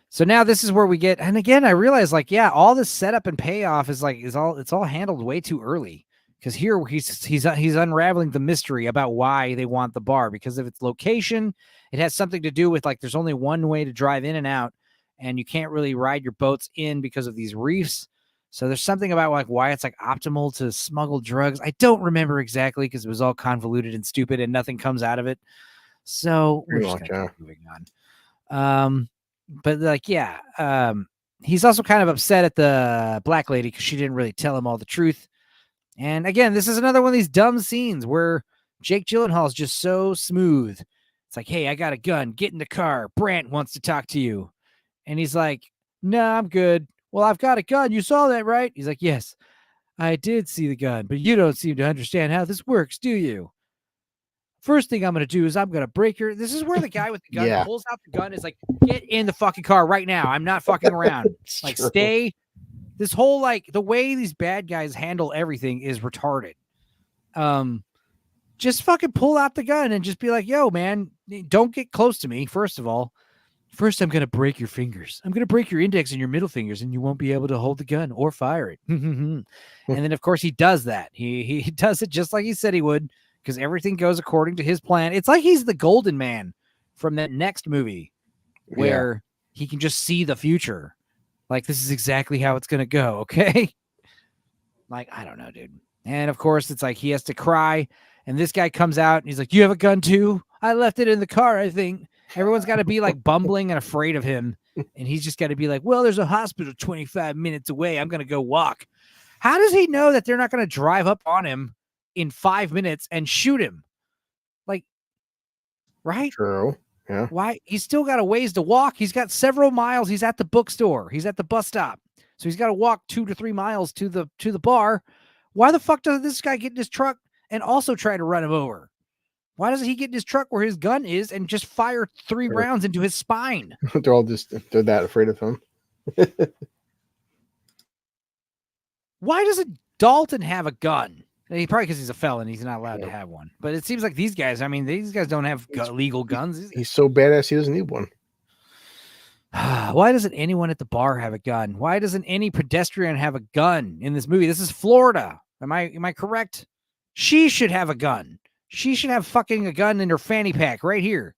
So now this is where we get, and again, I realize like, all this setup and payoff is all handled way too early. Because here he's unraveling the mystery about why they want the bar, because of its location. It has something to do with like there's only one way to drive in and out, and you can't really ride your boats in because of these reefs. So there's something about like why it's like optimal to smuggle drugs. I don't remember exactly, because it was all convoluted and stupid and nothing comes out of it. So we're just gonna keep moving on. But like, he's also kind of upset at the black lady because she didn't really tell him all the truth. And again, this is another one of these dumb scenes where Jake Gyllenhaal is just so smooth. It's like, "Hey, I got a gun. Get in the car. Brant wants to talk to you." And he's like, "No, I'm good." "Well, I've got a gun. You saw that, right?" He's like, "Yes, I did see the gun, but you don't seem to understand how this works, do you? First thing I'm going to do is I'm going to break your..." This is where the guy with the gun pulls out the gun. Is like, "Get in the fucking car right now. I'm not fucking around." Like, stay. This whole, like, the way these bad guys handle everything is retarded. Just fucking pull out the gun and just be like, "Yo, man, don't get close to me. First of all, first I'm going to break your fingers. I'm going to break your index and your middle fingers, and you won't be able to hold the gun or fire it." And then, of course, he does that. He does it just like he said he would, because everything goes according to his plan. It's like he's the Golden Man from that next movie where he can just see the future. Like, this is exactly how it's going to go, okay? Like, I don't know, dude. And, of course, it's like he has to cry, and this guy comes out, and he's like, "You have a gun, too? I left it in the car, I think." Everyone's got to be, like, bumbling and afraid of him, and he's just got to be like, "Well, there's a hospital 25 minutes away. I'm going to go walk." How does he know that they're not going to drive up on him in 5 minutes and shoot him? Like, right? True. Yeah. Why? He's still got a ways to walk. He's got several miles. He's at the bookstore. He's at the bus stop. So he's got to walk 2 to 3 miles to the bar. Why the fuck does this guy get in his truck and also try to run him over? Why doesn't he get in his truck where his gun is and just fire 3 rounds into his spine? They're that afraid of him. Why doesn't Dalton have a gun? He probably because he's a felon, he's not allowed to have one. But it seems like these guys, I mean, these guys don't have legal guns. He's so badass he doesn't need one. Why doesn't anyone at the bar have a gun? Why doesn't any pedestrian have a gun in this movie? This is Florida. Am I correct? She should have a gun. She should have fucking a gun in her fanny pack right here.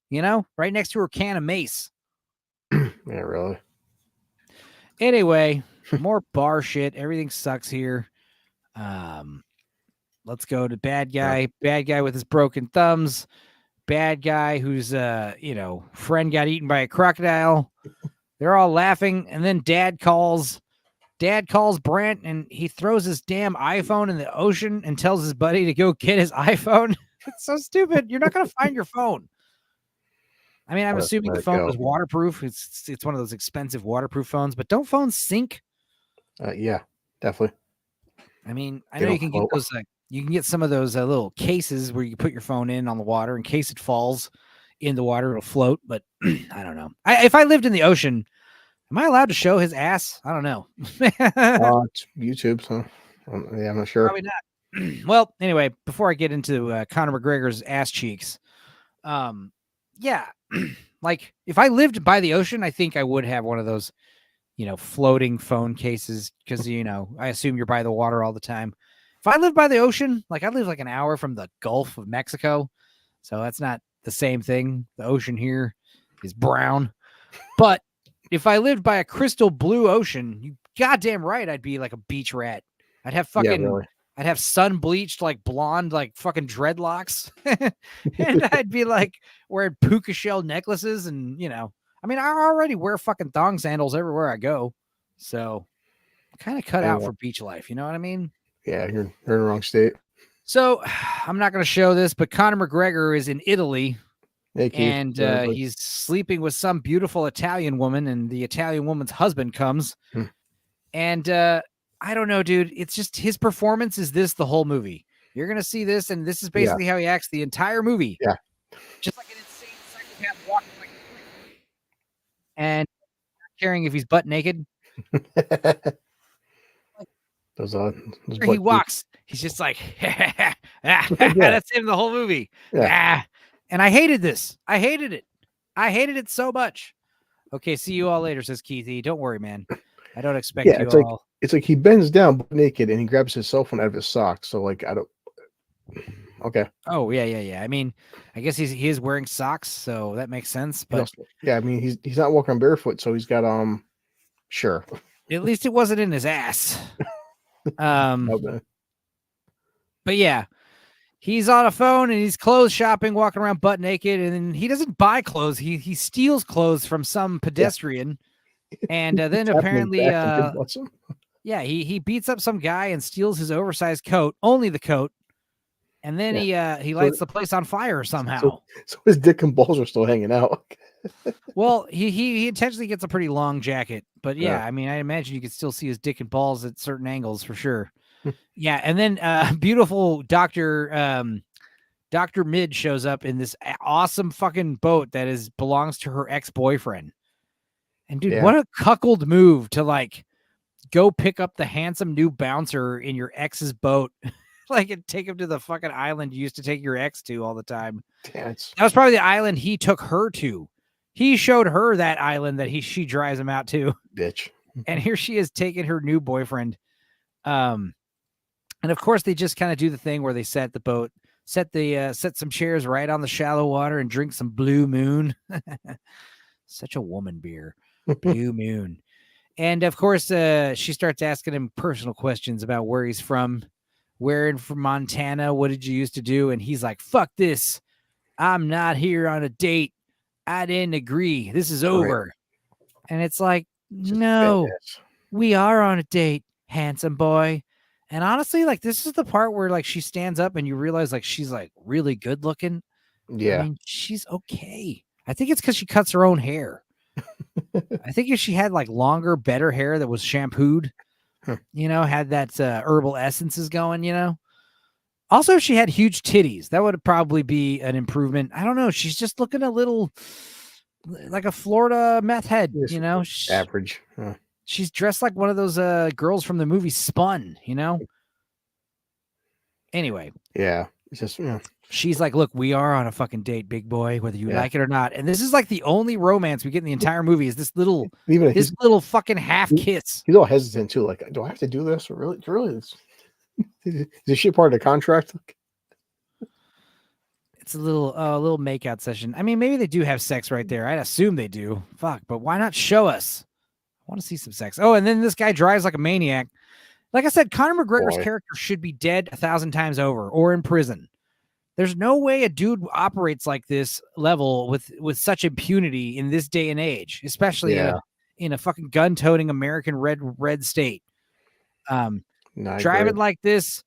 You know, right next to her can of mace. Yeah, really. Anyway, more bar shit. Everything sucks here. Let's go to bad guy. Yeah. Bad guy with his broken thumbs. Bad guy whose friend got eaten by a crocodile. They're all laughing, and then Dad calls Brent, and he throws his damn iPhone in the ocean and tells his buddy to go get his iPhone. It's so stupid. You're not gonna find your phone. I mean, I'm assuming the phone was waterproof. It's one of those expensive waterproof phones, but don't phones sink? Yeah, definitely. I mean, I know you can get those. You can get some of those little cases where you put your phone in on the water in case it falls in the water, it'll float. But I don't know. If I lived in the ocean, am I allowed to show his ass? I don't know. It's YouTube, so yeah, I'm not sure. Probably not. Well, anyway, before I get into Conor McGregor's ass cheeks, yeah, like if I lived by the ocean, I think I would have one of those, floating phone cases because I assume you're by the water all the time. If I lived by the ocean, like I live like an hour from the Gulf of Mexico, so that's not the same thing. The ocean here is brown, but if I lived by a crystal blue ocean, you goddamn right, I'd be like a beach rat. I'd have I'd have sun bleached like blonde, like fucking dreadlocks, and I'd be like wearing puka shell necklaces, and I mean, I already wear fucking thong sandals everywhere I go, so kind of cut out for beach life. You know what I mean? Yeah, you're in the wrong state. So I'm not going to show this, but Conor McGregor is in Italy, and he's sleeping with some beautiful Italian woman, and the Italian woman's husband comes, and I don't know, dude. It's just his performance is this the whole movie. You're going to see this, and this is basically how he acts the entire movie. Yeah. Just like an insane psychopath walking like a freak. And not caring if he's butt naked. He walks. He's just like, that's him the whole movie. Yeah. And I hated this. I hated it. I hated it so much. Okay, see you all later, says Keith E. Don't worry, man. I don't expect you all. It's like he bends down naked and he grabs his cell phone out of his socks. So like I don't. Okay. Oh yeah. I mean, I guess he is wearing socks, so that makes sense. But yeah, I mean he's not walking barefoot, so he's got sure. At least it wasn't in his ass. Okay. But yeah, he's on a phone and he's clothes shopping, walking around butt naked, and then he doesn't buy clothes. He steals clothes from some pedestrian, and then apparently, he beats up some guy and steals his oversized coat, only the coat, and then he lights the place on fire somehow. So his dick and balls are still hanging out. Well, he intentionally gets a pretty long jacket, but I mean, I imagine you could still see his dick and balls at certain angles for sure. Yeah, and then beautiful Dr. Mid shows up in this awesome fucking boat that belongs to her ex-boyfriend. And dude, what a cuckold move to like go pick up the handsome new bouncer in your ex's boat. Like and take him to the fucking island you used to take your ex to all the time. That was probably the island he took her to. He showed her that island that she drives him out to. Bitch. And here she is taking her new boyfriend. And of course they just kind of do the thing where they set the boat, set some chairs right on the shallow water and drink some Blue Moon. Such a woman beer. Blue Moon. And of course she starts asking him personal questions about where he's from. Where from Montana? What did you used to do? And he's like, fuck this. I'm not here on a date. I didn't agree. This is over. Right. And it's like, no, we are on a date, handsome boy. And honestly, like this is the part where like she stands up and you realize like she's like really good looking. Yeah. I mean, she's okay. I think it's because she cuts her own hair. I think if she had like longer, better hair that was shampooed, had that herbal essences going, Also, if she had huge titties, that would probably be an improvement. I don't know. She's just looking a little like a Florida meth head, Average. She's dressed like one of those girls from the movie Spun, Anyway. Yeah. It's just, She's like, look, we are on a fucking date, big boy, whether you like it or not. And this is like the only romance we get in the entire movie is this little fucking half kiss. He's all hesitant too. Like, do I have to do this? Really? Is this shit part of the contract? It's a little makeout session. I mean, maybe they do have sex right there. I'd assume they do. Fuck, but why not show us? I want to see some sex. Oh, and then this guy drives like a maniac. Like I said, Conor McGregor's character should be dead 1,000 times over or in prison. There's no way a dude operates like this level with such impunity in this day and age, especially in a fucking gun-toting American red state. Driving like this,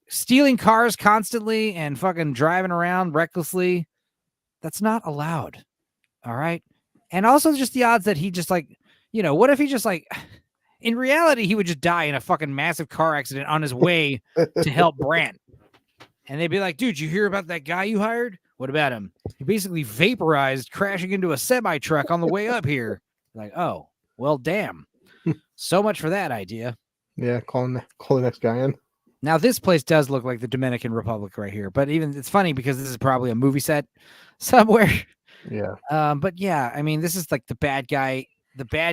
stealing cars constantly and fucking driving around recklessly. That's not allowed. All right. And also just the odds that he just like, what if he just like, in reality, he would just die in a fucking massive car accident on his way to help Brandt. And they'd be like, dude, you hear about that guy you hired? What about him? He basically vaporized crashing into a semi-truck on the way up here. Like, oh, well, damn. So much for that idea. Yeah, call the next guy in. Now, this place does look like the Dominican Republic right here. But even it's funny because this is probably a movie set somewhere. Yeah. But yeah, I mean, this is like the bad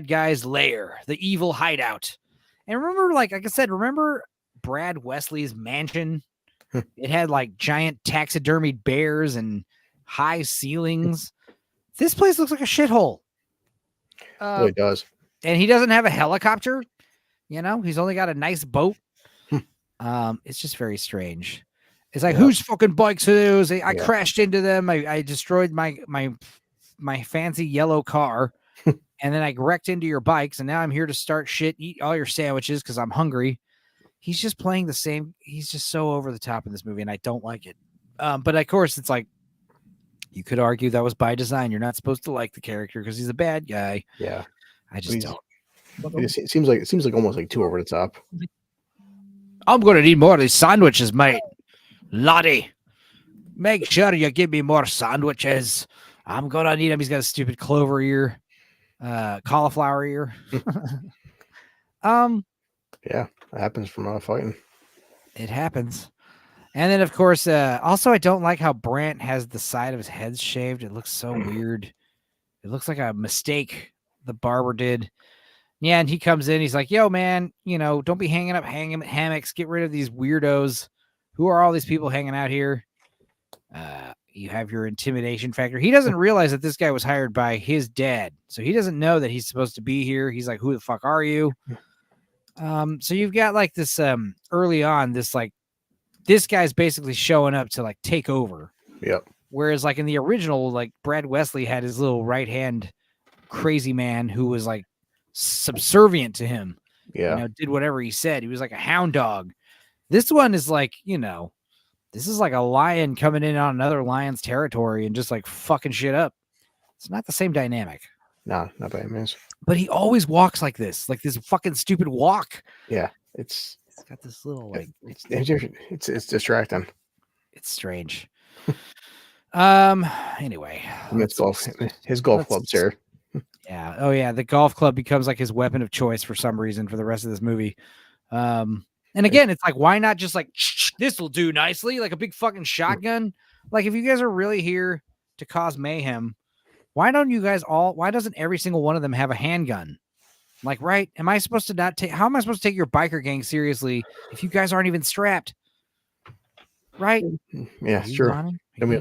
guy's lair, the evil hideout. And remember, like I said, remember Brad Wesley's mansion? It had like giant taxidermied bears and high ceilings. This place looks like a shithole. It does. And he doesn't have a helicopter. He's only got a nice boat. It's just very strange. It's like, whose fucking bikes are those? I crashed into them. I destroyed my fancy yellow car. And then I wrecked into your bikes. And now I'm here to start shit, eat all your sandwiches because I'm hungry. He's just playing the same. He's just so over the top in this movie, and I don't like it. But of course, it's like you could argue that was by design. You're not supposed to like the character because he's a bad guy. Yeah, I just don't. It seems like almost like too over the top. I'm gonna need more of these sandwiches, mate. Lottie, make sure you give me more sandwiches. I'm gonna need them. He's got a stupid clover ear, cauliflower ear. Yeah, that happens from fighting. It happens. And then, of course, also, I don't like how Brandt has the side of his head shaved. It looks so weird. It looks like a mistake the barber did. Yeah, and he comes in. He's like, yo, man, don't be hanging up hammocks. Get rid of these weirdos. Who are all these people hanging out here? You have your intimidation factor. He doesn't realize that this guy was hired by his dad. So he doesn't know that he's supposed to be here. He's like, who the fuck are you? So you've got like this early on, this guy's basically showing up to like take over. Yep. Whereas like in the original, like Brad Wesley had his little right hand crazy man who was like subservient to him. Yeah. Did whatever he said. He was like a hound dog. This one is like, this is like a lion coming in on another lion's territory and just like fucking shit up. It's not the same dynamic. Nah, not by any means. But he always walks like this fucking stupid walk. Yeah, it's got this little like it's distracting. It's strange. Anyway, his golf club's here. Yeah. Oh yeah, the golf club becomes like his weapon of choice for some reason for the rest of this movie. And again, it's like, why not just like this will do nicely, like a big fucking shotgun? Like if you guys are really here to cause mayhem, why doesn't every single one of them have a handgun? Like, right? How am I supposed to take your biker gang seriously if you guys aren't even strapped? Right? Yeah, sure. And we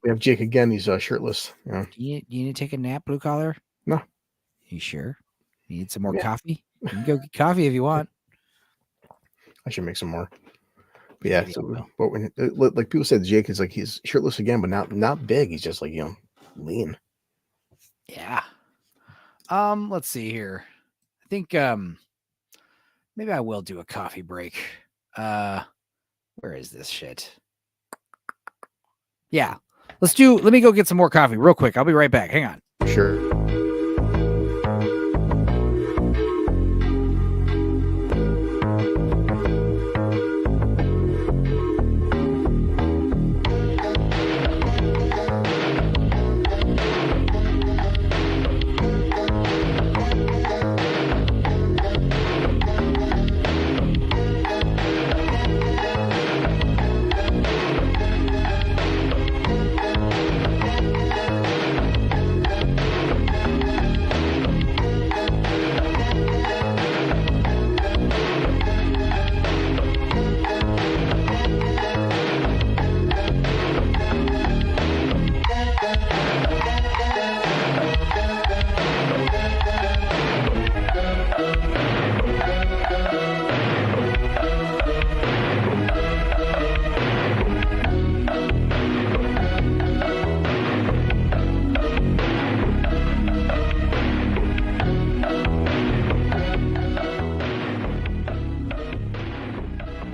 have Jake again. He's shirtless. Yeah. Do you need to take a nap, blue collar? No. You sure? You need some more coffee? You can go get coffee if you want. I should make some more. But yeah. But when like people said, Jake is like he's shirtless again, but not big. He's just like lean. Yeah. Let's see here. I think maybe I will do a coffee break. Where is this shit? Yeah. Let me go get some more coffee real quick. I'll be right back. Hang on. Sure.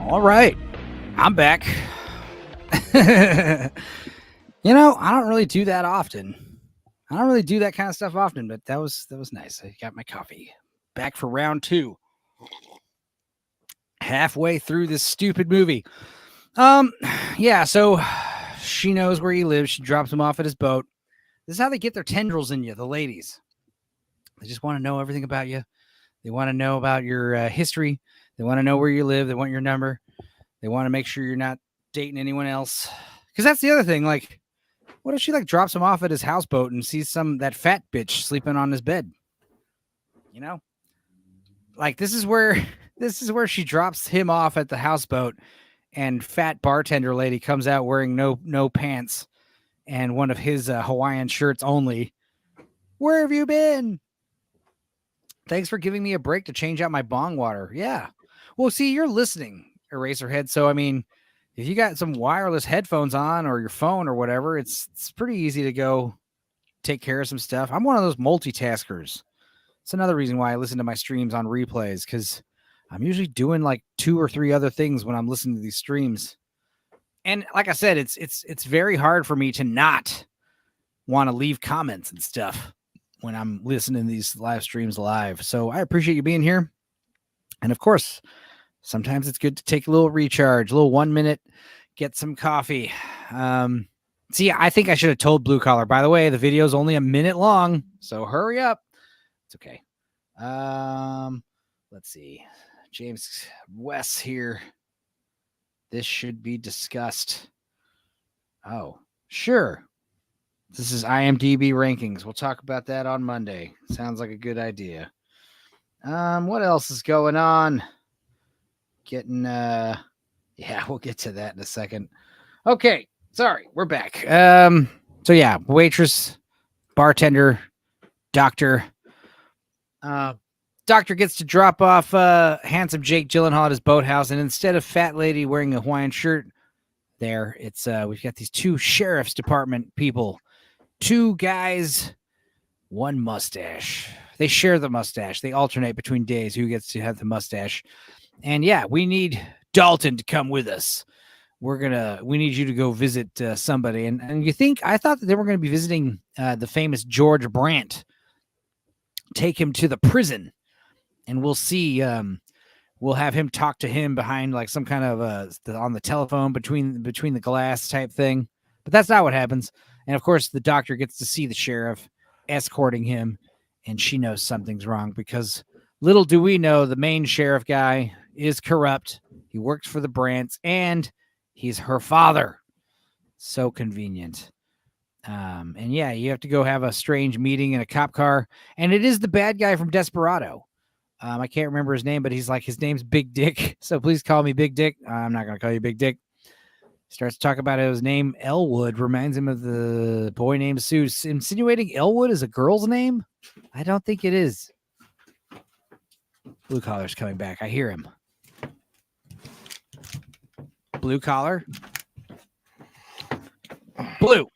All right, I'm back. You know, I don't really do that often. I don't really do that kind of stuff often, but that was nice. I got my coffee. Back for round 2. Halfway through this stupid movie. Yeah, so she knows where he lives. She drops him off at his boat. This is how they get their tendrils in you, the ladies. They just want to know everything about you. They want to know about your history. They want to know where you live. They want your number. They want to make sure you're not dating anyone else. Because that's the other thing. Like, what if she like drops him off at his houseboat and sees that fat bitch sleeping on his bed? You know, like this is where she drops him off at the houseboat, and fat bartender lady comes out wearing no pants and one of his Hawaiian shirts only. Where have you been? Thanks for giving me a break to change out my bong water. Yeah. Well, see, you're listening, Eraserhead. So, I mean, if you got some wireless headphones on or your phone or whatever, it's pretty easy to go take care of some stuff. I'm one of those multitaskers. It's another reason why I listen to my streams on replays, because I'm usually doing like 2 or 3 other things when I'm listening to these streams. And like I said, it's very hard for me to not want to leave comments and stuff when I'm listening to these live streams live. So I appreciate you being here. And of course, sometimes it's good to take a little recharge, a little 1 minute, get some coffee. See, I think I should have told Blue Collar, by the way, the video is only a minute long, so hurry up. It's okay. Let's see. James West here. This should be discussed. Oh, sure. This is IMDb rankings. We'll talk about that on Monday. Sounds like a good idea. What else is going on? Yeah, we'll get to that in a second. Okay, sorry, we're back. So yeah, waitress, bartender, doctor. Doctor gets to drop off handsome Jake Gyllenhaal at his boathouse, and instead of fat lady wearing a Hawaiian shirt, there it's we've got these 2 sheriff's department people, 2 guys, 1 mustache. They share the mustache. They alternate between days who gets to have the mustache. And yeah, we need Dalton to come with us. We need you to go visit somebody. And I thought that they were going to be visiting the famous George Brandt. Take him to the prison, and we'll see. We'll have him talk to him behind like some kind of on the telephone between the glass type thing. But that's not what happens. And of course, the doctor gets to see the sheriff escorting him, and she knows something's wrong, because little do we know, the main sheriff guy is corrupt. He works for the Brandts, and he's her father. So convenient. And yeah, you have to go have a strange meeting in a cop car, and it is the bad guy from Desperado. I can't remember his name, but his name's Big Dick. So please call me Big Dick. I'm not going to call you Big Dick. Starts to talk about his name. Elwood reminds him of the boy named Sue. Insinuating Elwood is a girl's name? I don't think it is. Blue Collar's coming back. I hear him. Blue Collar. Blue.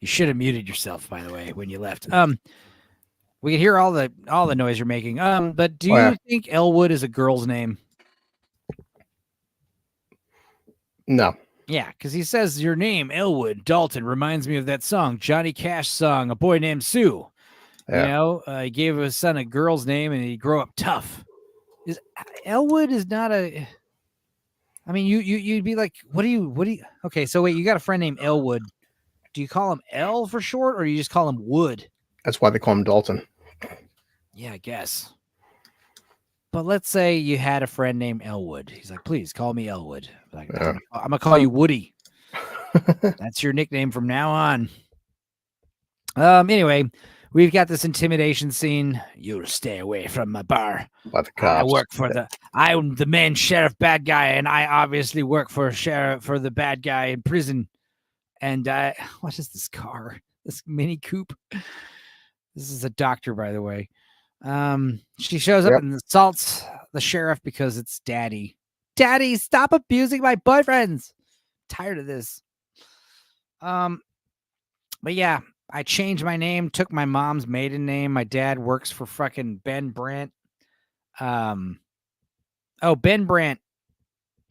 You should have muted yourself, by the way, when you left. We can hear all the noise you're making. But do you think Elwood is a girl's name? No. Yeah, because he says your name, Elwood Dalton, reminds me of that song, Johnny Cash song, A Boy Named Sue. Yeah. You know, he gave his son a girl's name, and he grew up tough. Elwood is not a. I mean, you'd be like, what do you? Okay, so wait, you got a friend named Elwood. Do you call him L for short, or do you just call him Wood? That's why they call him Dalton. Yeah, I guess. But let's say you had a friend named Elwood. He's like, please call me Elwood. Like, yeah. I'm gonna call you Woody. That's your nickname from now on. Anyway, we've got this intimidation scene. You'll stay away from my bar. By the cops. I'm the main sheriff bad guy, and I obviously work for the bad guy in prison. And what is this car? This Mini Coupe. This is a doctor, by the way. She shows up and assaults the sheriff because it's Daddy. Daddy, stop abusing my boyfriends. Tired of this. But yeah, I changed my name, took my mom's maiden name. My dad works for fucking Ben Brandt. Ben Brandt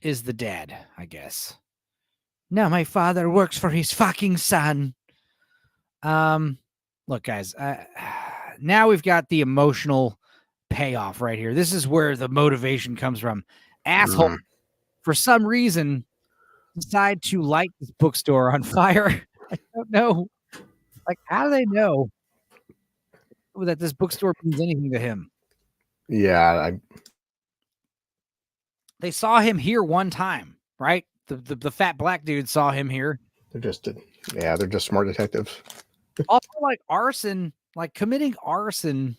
is the dad, I guess. No, my father works for his fucking son. Look, guys, now we've got the emotional payoff right here. This is where the motivation comes from. Asshole, for some reason, decide to light this bookstore on fire. I don't know. Like, how do they know that this bookstore means anything to him? Yeah, they saw him here one time, right? The fat black dude saw him here. They're just smart detectives. Also, like arson, like committing arson.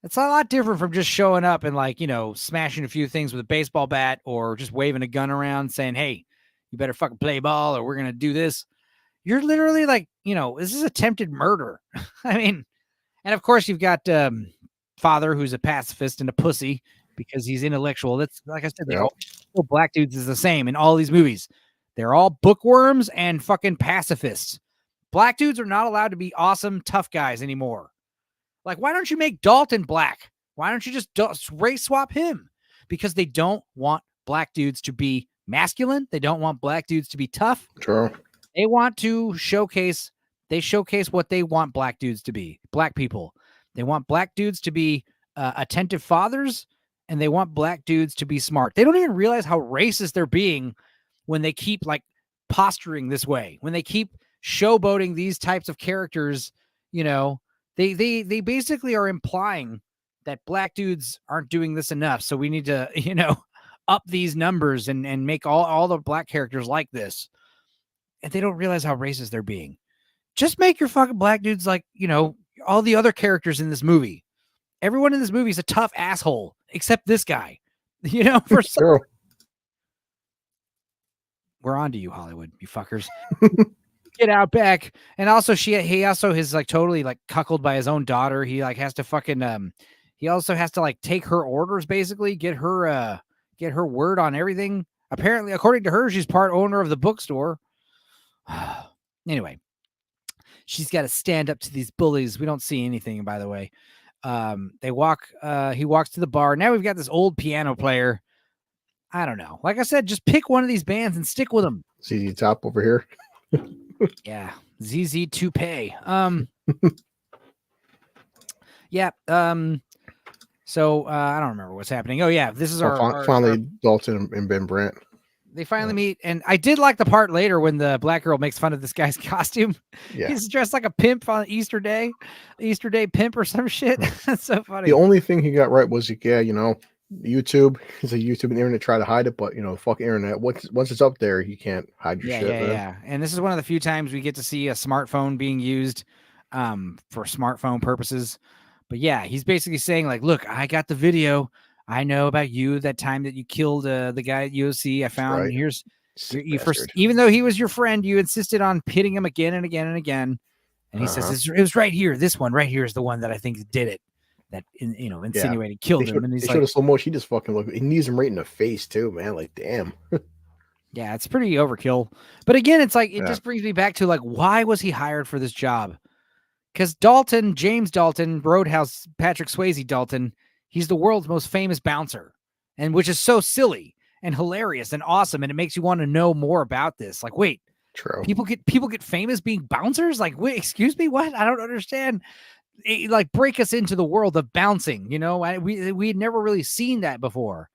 It's a lot different from just showing up and like, smashing a few things with a baseball bat or just waving a gun around saying, hey, you better fucking play ball or we're going to do this. You're literally like, this is attempted murder. I mean, and of course you've got father who's a pacifist and a pussy because he's intellectual. That's like I said, all black dudes is the same in all these movies. They're all bookworms and fucking pacifists. Black dudes are not allowed to be awesome, tough guys anymore. Like, why don't you make Dalton black? Why don't you just race swap him? Because they don't want black dudes to be masculine. They don't want black dudes to be tough. True. They want to showcase what they want black dudes to be, black people. They want black dudes to be attentive fathers, and they want black dudes to be smart. They don't even realize how racist they're being when they keep like posturing this way, when they keep showboating these types of characters. They basically are implying that black dudes aren't doing this enough. So we need to, up these numbers and make all the black characters like this. And they don't realize how racist they're being. Just make your fucking black dudes like, all the other characters in this movie. Everyone in this movie is a tough asshole, except this guy. For sure. We're on to you, Hollywood, you fuckers. Get out back. And also he also is like totally like cuckolded by his own daughter. He like has to fucking he also has to like take her orders, basically get her word on everything. Apparently, according to her, she's part owner of the bookstore. Anyway, she's got to stand up to these bullies. We don't see anything, by the way. He walks to the bar. Now we've got this old piano player. I don't know. Like I said, just pick one of these bands and stick with them. ZZ Top over here. Yeah, ZZ Toupee. Yeah. So I don't remember what's happening. Oh yeah, this is finally Dalton and Ben Brandt. They finally meet, and I did like the part later when the black girl makes fun of this guy's costume. Yeah. He's dressed like a pimp on Easter Day pimp or some shit. That's so funny. The only thing he got right was, YouTube. He's a YouTube and the internet try to hide it, but fuck internet. Once it's up there, you can't hide your shit. Yeah. And this is one of the few times we get to see a smartphone being used for smartphone purposes. But yeah, he's basically saying like, look, I got the video. I know about you, that time that you killed the guy at UOC. I found right. Here's you first, even though he was your friend, you insisted on pitting him again and again and again. And he says, it was right here. This one right here is the one that I think did it. That insinuated killed him. And he's like, so much. He just fucking look. He needs him right in the face too, man. Like, damn. Yeah, it's pretty overkill. But again, it's like it just brings me back to like, why was he hired for this job? Because James Dalton, Roadhouse, Patrick Swayze Dalton, he's the world's most famous bouncer, and which is so silly and hilarious and awesome, and it makes you want to know more about this. Like, wait, true. People get famous being bouncers? Like, wait, excuse me, what? I don't understand. Like, break us into the world of bouncing. We had never really seen that before.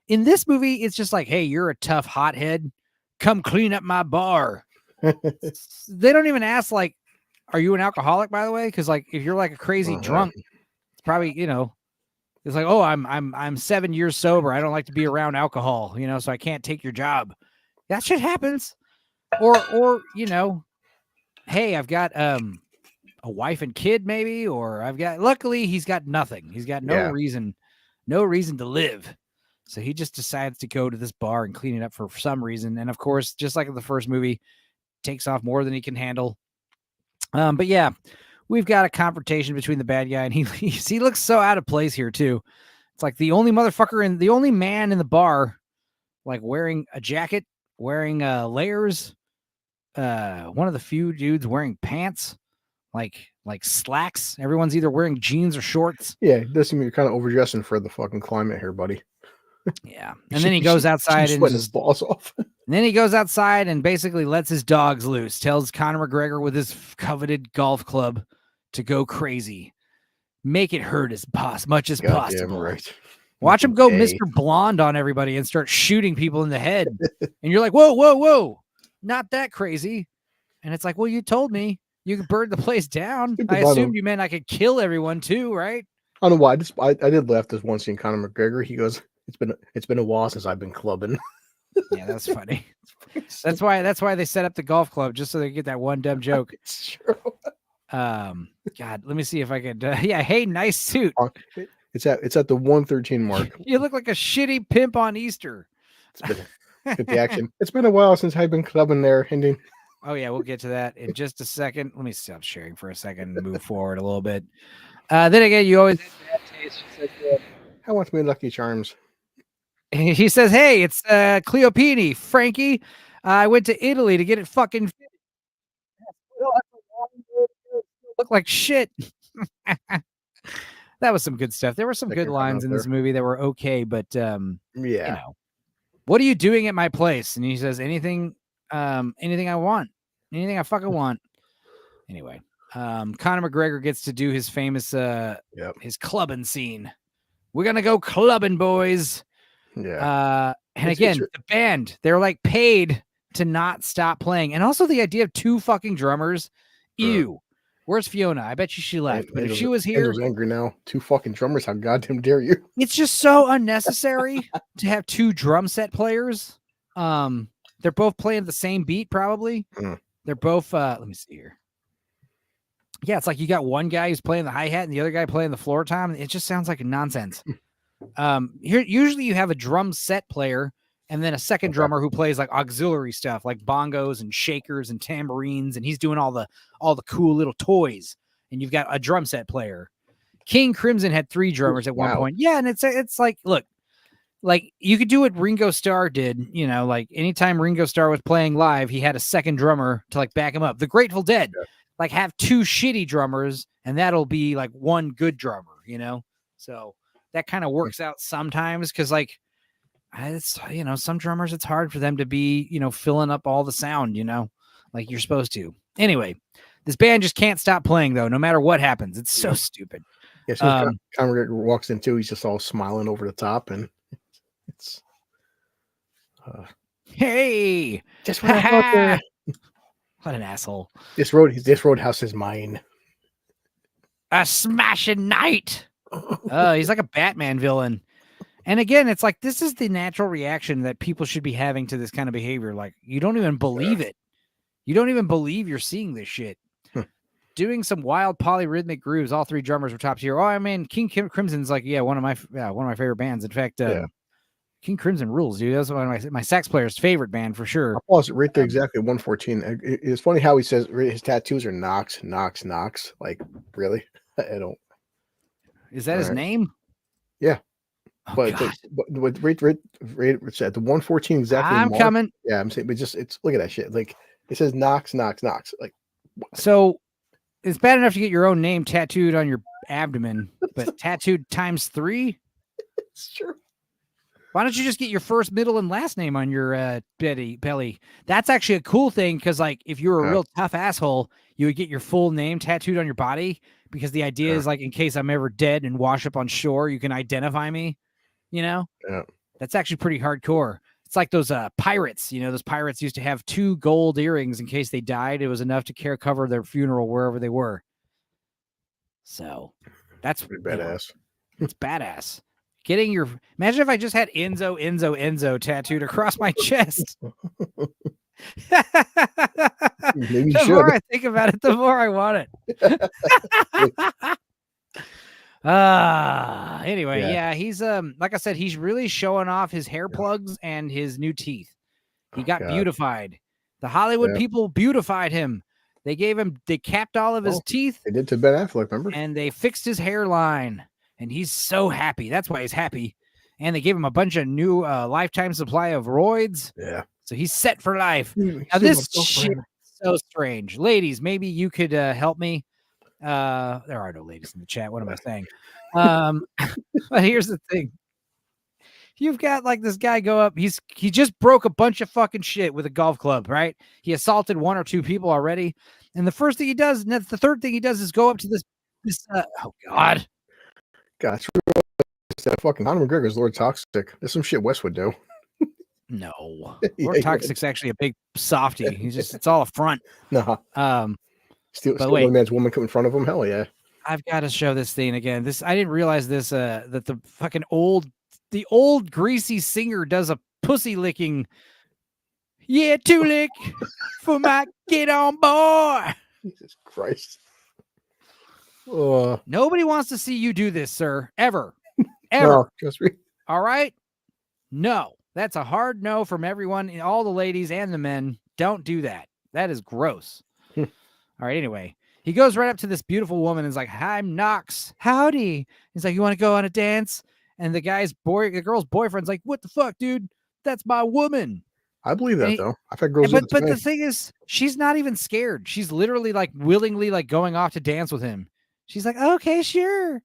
In this movie, it's just like, hey, you're a tough hothead. Come clean up my bar. They don't even ask like, are you an alcoholic, by the way? Because like, if you're like a crazy drunk, it's probably it's like, oh, I'm 7 years sober. I don't like to be around alcohol, so I can't take your job. That shit happens. Or hey, I've got a wife and kid, maybe, or luckily he's got nothing. He's got no reason to live. So he just decides to go to this bar and clean it up for some reason. And of course, just like in the first movie, takes off more than he can handle. But yeah, we've got a confrontation between the bad guy and he looks so out of place here too. It's like the only motherfucker and the only man in the bar, like wearing a jacket, wearing layers. One of the few dudes wearing pants. like slacks. Everyone's either wearing jeans or shorts. Yeah, it does seem you're kind of overdressing for the fucking climate here, buddy. Yeah. And then he goes outside and sweating his balls off. And then he goes outside and basically lets his dogs loose, tells Conor McGregor with his coveted golf club to go crazy. Make it hurt as much as possible. Right. Watch him go Mr. Blonde on everybody and start shooting people in the head. And you're like, whoa, whoa, whoa. Not that crazy. And it's like, well, you told me you could burn the place down. I assumed you meant I could kill everyone too, right? I don't know why. I did laugh this one scene. Conor McGregor, he goes, it's been a while since I've been clubbing. Yeah, that's funny. That's why they set up the golf club, just so they get that one dumb joke. It's true. God, let me see if I could. Yeah, hey, nice suit. It's at the 113 mark. You look like a shitty pimp on Easter. Get the action. It's been a while since I've been clubbing there, ending. Oh yeah, we'll get to that in just a second. Let me stop sharing for a second and move forward a little bit. Then again, you always have bad taste. I want me Lucky Charms. He says, "Hey, it's Cleopini, Frankie. I went to Italy to get it fucking fit. Look like shit." That was some good stuff. There were some good lines in this movie that were okay, but yeah. You know, what are you doing at my place? And he says, anything I want, anything I fucking want. Anyway, Conor McGregor gets to do his famous his clubbing scene. We're gonna go clubbing, boys. Yeah. And again, the band, they're like paid to not stop playing. And also the idea of two fucking drummers. Ew. Where's Fiona? I bet you she left. But if she was here, Angel's angry now. Two fucking drummers. How goddamn dare you? It's just so unnecessary to have two drum set players. They're both playing the same beat, probably. They're both. Let me see here. Yeah, it's like you got one guy who's playing the hi-hat and the other guy playing the floor tom. It just sounds like nonsense. Here, usually you have a drum set player and then a second drummer who plays like auxiliary stuff, like bongos and shakers and tambourines, and he's doing all the cool little toys. And you've got a drum set player. King Crimson had 3 drummers at one point. Yeah, and it's like, look, like you could do what Ringo Starr did. You know, like anytime Ringo Starr was playing live, he had a second drummer to like back him up. The Grateful Dead, like have 2 shitty drummers, and that'll be like one good drummer. You know, so that kind of works out sometimes because like. It's, you know, some drummers, it's hard for them to be, you know, filling up all the sound, you know, like you're supposed to. Anyway, this band just can't stop playing, though, no matter what happens. It's so stupid. Yeah, so Conor walks in, too. He's just all smiling over the top, and it's... hey! Just what I thought there. What an asshole. This roadhouse is mine. A smashing night! Oh, he's like a Batman villain. And again, it's like, this is the natural reaction that people should be having to this kind of behavior. Like, you don't even believe it. You don't even believe you're seeing this shit. Doing some wild polyrhythmic grooves. All 3 drummers were top tier. Oh, I mean, King Crimson's like, one of my favorite bands. In fact, King Crimson rules, dude. That's one of my sax player's favorite band for sure. I'll pause it right there, exactly 114. It's funny how he says his tattoos are Knox. Like, really? I don't. Is that his name? Yeah. Oh, but rate at the 114 exactly. I'm coming. Yeah, I'm saying, but it's look at that shit. Like it says Knox. Like, so it's bad enough to get your own name tattooed on your abdomen, but tattooed times 3. It's true. Why don't you just get your first, middle, and last name on your belly? That's actually a cool thing because, like, if you're a real tough asshole, you would get your full name tattooed on your body because the idea is, like, in case I'm ever dead and wash up on shore, you can identify me. You know, that's actually pretty hardcore. It's like those pirates. You know, those pirates used to have 2 gold earrings in case they died. It was enough to cover their funeral wherever they were. So that's pretty badass. It's badass. Imagine if I just had Enzo tattooed across my chest. Maybe the more I think about it, the more I want it. Anyway, he's like I said, he's really showing off his hair plugs and his new teeth. He got beautified. The Hollywood people beautified him. They capped all of his teeth. They did to Ben Affleck, remember? And they fixed his hairline. And he's so happy. That's why he's happy. And they gave him a bunch of new lifetime supply of roids. Yeah. So he's set for life. Now this shit is so strange. Ladies, maybe you could help me. There are no ladies in the chat. What am I saying? But here's the thing. You've got like this guy go up. He just broke a bunch of fucking shit with a golf club, right? He assaulted 1 or 2 people already. And the first thing he does, and the third thing he does is go up to this oh God. God, it's that fucking Conor McGregor's Lord Toxic. There's some shit Wes would do. No. Yeah, Lord Toxic's actually a big softy. It's all a front. Nah. Steal wait. one man's woman come in front of him. Hell yeah. I've got to show this thing again. I didn't realize this, that the fucking old greasy singer does a pussy licking. Yeah, 2 lick for my get on boy. Jesus Christ. Nobody wants to see you do this, sir. Ever. No, all right? No. That's a hard no from everyone, all the ladies and the men. Don't do that. That is gross. All right, anyway. He goes right up to this beautiful woman and is like, "Hi, I'm Knox. Howdy." He's like, "You want to go on a dance?" And the girl's boyfriend's like, "What the fuck, dude? That's my woman." I believe that though. I've had girls. But the thing is, she's not even scared. She's literally like willingly like going off to dance with him. She's like, "Okay, sure,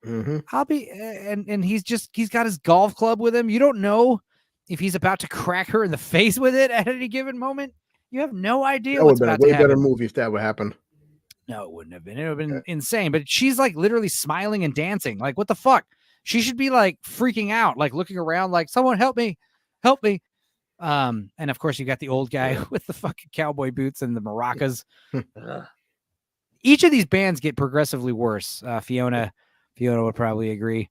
I'll be." And he's got his golf club with him. You don't know if he's about to crack her in the face with it at any given moment. You have no idea. That would have been a way better movie if that would happen. No, it wouldn't have been. It would have been insane. But she's like literally smiling and dancing. Like, what the fuck? She should be like freaking out, like looking around, like, "Someone help me, help me." And of course, you got the old guy with the fucking cowboy boots and the maracas. Each of these bands get progressively worse. Fiona would probably agree.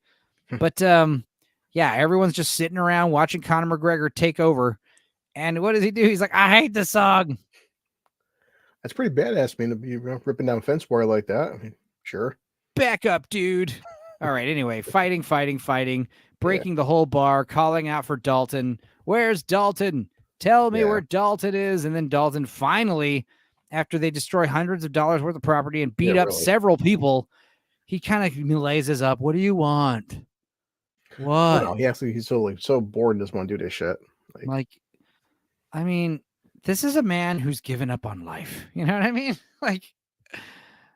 But yeah, everyone's just sitting around watching Conor McGregor take over. And what does he do? He's like, "I hate the song." That's pretty badass, man, to be ripping down fence wire like that. I mean, sure. Back up, dude. All right. Anyway, fighting, breaking the whole bar, calling out for Dalton. "Where's Dalton? Tell me where Dalton is." And then Dalton finally, after they destroy hundreds of dollars worth of property and beat up several people, he kind of lays up. "What do you want?" What? No, he's so bored and doesn't want to do this shit. Like, I mean, this is a man who's given up on life. You know what I mean? Like,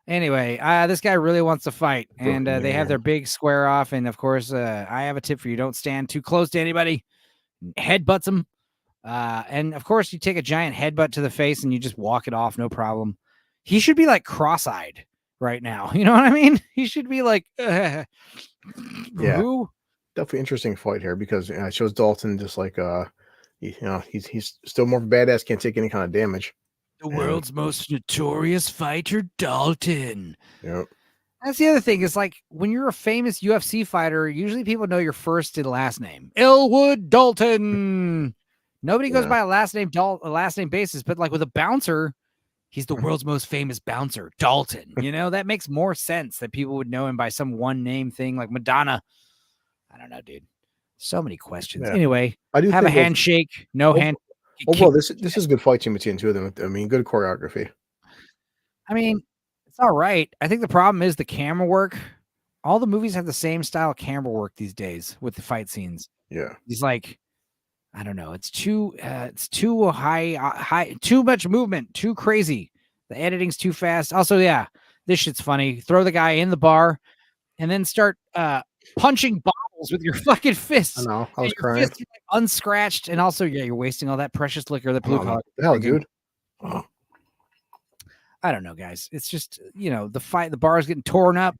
anyway, this guy really wants to fight, and they have their big square off. And of course, I have a tip for you: don't stand too close to anybody. Headbutts him, and of course, you take a giant headbutt to the face and you just walk it off, no problem. He should be like cross-eyed right now. You know what I mean? He should be like, yeah. Who? Definitely interesting fight here because it shows Dalton just like he's still more of a badass, can't take any kind of damage. The world's most notorious fighter, Dalton. Yep. That's the other thing is like when you're a famous UFC fighter, usually people know your first and last name. Elwood Dalton. Nobody goes by a last name basis, but like with a bouncer, he's the world's most famous bouncer, Dalton. You know, that makes more sense that people would know him by some one name thing like Madonna. I don't know, dude. So many questions. Yeah. Anyway, I do have a handshake. Hand. Overall, this is a good fight scene between the two of them. I mean, good choreography. I mean, it's all right. I think the problem is the camera work. All the movies have the same style of camera work these days with the fight scenes. Yeah. He's like, I don't know. It's too high, too much movement, too crazy. The editing's too fast. Also, yeah, this shit's funny. Throw the guy in the bar and then start punching bottles with your fucking fists. I know. I was crying. Fists, like, unscratched, and also, you're wasting all that precious liquor that blue collar. Hell, dude. Oh. I don't know, guys. It's just the bar is getting torn up.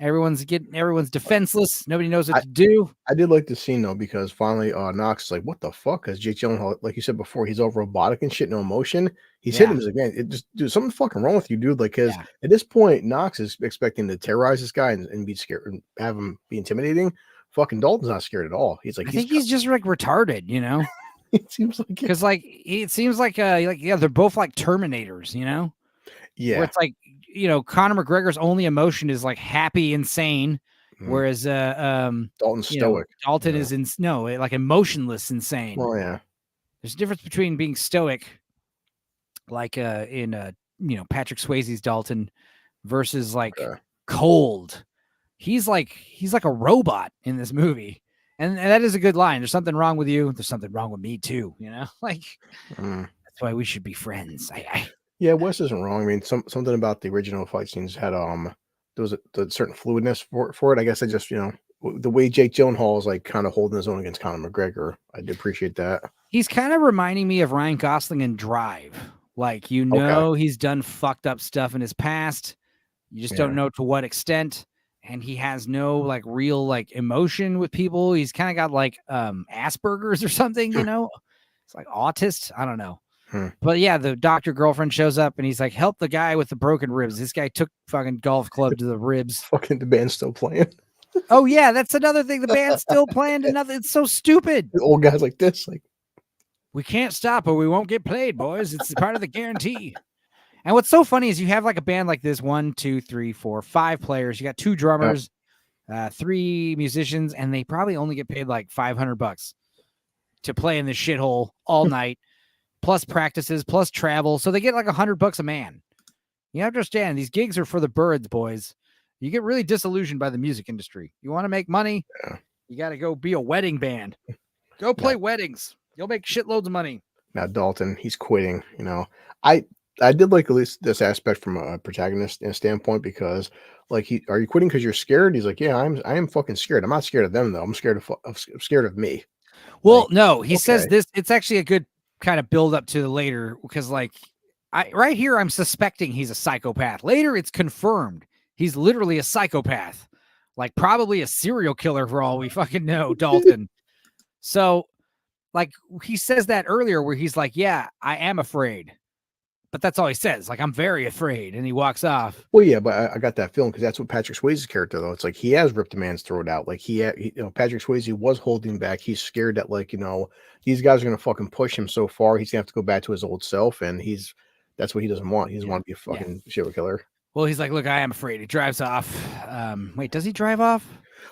Everyone's defenseless. Nobody knows what to do. I did like the scene though because finally, Knox is like, "What the fuck?" Because Jake Gyllenhaal, like you said before, he's all robotic and shit, no emotion. He's hitting him again. It just, dude, something's fucking wrong with you, dude. Like, because at this point, Knox is expecting to terrorize this guy and be scared and have him be intimidating. Fucking Dalton's not scared at all. He's like, I think he's just like retarded, you know. It seems like because it seems like they're both like Terminators, you know. Yeah, where it's like Conor McGregor's only emotion is like happy, insane, whereas Dalton's stoic. Dalton is like emotionless, insane. Well, yeah. There's a difference between being stoic, like in Patrick Swayze's Dalton, versus like cold. He's like a robot in this movie, and that is a good line. There's something wrong with you. There's something wrong with me too. Like that's why we should be friends. Yeah, Wes isn't wrong. I mean, something about the original fight scenes had was a certain fluidness for it. I guess I just, the way Jake Gyllenhaal is like kind of holding his own against Conor McGregor. I did appreciate that. He's kind of reminding me of Ryan Gosling in Drive. Like, he's done fucked up stuff in his past. You just don't know to what extent. And he has no like real like emotion with people. He's kind of got like Asperger's or something, It's like autist. I don't know. But yeah, the doctor girlfriend shows up and he's like, help the guy with the broken ribs. This guy took fucking golf club to the ribs. Fucking the band's still playing. Oh yeah, that's another thing. The band's still playing another. It's so stupid. The old guys like this, like, we can't stop or we won't get played, boys. It's part of the guarantee. And what's so funny is you have like a band like this, 1, 2, 3, 4, 5 players. You got 2 drummers, 3 musicians, and they probably only get paid like $500 to play in this shithole all night, plus practices, plus travel. So they get like $100 a man. You understand these gigs are for the birds, boys. You get really disillusioned by the music industry. You want to make money? Yeah. You got to go be a wedding band. Go play weddings. You'll make shitloads of money. Now Dalton, he's quitting. I did like at least this aspect from a protagonist standpoint, because like, are you quitting because you're scared? He's like, yeah, I am fucking scared. I'm not scared of them though. I'm scared of me. Well, like, no, he says this. It's actually a good kind of build up to the later, because like right here, I'm suspecting he's a psychopath. Later, it's confirmed he's literally a psychopath, like probably a serial killer for all we fucking know, Dalton. So like he says that earlier where he's like, yeah, I am afraid. But that's all he says. Like, I'm very afraid. And he walks off. Well, yeah, but I got that feeling because that's what Patrick Swayze's character, though. It's like he has ripped a man's throat out. Like Patrick Swayze was holding back. He's scared that like, these guys are going to fucking push him so far. He's going to have to go back to his old self. And that's what he doesn't want. He doesn't want to be a fucking serial killer. Well, he's like, look, I am afraid. He drives off. Wait, does he drive off?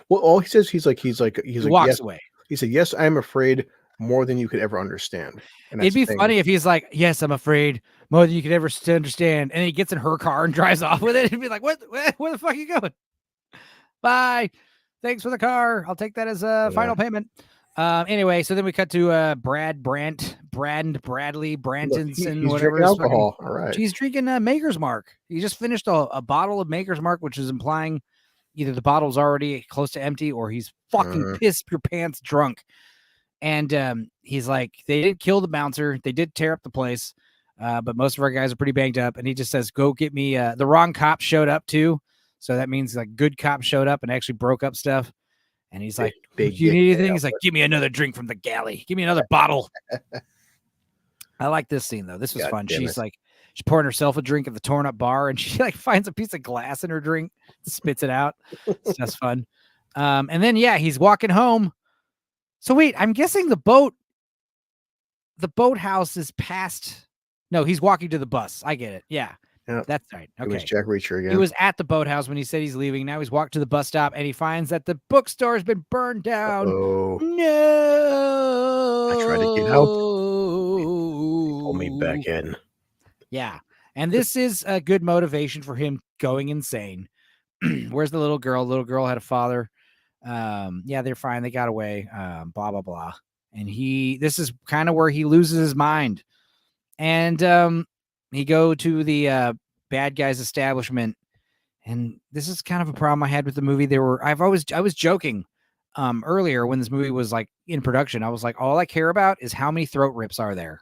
Well, all he says, he's like, walks yes. away. He said, yes, I am afraid more than you could ever understand. And it'd be funny if he's like, yes, I'm afraid more than you could ever understand. And he gets in her car and drives off with it. He'd be like, where the fuck are you going? Bye. Thanks for the car. I'll take that as a final payment. Anyway, so then we cut to Bradley Brantonson, whatever. Alcohol. All right. He's drinking Maker's Mark. He just finished a bottle of Maker's Mark, which is implying either the bottle's already close to empty or he's fucking pissed your pants drunk. And he's like, they did kill the bouncer. They did tear up the place. But most of our guys are pretty banged up. And he just says, go get me. The wrong cop showed up too. So that means like good cop showed up and actually broke up stuff. And he's like, you need anything? He's like, give me another drink from the galley. Give me another bottle. I like this scene though. This was fun. She's like, she's pouring herself a drink at the torn up bar and she like finds a piece of glass in her drink, spits it out. So that's fun. And then, he's walking home. So wait, I'm guessing the boathouse is past. No, he's walking to the bus. I get it. Yeah, that's right. Okay. It was Jack Reacher again. He was at the boathouse when he said he's leaving. Now he's walked to the bus stop and he finds that the bookstore has been burned down. Oh no! I tried to get out. They pulled me back in. Yeah, and this is a good motivation for him going insane. Where's the little girl? Little girl had a father. They're fine. They got away. Blah, blah, blah. And this is kind of where he loses his mind. And he go to the bad guy's establishment. And this is kind of a problem I had with the movie. I was joking earlier when this movie was like in production. I was like, all I care about is how many throat rips are there?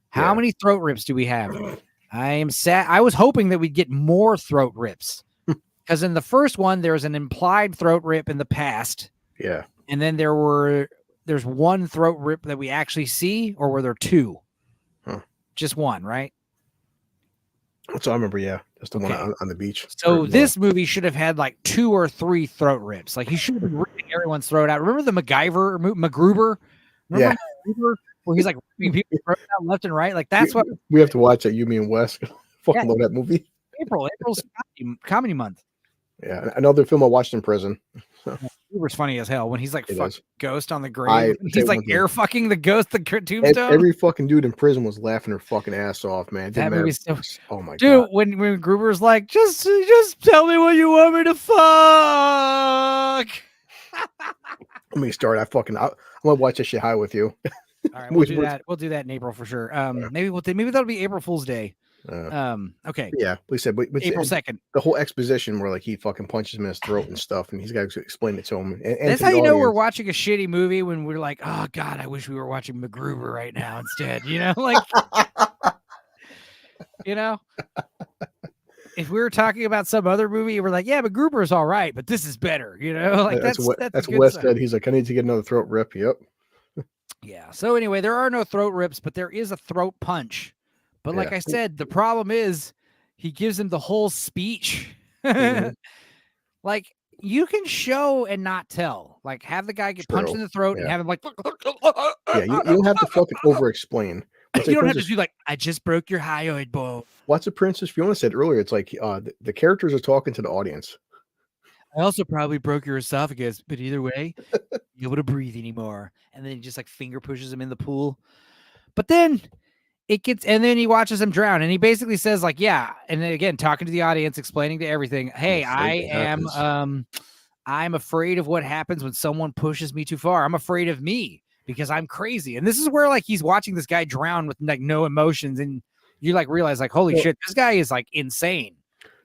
How many throat rips do we have? I am sad. I was hoping that we'd get more throat rips. Because in the first one, there's an implied throat rip in the past. Yeah. And then there's one throat rip that we actually see, or were there 2? Huh. Just one, right? That's all I remember, yeah. Just the one on the beach. So this movie should have had like 2 or 3 throat rips. Like he should have been ripping everyone's throat out. Remember the MacGruber? Remember MacGruber? Where he's like ripping people's throat out left and right? Like that's what we have to watch that. You, me, and Wes. Fucking love that movie. April's comedy month. Yeah, another film I watched in prison. Uber's funny as hell when he's like fucking ghost on the grave. He's like air fucking the ghost, the tombstone. Every fucking dude in prison was laughing their fucking ass off, man. That movie's so. Oh my dude, god, when Gruber's like, just tell me what you want me to fuck. Let me start. I'm gonna watch this shit high with you. All right, we'll do that. We'll do that in April for sure. Maybe that'll be April Fool's Day. Okay. Yeah, we said, but April 2nd. the whole exposition where like he fucking punches him in his throat and stuff, and he's got to explain it to him. And That's to how the you know we're audience. watching a shitty movie when we're like, oh God, I wish we were watching MacGruber right now instead. You know, like, you know, if we were talking about some other movie, we're like, yeah, MacGruber is all right, but this is better. You know, like that's what a good Wes sign. said. He's like, I need to get another throat rip. Yep. Yeah. So anyway, there are no throat rips, but there is a throat punch. But like I said, the problem is he gives him the whole speech. Mm-hmm. Like you can show and not tell. Like have the guy get punched in the throat and have him like, yeah, you don't have to fucking over explain. You don't have to do like, I just broke your hyoid bone. What's the Princess Fiona said earlier? It's like the characters are talking to the audience. I also probably broke your esophagus, but either way, you're able to breathe anymore. And then he just like finger pushes him in the pool. But then and then he watches him drown, and he basically says like, yeah. And then again, talking to the audience, explaining to everything. Hey, I'm afraid of what happens when someone pushes me too far. I'm afraid of me because I'm crazy. And this is where like he's watching this guy drown with like no emotions, and you like realize like, holy shit, this guy is like insane.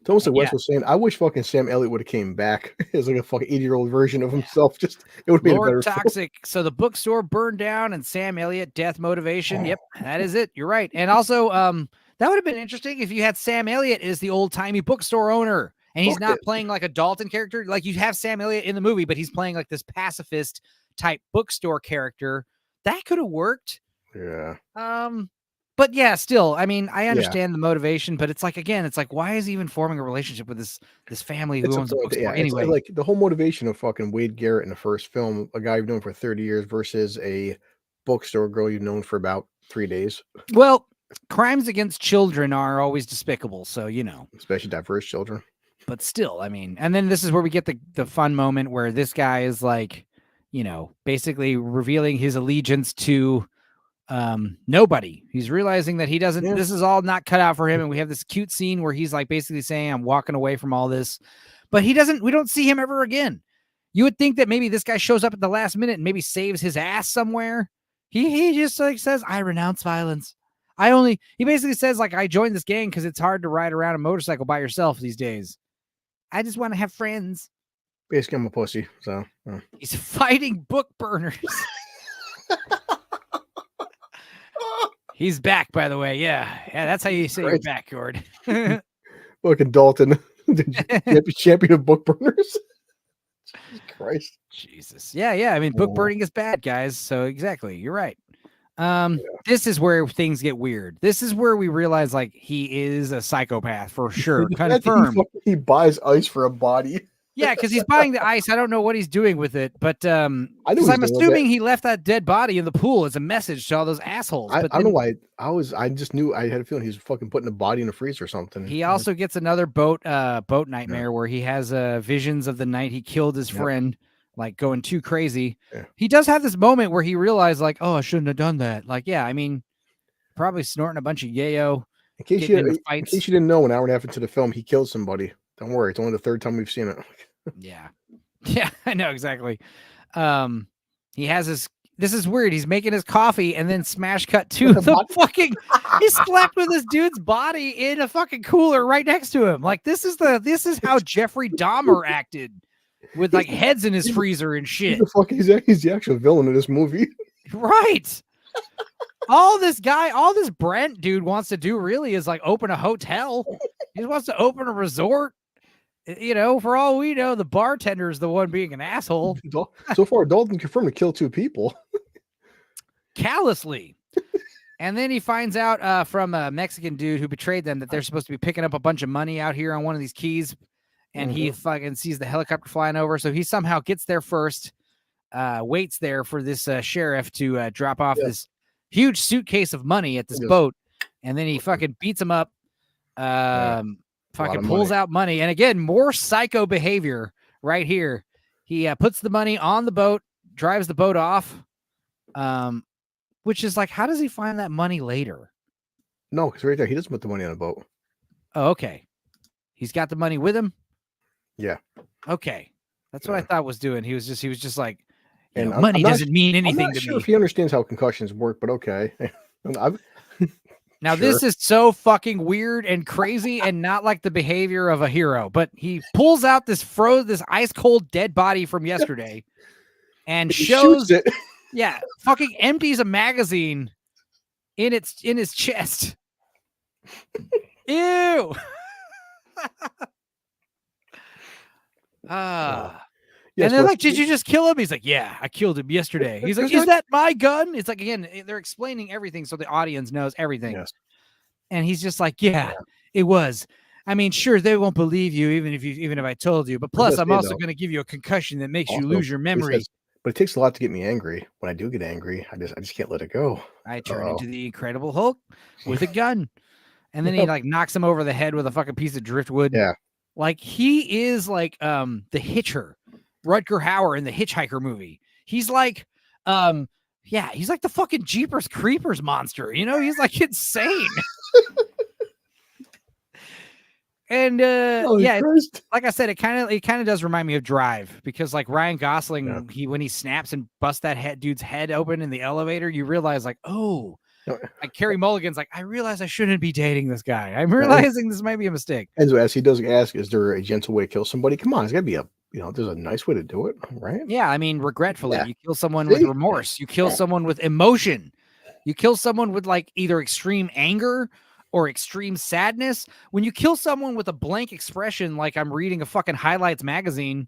It's almost like Wes was saying, I wish fucking Sam Elliott would have came back as like a fucking 80-year-old version of himself. Just it would have been better. Toxic. So the bookstore burned down, and Sam Elliott death motivation. Yep, that is it. You're right. And also, that would have been interesting if you had Sam Elliott as the old timey bookstore owner, and he's not playing like a Dalton character. Like you have Sam Elliott in the movie, but he's playing like this pacifist type bookstore character. That could have worked. Yeah. But yeah, still, I mean, I understand the motivation, but it's like, again, it's like, why is he even forming a relationship with this family who owns a bookstore? Anyway, like the whole motivation of fucking Wade Garrett in the first film, a guy you've known for 30 years versus a bookstore girl you've known for about 3 days. Well, crimes against children are always despicable, so you know, especially diverse children. But still, I mean, and then this is where we get the fun moment where this guy is like, you know, basically revealing his allegiance to nobody. He's realizing that he doesn't, this is all not cut out for him. And we have this cute scene where he's like basically saying, I'm walking away from all this, but we don't see him ever again. You would think that maybe this guy shows up at the last minute and maybe saves his ass somewhere. He just like says, I renounce violence. He basically says like, I joined this gang because it's hard to ride around a motorcycle by yourself these days. I just want to have friends. Basically, I'm a pussy. So he's fighting book burners. He's back, by the way. Yeah, that's how you say you're back, Gord. Fucking Dalton, champion of book burners. Jesus Christ. Jesus. Yeah. I mean, book burning is bad, guys. So exactly, you're right. This is where things get weird. This is where we realize like he is a psychopath for sure. Confirmed. He buys ice for a body. Yeah, because he's buying the ice. I don't know what he's doing with it, but I'm assuming he left that dead body in the pool as a message to all those assholes. I don't know why. I just knew. I had a feeling he was fucking putting a body in a freezer or something. He also gets another boat nightmare where he has visions of the night he killed his friend, like going too crazy. Yeah. He does have this moment where he realized like, oh, I shouldn't have done that. Like, yeah, I mean, probably snorting a bunch of yayo. In case you didn't know, an hour and a half into the film, he killed somebody. Don't worry, it's only the third time we've seen it. Yeah, I know exactly. He has this is weird. He's making his coffee and then smash cut to the fucking, he slept with this dude's body in a fucking cooler right next to him. Like this is how Jeffrey Dahmer acted with like heads in his freezer and shit. He's the actual villain of this movie. Right. All this Brent dude wants to do really is like open a hotel. He wants to open a resort. You know, for all we know, the bartender is the one being an asshole. So far, Dalton confirmed to kill 2 people. Callously. And then he finds out from a Mexican dude who betrayed them that they're supposed to be picking up a bunch of money out here on one of these keys. And he fucking sees the helicopter flying over. So he somehow gets there first, waits there for this sheriff to drop off this huge suitcase of money at this boat. And then he fucking beats him up. Fucking pulls out money. And again, more psycho behavior right here. He puts the money on the boat, drives the boat off. Which is like, how does he find that money later? No, because right there, he doesn't put the money on a boat. Oh, okay. He's got the money with him? Yeah. Okay. That's what I thought was doing. He was just like, money doesn't mean anything to me. If he understands how concussions work, but okay. Now, this is so fucking weird and crazy and not like the behavior of a hero, but he pulls out this ice cold dead body from yesterday and shows it. Yeah, fucking empties a magazine in his chest. Ew. And they're like, did you just kill him? He's like, yeah, I killed him yesterday. He's like, is that my gun? It's like, again, they're explaining everything so the audience knows everything. Yes. And he's just like, yeah, it was. I mean, sure, they won't believe you even if I told you. But plus, I'm also going to give you a concussion that makes you lose your memory. But it takes a lot to get me angry. When I do get angry, I just can't let it go. I turn into the Incredible Hulk with a gun. And then he like knocks him over the head with a fucking piece of driftwood. Yeah. Like he is like the Hitcher, Rutger Hauer in the Hitchhiker movie. He's like he's like the fucking Jeepers Creepers monster, you know, he's like insane. And like I said, it kind of does remind me of Drive, because like Ryan Gosling, when he snaps and busts that dude's head open in the elevator, you realize like, oh, like Carey Mulligan's like, I realize I shouldn't be dating this guy. I'm realizing this might be a mistake. And so as he does ask, is there a gentle way to kill somebody? Come on, it's gotta be there's a nice way to do it, right? Yeah, I mean, regretfully, you kill someone with remorse, you kill someone with emotion, you kill someone with like either extreme anger or extreme sadness. When you kill someone with a blank expression, like I'm reading a fucking highlights magazine,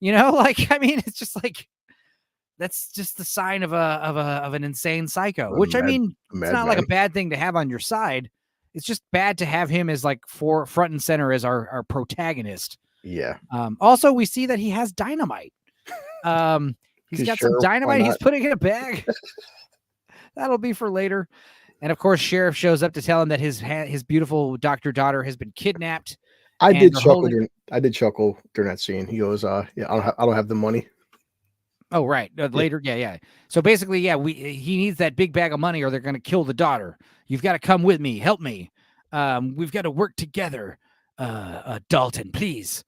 you know, like, I mean, it's just like, that's just the sign of an insane psycho, which I mean, it's not like a bad thing to have on your side. It's just bad to have him as like front and center as our protagonist. Yeah. Also, we see that he has dynamite. He's got some dynamite. He's putting in a bag. That'll be for later. And of course, Sheriff shows up to tell him that his beautiful doctor daughter has been kidnapped. I did chuckle during that scene. He goes, I don't have the money. Oh, right. Later. Yeah. So basically, he needs that big bag of money or they're going to kill the daughter. You've got to come with me. Help me. We've got to work together. Dalton, please.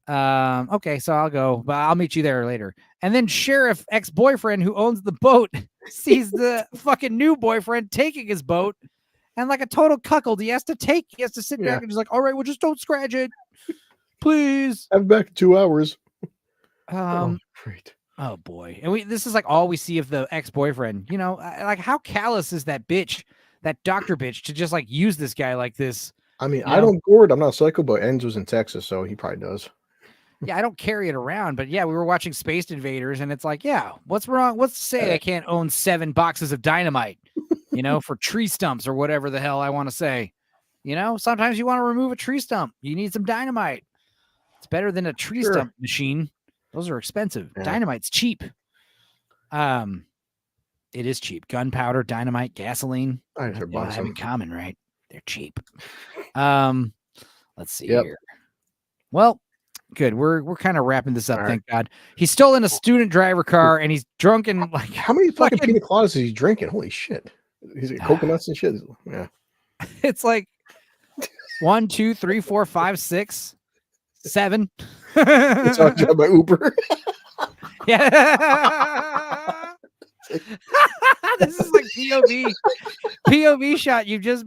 Okay, so I'll go, but I'll meet you there later. And then Sheriff ex-boyfriend who owns the boat sees the fucking new boyfriend taking his boat, and like a total cuckold, he has to sit back and he's like, all right, well, just don't scratch it, please. I'm back in 2 hours. Great. Oh boy. And this is like all we see of the ex-boyfriend, you know, like how callous is that bitch, that doctor bitch, to just like use this guy like this. I mean, I don't Gord, I'm not psycho, but Enz was in Texas, so he probably does. Yeah, I don't carry it around, but yeah, we were watching Space Invaders, and it's like, yeah, what's wrong? What's to say I can't own 7 boxes of dynamite, you know, for tree stumps or whatever the hell I want to say. You know, sometimes you want to remove a tree stump. You need some dynamite. It's better than a tree stump machine. Those are expensive. Yeah. Dynamite's cheap. It is cheap. Gunpowder, dynamite, gasoline. They have in common, right? They're cheap. Let's see here. Well, good. We're kind of wrapping this up. Thank God. He's stolen a student driver car and he's drunk and like, how many fucking pina coladas is he drinking? Holy shit! He's got coconuts and shit. Yeah, it's like 1, 2, 3, 4, 5, 6, 7. It's all by Uber. Yeah. This is like POV shot. You've just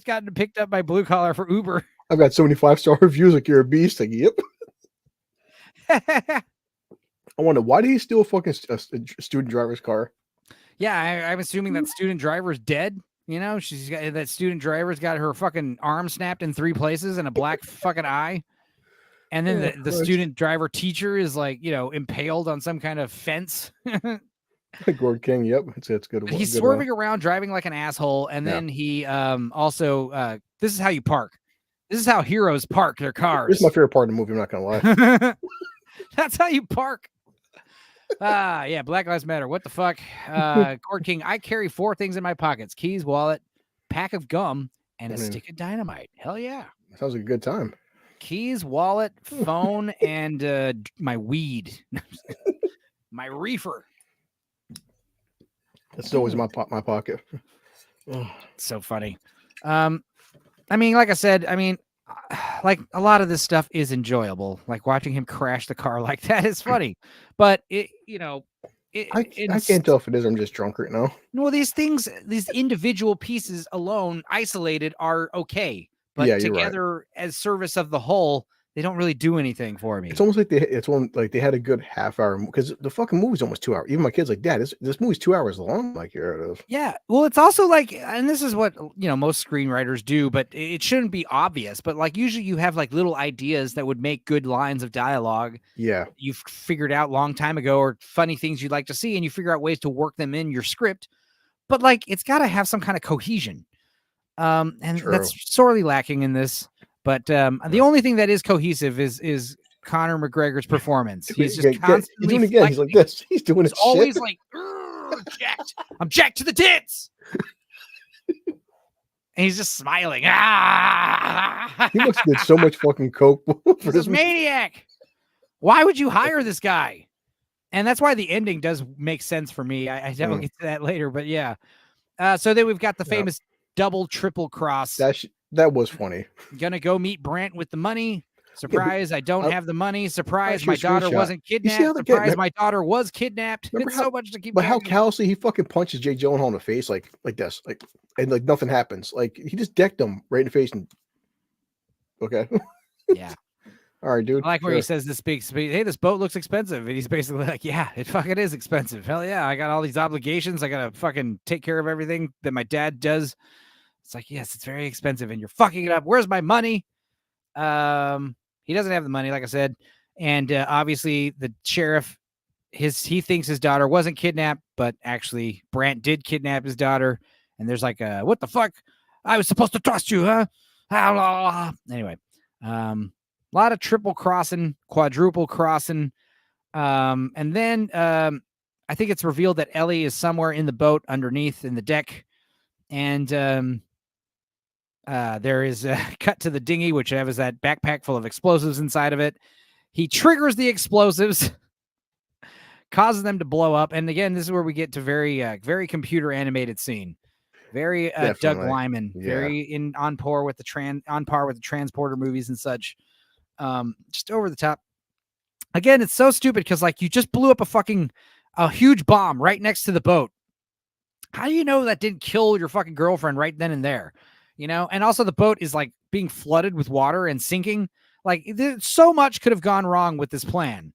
gotten picked up by Blue Collar for Uber. I've got so many 5-star reviews. Like, you're a beast. Like, yep. I wonder, why did he steal a fucking student driver's car? Yeah, I'm assuming that student driver's dead. You know, that student driver's got her fucking arm snapped in 3 places and a black fucking eye. And then the student driver teacher is like, you know, impaled on some kind of fence. Gord King, yep. It's good. He's swerving around, driving like an asshole. And then he also, this is how you park. This is how heroes park their cars. This is my favorite part of the movie, I'm not going to lie. That's how you park. Yeah, Black Lives Matter. What the fuck? Gord King, I carry 4 things in my pockets: keys, wallet, pack of gum, and a stick of dynamite. Hell yeah. Sounds like a good time. Keys, wallet, phone, and my weed. My reefer. That's always my pocket. So funny. I mean, like I said, like a lot of this stuff is enjoyable. Like watching him crash the car like that is funny, but it I can't tell if it is. I'm just drunk right now. No, these things, these individual pieces alone, isolated, are okay, but Yeah, you're right. together as service of the whole, they don't really do anything for me. It's almost like they had a good half hour because the fucking movie's almost 2 hours. Even my kid's like, Dad, this movie's 2 hours long. I'm like, yeah, it is. Yeah, well, it's also like, and this is what most screenwriters do, but it shouldn't be obvious. But like usually you have like little ideas that would make good lines of dialogue. Yeah, You've figured out long time ago, or funny things you'd like to see, and you figure out ways to work them in your script. But like it's got to have some kind of cohesion, and True. that's sorely lacking in this. But the only thing that is cohesive is Conor McGregor's performance. He's just constantly he's doing it again. He's like this. He's doing it. Always like jacked. I'm jacked to the tits. And he's just smiling. He must have did so much fucking coke. He's this maniac. Why would you hire this guy? And that's why the ending does make sense for me. I don't get to that later, but yeah. So then we've got the famous double, triple cross. That was funny. Gonna go meet Brant with the money. Surprise, I don't have the money. Surprise, my daughter wasn't kidnapped. Surprise, my daughter was kidnapped. It's so much to keep. But how callously he fucking punches Jake Gyllenhaal in the face like this, and like nothing happens. Like he just decked him right in the face and okay. Yeah. All right, dude. I like where he says this big speech. Hey, this boat looks expensive. And he's basically like, yeah, it fucking is expensive. Hell yeah. I got all these obligations. I got to fucking take care of everything that my dad does. It's like, yes, it's very expensive and you're fucking it up. Where's my money? He doesn't have the money, like I said. And obviously the sheriff, he thinks his daughter wasn't kidnapped, but actually Brant did kidnap his daughter. And there's like, what the fuck? I was supposed to trust you, huh? Anyway, a lot of triple crossing, quadruple crossing. And then I think it's revealed that Ellie is somewhere in the boat underneath in the deck. And there is a cut to the dinghy, which has that backpack full of explosives inside of it. He triggers the explosives, causes them to blow up. And again, this is where we get to very computer animated scene. Very Doug Lyman, very on par with the transporter movies and such. Just over the top. Again, it's so stupid because like you just blew up a huge bomb right next to the boat. How do you know that didn't kill your fucking girlfriend right then and there? And also the boat is like being flooded with water and sinking. Like so much could have gone wrong with this plan.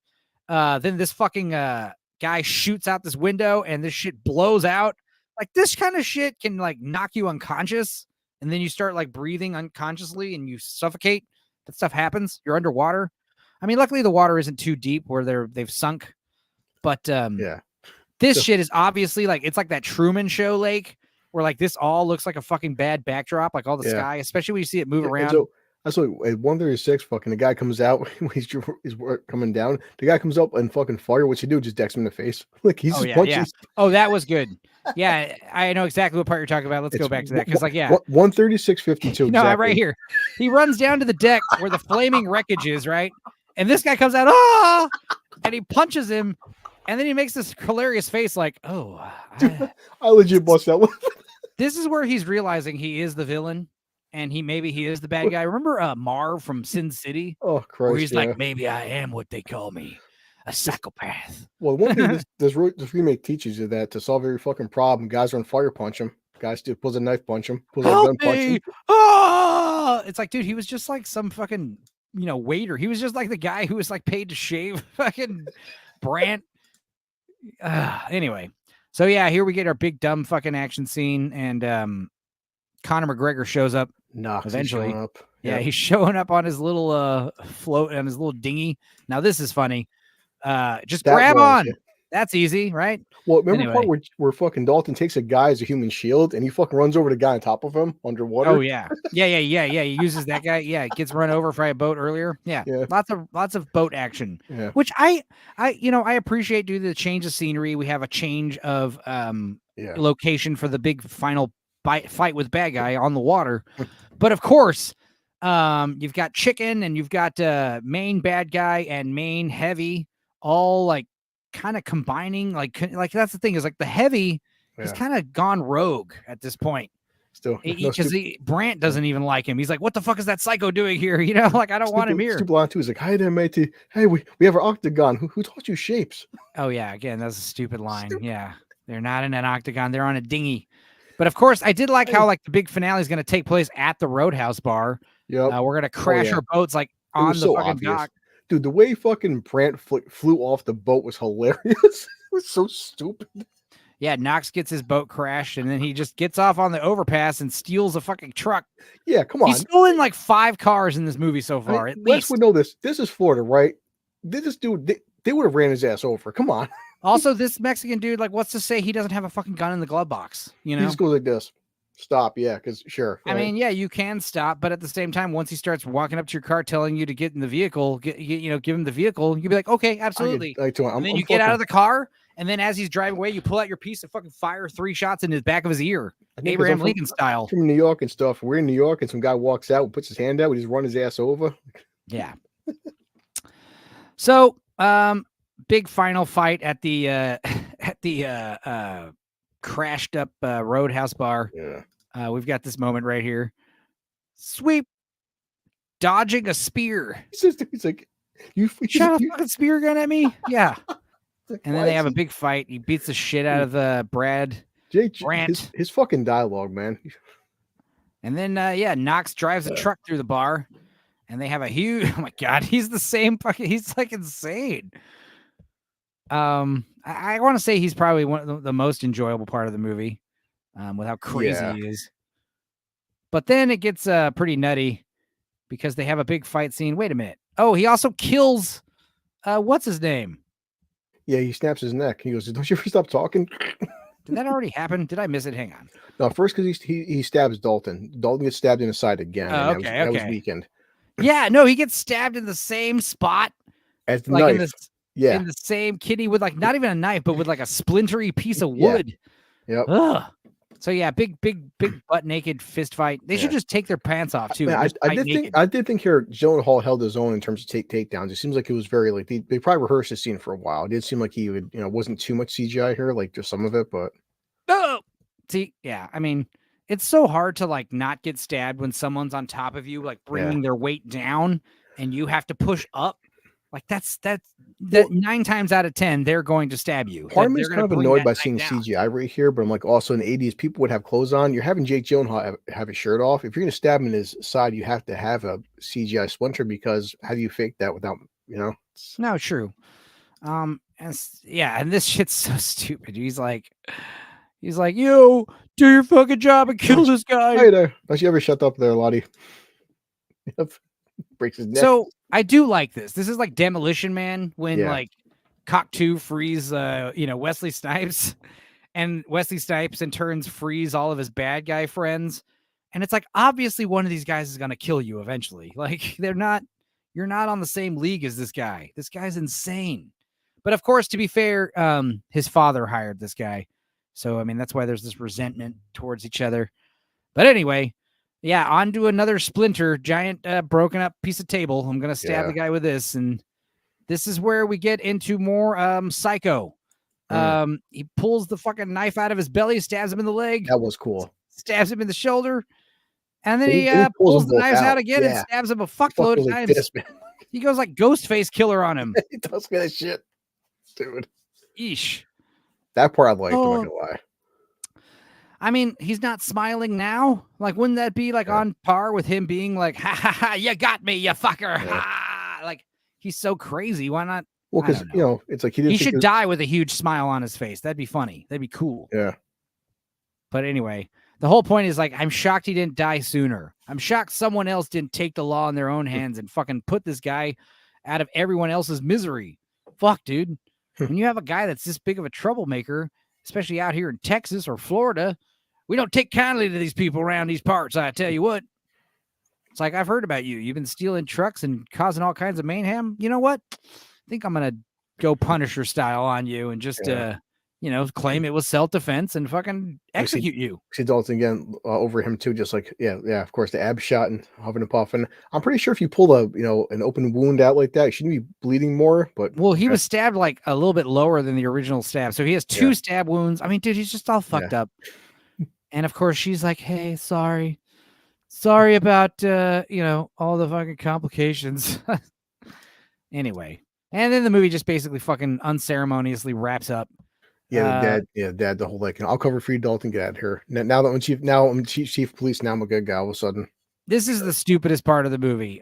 Then this fucking guy shoots out this window and this shit blows out. Like this kind of shit can like knock you unconscious and then you start like breathing unconsciously and you suffocate. That stuff happens. You're underwater. I mean, luckily the water isn't too deep where they've sunk. But this shit is obviously like it's like that Truman Show lake where like this all looks like a fucking bad backdrop, like all the sky, especially when you see it move around. So that's what at 136, fucking the guy comes out when he's coming down. The guy comes up and fucking fire. What's he do? Just decks him in the face. Like he's punches. Oh, that was good. Yeah, I know exactly what part you're talking about. Let's go back to that because 136.52. No, right here. He runs down to the deck where the flaming wreckage is, right? And this guy comes out, and he punches him, and then he makes this hilarious face, like, I legit bust that one. This is where he's realizing he is the villain, and maybe he is the bad guy. Remember Marv from Sin City? Oh, Christ! Where he's like, maybe I am what they call me, a psychopath. Well, one thing this remake teaches you that to solve every fucking problem, guys run fire punch him. Guys pulls a knife punch him. Pulls a gun punch him. It's like, dude, he was just like some fucking waiter. He was just like the guy who was like paid to shave fucking Brant. Anyway. So yeah, here we get our big dumb fucking action scene, and Conor McGregor shows up eventually. He's showing up on his little float on his little dinghy. Now this is funny. Just grab on. That's easy, right? Well, remember the part where fucking Dalton takes a guy as a human shield and he fucking runs over the guy on top of him underwater? Oh yeah. He uses that guy. Yeah, it gets run over by a boat earlier. Yeah. Lots of boat action. Yeah. Which I appreciate due to the change of scenery. We have a change of location for the big final fight with bad guy on the water. But of course, you've got Chicken and you've got main bad guy and main heavy all like kind of combining like that's the thing is like the heavy has kind of gone rogue at this point. Still, because Brandt doesn't even like him. He's like, "What the fuck is that psycho doing here?" You know, like I don't want him here. Stupid line too. He's like, "Hi there, matey. Hey, we have our octagon. Who taught you shapes?" Oh yeah, again, that's a stupid line. Yeah, they're not in an octagon. They're on a dinghy. But of course, I did like how like the big finale is going to take place at the Roadhouse bar. Yep. We're going to crash our boats like on the fucking dock. Dude, the way fucking Brandt flew off the boat was hilarious. It was so stupid. Yeah, Knox gets his boat crashed, and then he just gets off on the overpass and steals a fucking truck. Yeah, come on. He's stolen like 5 cars in this movie so far. At Wes least would know this. This is Florida, right? This dude, they would have ran his ass over. Come on. Also, this Mexican dude, like, what's to say he doesn't have a fucking gun in the glove box? You know, he just goes like this. Stop, yeah, because sure. I mean, yeah, you can stop, but at the same time, once he starts walking up to your car, telling you to get in the vehicle, give him the vehicle, you'd be like, okay, absolutely. And then you get out of the car, and then as he's driving away, you pull out your piece and fucking fire 3 shots in his back of his ear, Abraham Lincoln style. From New York and stuff. We're in New York, and some guy walks out, puts his hand out, we just run his ass over. Yeah. So, big final fight at the crashed up Roadhouse bar. Yeah. We've got this moment right here. Sweep, dodging a spear. He's like, you shot a fucking spear gun at me. Yeah. And then they have a big fight. He beats the shit out of Brandt. His fucking dialogue, man. And then Knox drives a truck through the bar, and they have a huge. Oh my god, he's the same fucking. He's like insane. I want to say he's probably one of the most enjoyable part of the movie, with how crazy he is. But then it gets pretty nutty because they have a big fight scene. Wait a minute. Oh, he also kills what's his name? Yeah, he snaps his neck. He goes, "Don't you ever stop talking?" Did that already happen? Did I miss it? Hang on. No, first because he stabs Dalton. Dalton gets stabbed in the side again. Oh, okay, that was weakened. Yeah, no, he gets stabbed in the same spot as the knife. In the same kidney with like not even a knife, but with like a splintery piece of wood. Yep. Ugh. So yeah, big butt naked fist fight. They should just take their pants off too. Man, I did think here Gyllenhaal held his own in terms of takedowns. It seems like it was very like they probably rehearsed this scene for a while. It did seem like he would wasn't too much CGI here, like just some of it, but see, yeah, I mean, it's so hard to like not get stabbed when someone's on top of you, like bringing their weight down, and you have to push up. Like that 9 times out of 10, they're going to stab you. Part of me is kind of annoyed by seeing CGI right here, but I'm like, also in the 80s, people would have clothes on. You're having Jake Gyllenhaal have his shirt off. If you're going to stab him in his side, you have to have a CGI splinter because how do you fake that without, No, true. And this shit's so stupid. He's like, yo, do your fucking job and kill this guy. Hey there. Don't you ever shut up there, Lottie? Breaks his neck. So I do like this. This is like Demolition Man when like Cocteau frees Wesley Snipes, and Wesley Snipes in turns frees all of his bad guy friends. And it's like obviously one of these guys is gonna kill you eventually. Like you're not on the same league as this guy. This guy's insane. But of course, to be fair, his father hired this guy. So I mean that's why there's this resentment towards each other. But anyway. Yeah, on to another splinter, giant broken up piece of table. I'm going to stab the guy with this. And this is where we get into more Psycho. He pulls the fucking knife out of his belly, stabs him in the leg. That was cool. Stabs him in the shoulder. And then he pulls the knives out again and stabs him a fuckload of times. He goes like Ghostface Killer on him. He does that shit. Dude. Eesh. That part I liked, I'm not going to lie. I mean, he's not smiling now. Like, wouldn't that be like on par with him being like, ha ha ha, you got me, you fucker. Ha! Like, he's so crazy. Why not? Well, because, it's like he should die with a huge smile on his face. That'd be funny. That'd be cool. Yeah. But anyway, the whole point is like, I'm shocked he didn't die sooner. I'm shocked someone else didn't take the law in their own hands and fucking put this guy out of everyone else's misery. Fuck, dude. When you have a guy that's this big of a troublemaker, especially out here in Texas or Florida, we don't take kindly to these people around these parts, I tell you what. It's like, I've heard about you. You've been stealing trucks and causing all kinds of mayhem. You know what? I think I'm going to go Punisher style on you and just, claim it was self-defense and fucking execute you. See Dalton again over him too, just like, of course, the ab shot and huffing and puffing. I'm pretty sure if you pull an open wound out like that, you shouldn't be bleeding more. But he was stabbed like a little bit lower than the original stab. So he has 2 stab wounds. I mean, dude, he's just all fucked up. And of course, she's like, "Hey, sorry about all the fucking complications." Anyway, and then the movie just basically fucking unceremoniously wraps up. Yeah, dad, the whole like, I'll cover for you, Dalton, get out of here. Now that I'm chief police, now I'm a good guy all of a sudden. This is the stupidest part of the movie.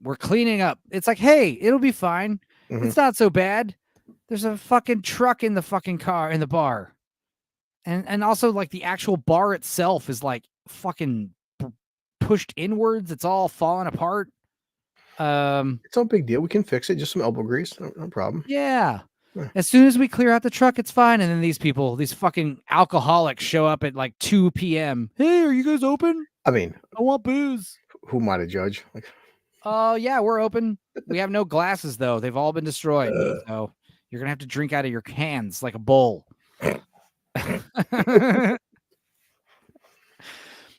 We're cleaning up. It's like, hey, it'll be fine. It's not so bad. There's a fucking truck in the fucking car in the bar. And also like the actual bar itself is like fucking pushed inwards. It's all falling apart. It's no big deal. We can fix it. Just some elbow grease. No problem. Yeah. As soon as we clear out the truck, it's fine. And then these fucking alcoholics show up at like 2 p.m. Hey, are you guys open? I mean, I want booze. Who am I to judge? Like, oh yeah, we're open. We have no glasses though. They've all been destroyed. So you're gonna have to drink out of your cans like a bowl.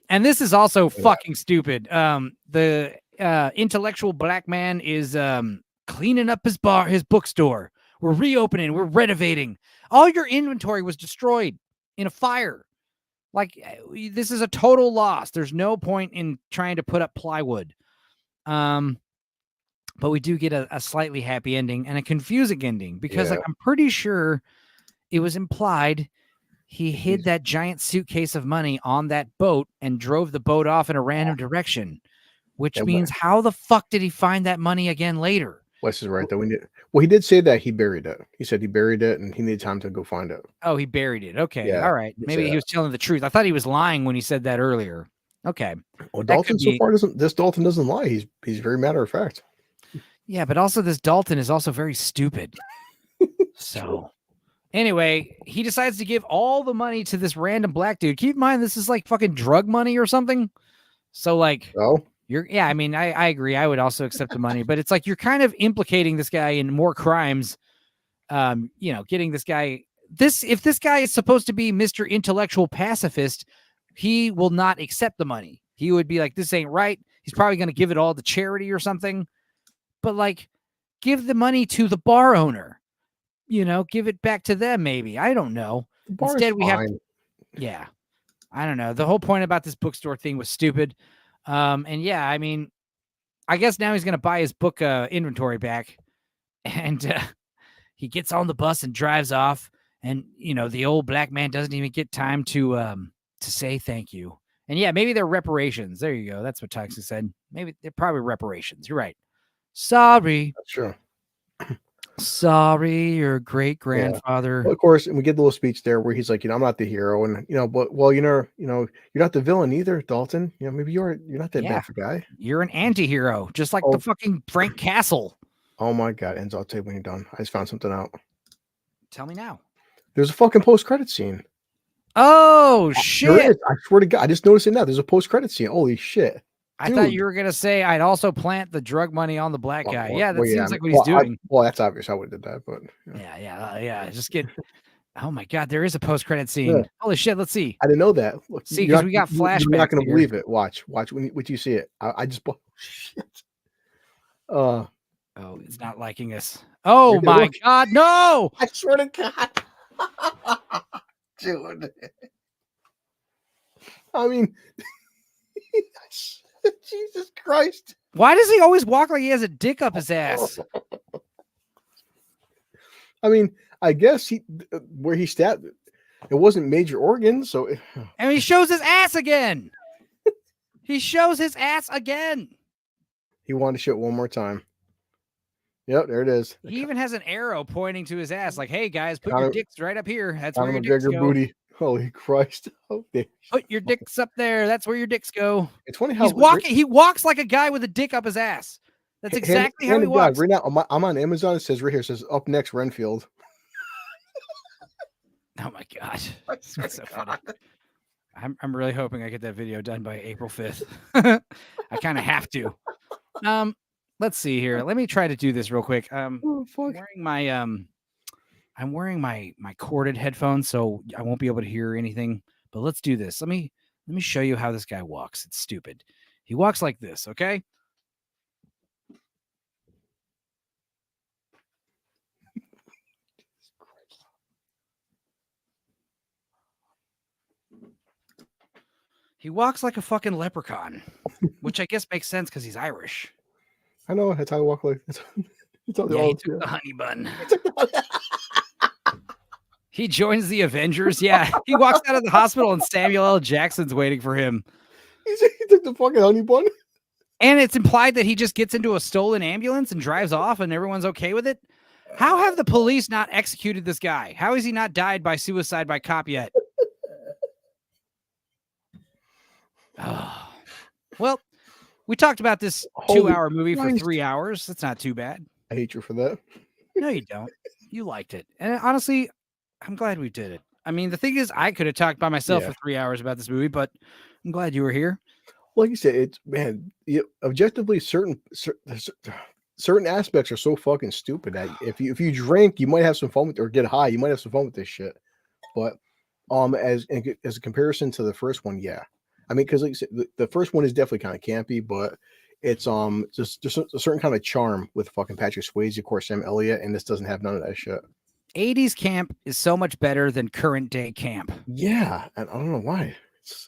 And this is also fucking stupid. The intellectual black man is cleaning up his bookstore. We're reopening. We're renovating. All your inventory was destroyed in a fire. Like, this is a total loss. There's no point in trying to put up plywood. But we do get a slightly happy ending and a confusing ending because like I'm pretty sure it was implied he hid that giant suitcase of money on that boat and drove the boat off in a random direction, which means how the fuck did he find that money again later? Wes is right though. He did say that he buried it. He said he buried it and he needed time to go find it. Oh, he buried it. Okay. All right. Maybe he was telling the truth. I thought he was lying when he said that earlier. Okay. Well, Dalton so far Dalton doesn't lie. He's very matter of fact. Yeah, but also this Dalton is also very stupid. So anyway, he decides to give all the money to this random black dude. Keep in mind, this is like fucking drug money or something. So like, I mean, I agree. I would also accept the money, but it's like, you're kind of implicating this guy in more crimes. Getting this guy, if this guy is supposed to be Mr. Intellectual Pacifist, he will not accept the money. He would be like, this ain't right. He's probably going to give it all to charity or something, but like, give the money to the bar owner. Give it back to them. Maybe. I don't know. Instead, we have I don't know. The whole point about this bookstore thing was stupid. And yeah, I mean, I guess now he's going to buy his book inventory back, and he gets on the bus and drives off. And, the old black man doesn't even get time to say thank you. And yeah, maybe they're reparations. There you go. That's what Tyson said. Maybe they're probably reparations. You're right. Sorry. That's true. Sorry, your great grandfather. Well, of course, and we get the little speech there where he's like, I'm not the hero, and but you're not the villain either, Dalton. Maybe you're not that bad of a guy. You're an anti-hero, just like the fucking Frank Castle. Oh my God, Enzo, I'll tell you when you're done. I just found something out. Tell me now. There's a fucking post-credit scene. Oh shit! There is. I swear to God, I just noticed it now. There's a post-credit scene. Holy shit! I thought you were gonna say I'd also plant the drug money on the black guy. Yeah, that seems like what he's doing. That's obvious. I would have did that, but yeah. Just get. Oh my God, there is a post-credit scene. Yeah. Holy shit! Let's see. I didn't know that. Look, see, because we got flashbacks. You're not gonna believe it. Watch when you see it. I just. Shit. Oh, it's not liking us. Oh my God, no! I swear to God, dude. I mean. Jesus Christ. Why does he always walk like he has a dick up his ass? I mean, I guess where he stabbed it wasn't major organs, so and he shows his ass again. He shows his ass again. He wanted to show it one more time. Yep, there it is. He even has an arrow pointing to his ass, like, "Hey guys, put your dicks right up here. That's where your dicks go." Booty. Holy Christ! Oh, put your dicks up there. That's where your dicks go. It's funny how he's walking. He walks like a guy with a dick up his ass. That's exactly how he walks. Right now, I'm on Amazon. It says right here. It says up next Renfield. Oh my God, that's so funny. I'm really hoping I get that video done by April 5th. I kind of have to. Let's see here. Let me try to do this real quick. I'm wearing my corded headphones, so I won't be able to hear anything. But let's do this. Let me show you how this guy walks. It's stupid. He walks like this, okay? He walks like a fucking leprechaun, which I guess makes sense because he's Irish. I know. That's how I walk. Like it's all Yeah, he took the honey bun. He joins the Avengers. Yeah, he walks out of the hospital and Samuel L. Jackson's waiting for him. He took the fucking honey bun. And it's implied that he just gets into a stolen ambulance and drives off and everyone's okay with it. How have the police not executed this guy? How has he not died by suicide by cop yet? Oh. Well, we talked about this 2-hour movie for 3 hours. That's not too bad. I hate you for that. No, you don't. You liked it. And honestly, I'm glad we did it. I mean, the thing is, I could have talked by myself for 3 hours about this movie, but I'm glad you were here. Like you said, it's objectively certain aspects are so fucking stupid that if you drink, you might have some fun with, or get high, you might have some fun with this shit. But as a comparison to the first one, yeah, I mean, because like you said, the first one is definitely kind of campy, but it's just a certain kind of charm with fucking Patrick Swayze, of course, Sam Elliott, and this doesn't have none of that shit. 80s camp is so much better than current day camp. Yeah, and I don't know why.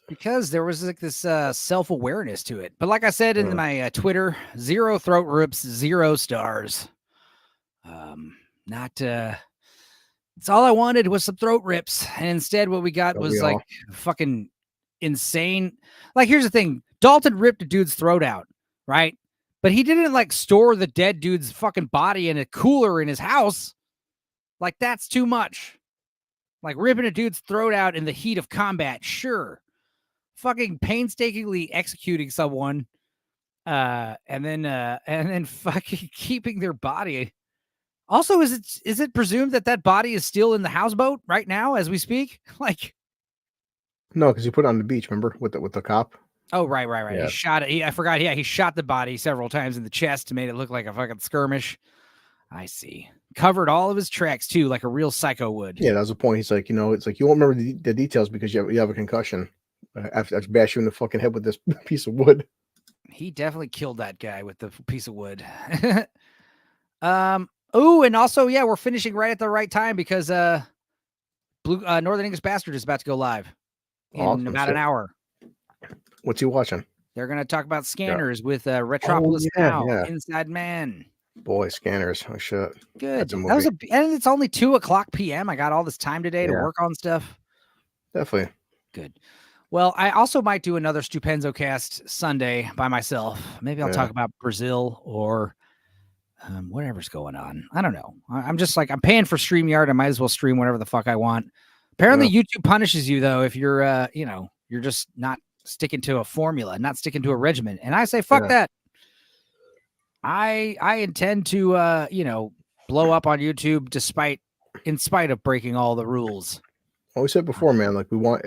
Because there was like this self-awareness to it. But like I said in my Twitter, 0 throat rips, 0 stars. It's all I wanted was some throat rips. And instead what we got was like fucking insane. Like, here's the thing. Dalton ripped a dude's throat out, right? But he didn't like store the dead dude's fucking body in a cooler in his house. Like, that's too much. Like ripping a dude's throat out in the heat of combat, sure. Fucking painstakingly executing someone, and then fucking keeping their body. Also, is it presumed that body is still in the houseboat right now as we speak? Like, no, because he put it on the beach. Remember with the cop? Oh, right. Yeah. He shot it. I forgot. Yeah, he shot the body several times in the chest to make it look like a fucking skirmish. I see. Covered all of his tracks too, like a real psycho would. Yeah, that was the point. He's like, it's like you won't remember the details because you have a concussion. After bash you in the fucking head with this piece of wood. He definitely killed that guy with the piece of wood. Oh, and also, yeah, we're finishing right at the right time because Northern English Bastard is about to go live in about an hour. What's he watching? They're going to talk about Scanners with Retropolis Now, Inside Man. Boy, Scanners. Oh, shit. Good. And it's only 2:00 p.m. I got all this time today to work on stuff. Definitely. Good. Well, I also might do another Stupenzocast Sunday by myself. Maybe I'll talk about Brazil or whatever's going on. I don't know. I'm just like, I'm paying for StreamYard. I might as well stream whatever the fuck I want. Apparently YouTube punishes you though if you're you're just not sticking to a formula, not sticking to a regimen. And I say fuck that. I intend to blow up on YouTube in spite of breaking all the rules. Well, we said before, man, like we want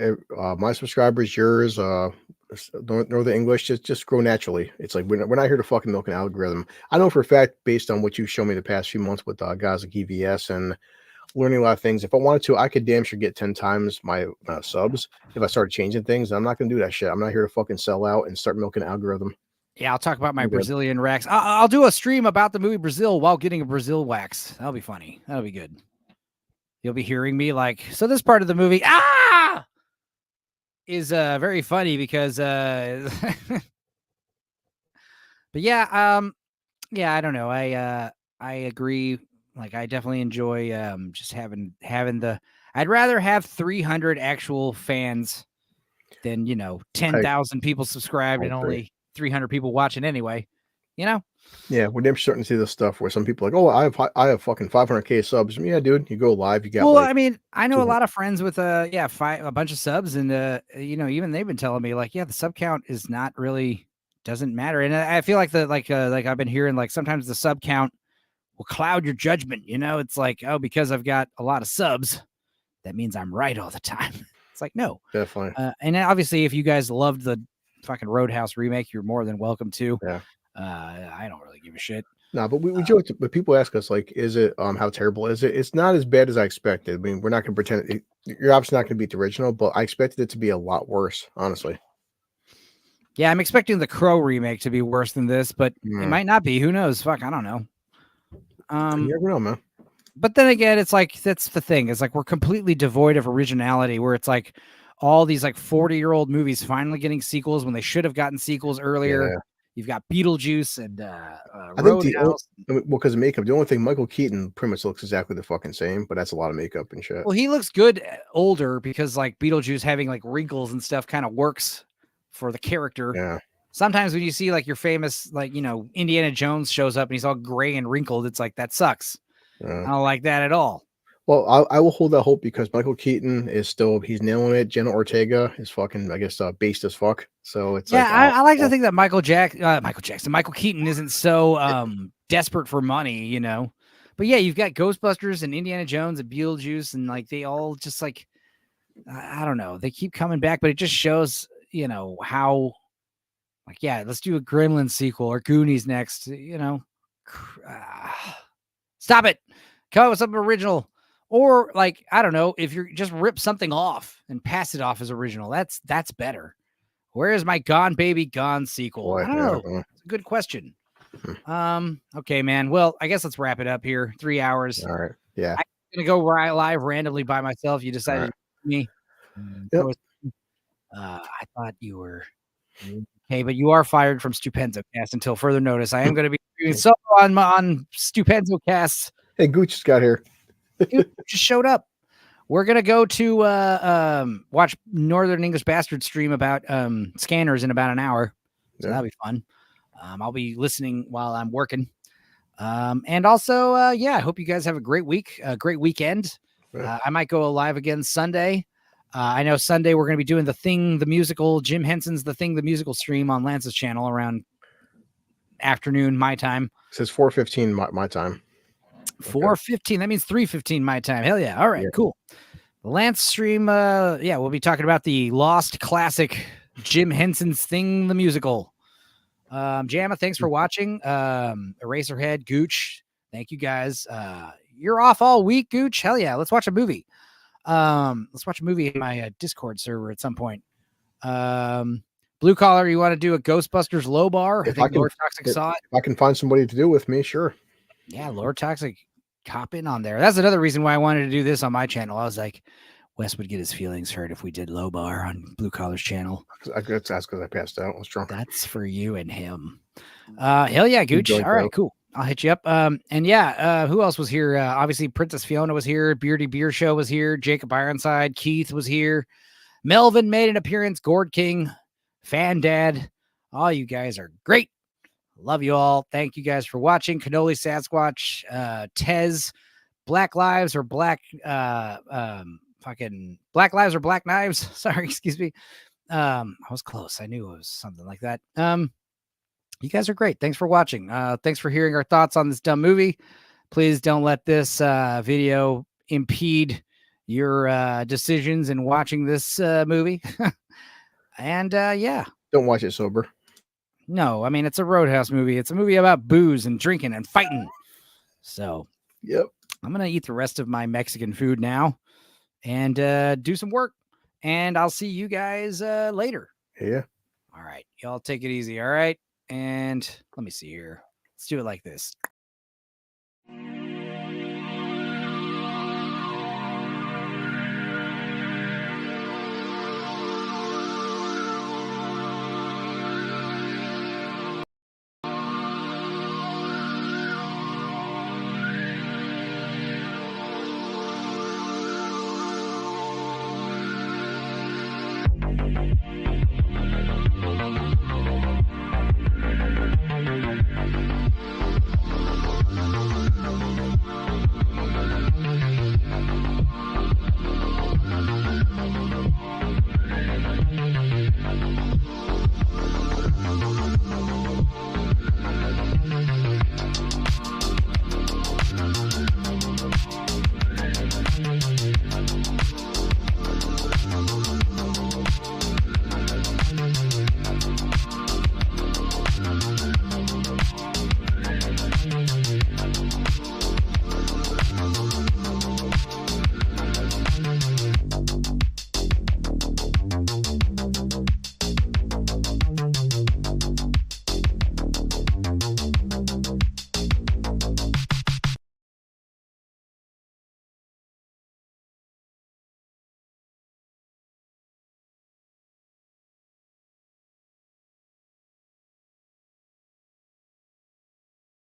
my subscribers, yours, Northern English, just grow naturally. It's like we're not here to fucking milk an algorithm. I know for a fact, based on what you've shown me the past few months with guys like EVS and learning a lot of things, if I wanted to, I could damn sure get 10 times my subs if I started changing things. I'm not going to do that shit. I'm not here to fucking sell out and start milking an algorithm. Yeah, I'll talk about my Brazilian wax. I'll do a stream about the movie Brazil while getting a Brazil wax. That'll be funny. That'll be good. You'll be hearing me like, so this part of the movie is very funny because but yeah, I don't know. I agree. Like, I definitely enjoy just having I'd rather have 300 actual fans than 10,000 people subscribed and only 300 people watching anyway. Yeah, we're never starting to see this stuff where some people are like, oh, I have fucking 500K subs. Yeah, dude, you go live, you got. Well, I mean, I know a lot of friends with a bunch of subs, and even they've been telling me like, yeah, the sub count is not really doesn't matter, and I feel like like I've been hearing like sometimes the sub count will cloud your judgment. It's like, oh, because I've got a lot of subs, that means I'm right all the time. It's like, no, definitely. And obviously, if you guys loved the fucking Roadhouse remake, you're more than welcome to. Yeah. I don't really give a shit. No, but we joke. But people ask us like, "Is it how terrible is it?" It's not as bad as I expected. I mean, we're not going to pretend you're obviously not going to beat the original, but I expected it to be a lot worse, honestly. Yeah, I'm expecting the Crow remake to be worse than this, but it might not be. Who knows? Fuck, I don't know. You never know, man. But then again, it's like that's the thing. It's like we're completely devoid of originality. Where it's like, all these like 40-year-old movies finally getting sequels when they should have gotten sequels earlier. Yeah. You've got Beetlejuice and I think Roadhouse. because of makeup, the only thing Michael Keaton pretty much looks exactly the fucking same, but that's a lot of makeup and shit. Well, he looks good older because like Beetlejuice having like wrinkles and stuff kind of works for the character. Yeah. Sometimes when you see like your famous, like, you know, Indiana Jones shows up and he's all gray and wrinkled, it's like, that sucks. I don't like that at all. Well, I will hold that hope because Michael Keaton is he's nailing it. Jenna Ortega is fucking, I guess, based as fuck. So it's yeah, like, I like to think that Michael Keaton isn't so desperate for money, you know. But yeah, you've got Ghostbusters and Indiana Jones and Beetlejuice, and like they all just like, I don't know, they keep coming back, but it just shows, you know, how like, yeah, let's do a Gremlins sequel or Goonies next, you know. Stop it. Come up with something original. Or like, I don't know, if you're just rip something off and pass it off as original, that's better. Where is my Gone Baby Gone sequel? Boy, I don't know. It's a good question. Okay, man. Well, I guess let's wrap it up here. 3 hours. All right. Yeah. I'm gonna go live randomly by myself. You decided me. Yep. I thought you were okay, but you are fired from Stupenzocast until further notice. I am going to be doing solo on Stupenzocast. Hey, Gooch just got here. Dude, just showed up. We're gonna go to watch Northern English Bastard stream about scanners in about an hour, so that'll be fun. I'll be listening while I'm working, and also, yeah, I hope you guys have a great week, a great weekend. I might go live again Sunday. I know Sunday we're gonna be doing the musical. Jim Henson's The musical stream on Lance's channel around afternoon my time. It says 4:15 my time. 4:15. That means 3:15 my time. Hell yeah. All right, cool. The Lance stream, yeah, we'll be talking about the lost classic Jim Henson's the musical. Jamma, thanks for watching. Eraserhead, Gooch, thank you guys. You're off all week, Gooch. Hell yeah, let's watch a movie. Let's watch a movie in my Discord server at some point. Blue Collar, you want to do a Ghostbusters low bar? I think Lord Toxic saw it. If I can find somebody to do with me, sure. Yeah, Lord Toxic, hop in on there. That's another reason why I wanted to do this on my channel. I was like, Wes would get his feelings hurt if we did low bar on Blue Collar's channel. That's because I passed out. I was drunk. That's for you and him. Hell yeah, Gooch. All right, cool. I'll hit you up. And yeah, who else was here? Obviously, Princess Fiona was here. Beardy Beer Show was here. Jacob Ironside. Keith was here. Melvin made an appearance. Gord King. Fan Dad. All you guys are great. Love you all. Thank you guys for watching. Cannoli Sasquatch, Tez, Black Lives or Black Black Lives or Black Knives. Sorry, excuse me. I was close. I knew it was something like that. You guys are great. Thanks for watching. Thanks for hearing our thoughts on this dumb movie. Please don't let this video impede your decisions in watching this movie. And yeah. Don't watch it sober. No, I mean, it's a Roadhouse movie. It's a movie about booze and drinking and fighting. So, yep. I'm going to eat the rest of my Mexican food now and do some work. And I'll see you guys later. Yeah. All right. Y'all take it easy. All right. And let me see here. Let's do it like this.